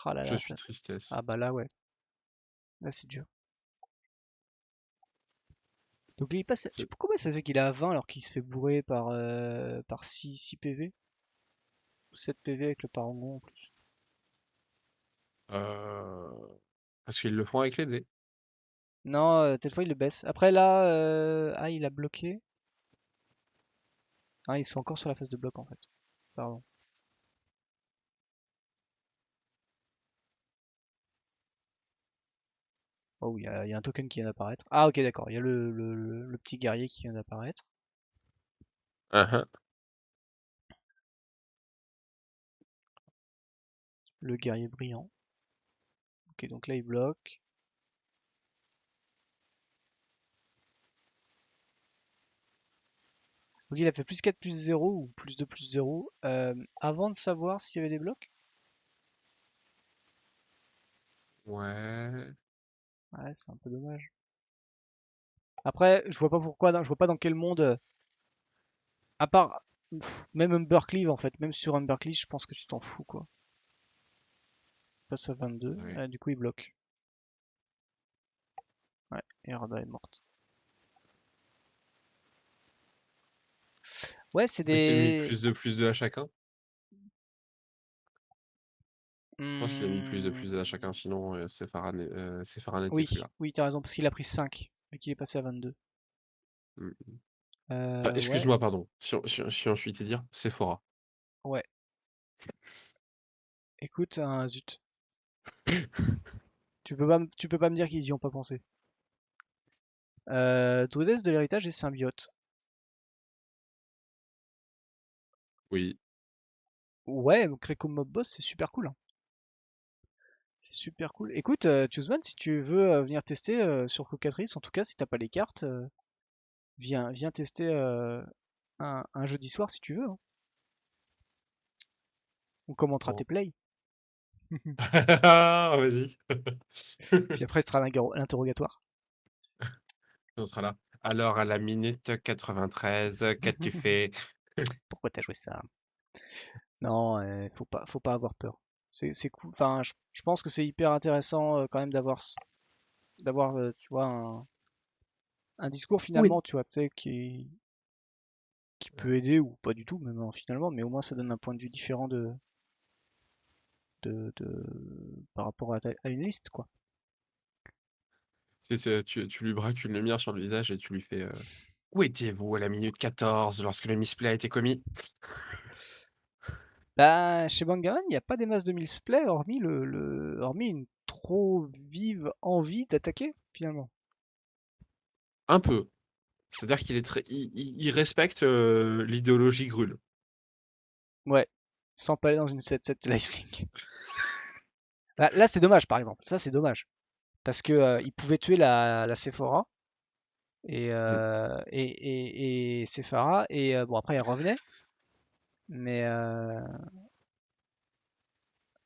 A: Oh là
B: Je
A: là.
B: suis tristesse.
A: Ah bah là, ouais. Là, c'est dur. Donc il passe.
B: C'est-
A: Comment ça fait qu'il est à 20 alors qu'il se fait bourrer par 6 PV? Ou 7 PV avec le parangon en plus.
B: Euh, Parce qu'ils le font avec les dés.
A: Non, telle fois il le baisse. Après là, ah, il a bloqué. Ah, ils sont encore sur la phase de bloc en fait. Pardon. Oh, il y a un token qui vient d'apparaître. Ah, ok, d'accord. Il y a le petit guerrier qui vient d'apparaître.
B: Uhum.
A: Le guerrier brillant. Ok, donc là il bloque. Donc il a fait plus 4 plus 0 ou plus 2 plus 0 avant de savoir s'il y avait des blocs.
B: Ouais.
A: Ouais, c'est un peu dommage. Après, je vois pas pourquoi, je vois pas dans quel monde, à part même Humbercleave en fait, même sur Humbercleave, je pense que tu t'en fous quoi. Passe à 22,
B: Ouais.
A: du coup il bloque. Ouais, et Rada est morte. Ouais, c'est
B: Donc il a mis
A: des.
B: plus de à chacun. Je pense qu'il a mis
A: Hmm,
B: plus de à chacun, sinon Sephara n'était
A: oui,
B: plus là.
A: oui, t'as raison, parce qu'il a pris 5, vu qu'il est passé à 22.
B: Mm. Ah,
A: Ouais,
B: excuse-moi, pardon. Si on suit te dire, Sephora.
A: ouais. Écoute, zut. Tu peux pas me dire qu'ils y ont pas pensé. Druidesse de l'héritage et symbiote.
B: Oui.
A: Ouais, Créco Mob Boss, c'est super cool, hein. C'est super cool. Écoute, Choosman, si tu veux venir tester sur Cocatrice, en tout cas, si t'as pas les cartes, viens tester un jeudi soir si tu veux, hein. On commentera tes
B: Bon.
A: plays.
B: Vas-y.
A: Puis après, ce sera l'interrogatoire.
B: On sera là. Alors, à la minute 93, qu'as-tu fait?
A: Pourquoi t'as joué ça? Non, faut pas avoir peur. C'est cool. Enfin, je pense que c'est hyper intéressant quand même d'avoir, tu vois, un discours
B: Oui.
A: finalement, tu vois, tu sais, qui peut aider ou pas du tout, même hein, finalement, mais au moins ça donne un point de vue différent par rapport à une liste, quoi.
B: Tu lui braques une lumière sur le visage et tu lui fais où étiez-vous à la minute 14 lorsque le misplay a été commis?
A: Bah, chez Bangaman, il n'y a pas des masses de mille-splay hormis hormis une trop vive envie d'attaquer, finalement.
B: Un peu. C'est-à-dire qu'il est il respecte l'idéologie Grul.
A: Ouais, sans pas aller dans une 7-7 lifelink. Bah, là, c'est dommage, par exemple. Ça, c'est dommage. Parce que il pouvait tuer la Sephora
B: Mm.
A: et Sephara, et bon, après, elle revenait. Mais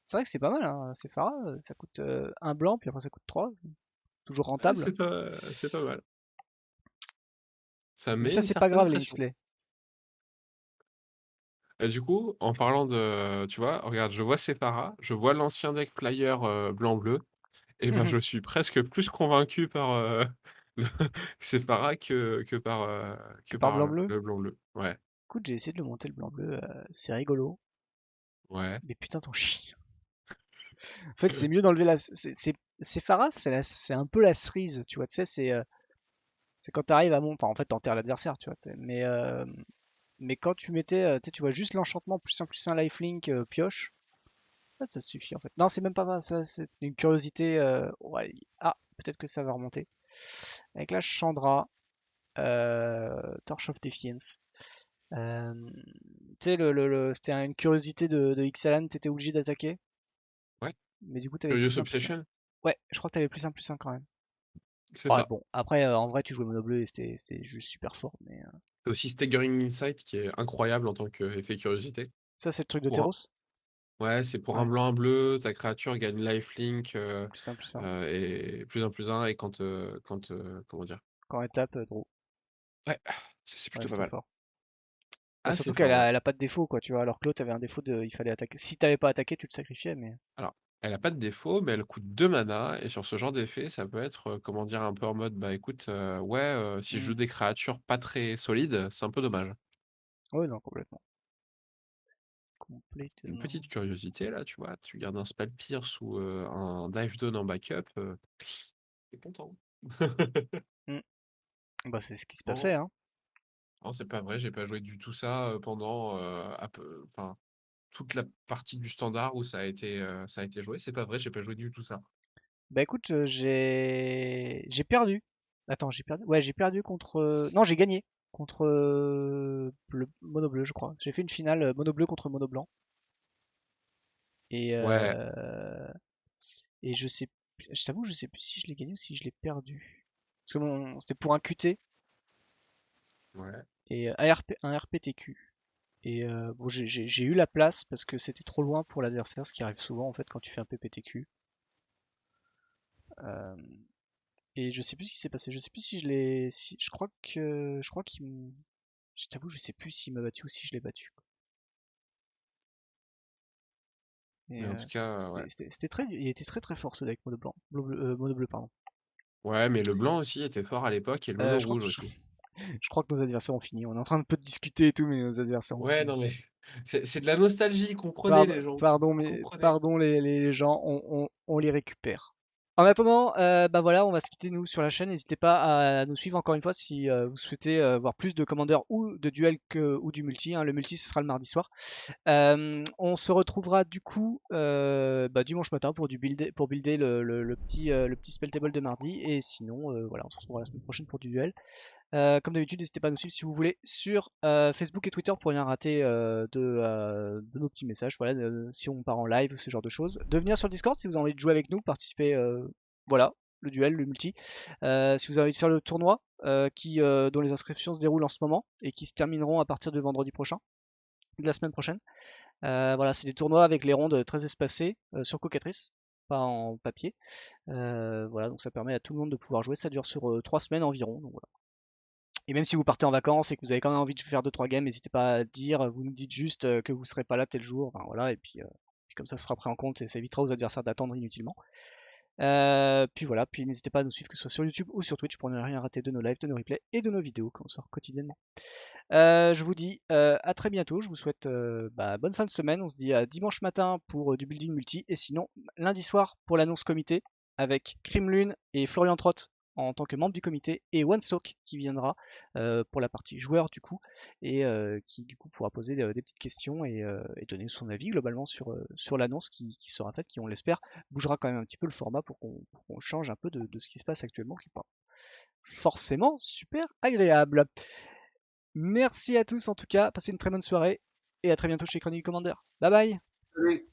A: c'est vrai que c'est pas mal, hein. Sephara, ça coûte un blanc, puis après, ça coûte 3. Toujours
B: Ouais,
A: rentable.
B: c'est pas mal. Ça
A: Mais
B: met
A: ça,
B: une
A: c'est pas
B: certaine
A: grave, les
B: pression.
A: misplays.
B: Et du coup, en parlant de, tu vois, regarde, je vois Sephara, je vois l'ancien deck player blanc-bleu, et ben je suis presque plus convaincu par le Sephara
A: Que
B: que
A: par
B: par
A: blanc-bleu.
B: le blanc-bleu. Ouais,
A: Écoute, j'ai essayé de le monter le blanc-bleu, c'est rigolo.
B: ouais.
A: Mais putain, ton chien. En fait, c'est mieux d'enlever la. C'est Pharas, c'est un peu la cerise, tu vois. Tu sais, c'est quand t'arrives à mon. Enfin, en fait, t'enterres l'adversaire, tu vois. Tu sais. Mais quand tu mettais. Tu sais, tu vois juste l'enchantement plus un lifelink pioche. Ça suffit en fait. Non, c'est même pas ça, c'est une curiosité. Ouais, ah, peut-être que ça va remonter. Avec la Chandra, Torch of Defiance. Euh, Tu sais, c'était une curiosité de Ixalan, t'étais obligé d'attaquer,
B: Ouais.
A: mais du coup t'avais
B: Curious
A: plus un plus un.
B: Obsession,
A: Ouais, je crois que t'avais plus un plus un quand même.
B: c'est
A: Ouais,
B: ça.
A: bon, après, en vrai, tu jouais mono bleu et c'était juste super fort, mais
B: T'as aussi Staggering Insight qui est incroyable en tant qu'effet curiosité.
A: ça, c'est le truc de
B: Pour un-
A: Teros.
B: Ouais, c'est pour un
A: Ouais,
B: blanc, un bleu, ta créature gagne lifelink
A: plus un plus un.
B: et plus un, et comment dire?
A: Quand elle tape, draw.
B: Ouais, c'est
A: Ouais,
B: plutôt pas
A: c'était
B: mal.
A: fort. Bah,
B: Assez
A: surtout qu'elle
B: fort, ouais.
A: a, elle a pas de défaut, quoi, tu vois, alors que l'autre avait un défaut il fallait attaquer. Si t'avais pas attaqué, tu te sacrifiais, mais.
B: Alors, elle a pas de défaut, mais elle coûte 2 mana, et sur ce genre d'effet, ça peut être, comment dire, un peu en mode, bah écoute, ouais, si je
A: Hmm.
B: joue des créatures pas très solides, c'est un peu dommage.
A: Ouais, non, complètement.
B: Une
A: Complètement.
B: petite curiosité là, tu vois, tu gardes un Spell Pierce ou un Dive Down en backup, t'es content.
A: Hmm. Bah, c'est ce qui se passait,
B: Non,
A: hein.
B: non, c'est pas vrai, j'ai pas joué du tout ça pendant enfin, toute la partie du standard où ça a été joué. C'est pas vrai, j'ai pas joué du tout ça.
A: Bah écoute, j'ai perdu. Attends, j'ai perdu. Ouais, j'ai perdu contre. Non, j'ai gagné contre le mono bleu, je crois. J'ai fait une finale mono bleu contre mono blanc. Et
B: Ouais,
A: et je t'avoue, je sais plus si je l'ai gagné ou si je l'ai perdu. Parce que c'était pour un QT
B: ouais.
A: et un RPTQ. Et bon, j'ai eu la place parce que c'était trop loin pour l'adversaire, ce qui arrive souvent en fait quand tu fais un PPTQ. Euh, et je sais plus ce qui s'est passé. Je sais plus si je l'ai. Je crois qu'il me. Je t'avoue, je sais plus s'il m'a battu ou si je l'ai battu.
B: Mais
A: Et
B: en tout cas, ouais.
A: il était très très fort ce deck mono blanc, mono bleu pardon.
B: Ouais, mais le blanc aussi était fort à l'époque et le mono
A: Je crois
B: rouge
A: que
B: aussi.
A: je crois que nos adversaires ont fini. On est en train de peu de discuter et tout, mais nos adversaires ont
B: Ouais,
A: fini.
B: non mais c'est de la nostalgie, comprenez les gens, comprenez.
A: Pardon les gens, on les récupère. En attendant, bah voilà, on va se quitter nous sur la chaîne. N'hésitez pas à nous suivre encore une fois si vous souhaitez voir plus de commandeurs ou de duels ou du multi, hein. Le multi, ce sera le mardi soir. On se retrouvera du coup bah, dimanche matin pour builder le petit spell table de mardi. Et sinon, voilà, on se retrouvera la semaine prochaine pour du duel. Comme d'habitude, n'hésitez pas à nous suivre si vous voulez sur Facebook et Twitter pour rien rater de nos petits messages. Voilà, si on part en live, ce genre de choses. De venir sur le Discord si vous avez envie de jouer avec nous, participer. Voilà, le duel, le multi. Si vous avez envie de faire le tournoi, dont les inscriptions se déroulent en ce moment et qui se termineront à partir de vendredi prochain, de la semaine prochaine. Voilà, c'est des tournois avec les rondes très espacées sur Cocatrice, pas en papier. Voilà, donc ça permet à tout le monde de pouvoir jouer. Ça dure sur 3 semaines environ. Donc voilà. Et même si vous partez en vacances et que vous avez quand même envie de faire 2-3 games, n'hésitez pas à dire, vous nous dites juste que vous serez pas là tel jour, enfin, voilà, et puis comme ça sera pris en compte et ça évitera aux adversaires d'attendre inutilement. Puis voilà, puis n'hésitez pas à nous suivre que ce soit sur YouTube ou sur Twitch pour ne rien rater de nos lives, de nos replays et de nos vidéos qu'on sort quotidiennement. Je vous dis à très bientôt, je vous souhaite bah, bonne fin de semaine, on se dit à dimanche matin pour du building multi et sinon lundi soir pour l'annonce comité avec Crimlune et Florian Trott en tant que membre du comité et OneSock qui viendra pour la partie joueur du coup et qui du coup pourra poser des petites questions et donner son avis globalement sur l'annonce qui sera faite, qui on l'espère bougera quand même un petit peu le format pour qu'on change un peu de ce qui se passe actuellement qui n'est pas forcément super agréable. Merci à tous en tout cas, passez une très bonne soirée et à très bientôt chez Chronique Commander. Bye bye.
B: Oui.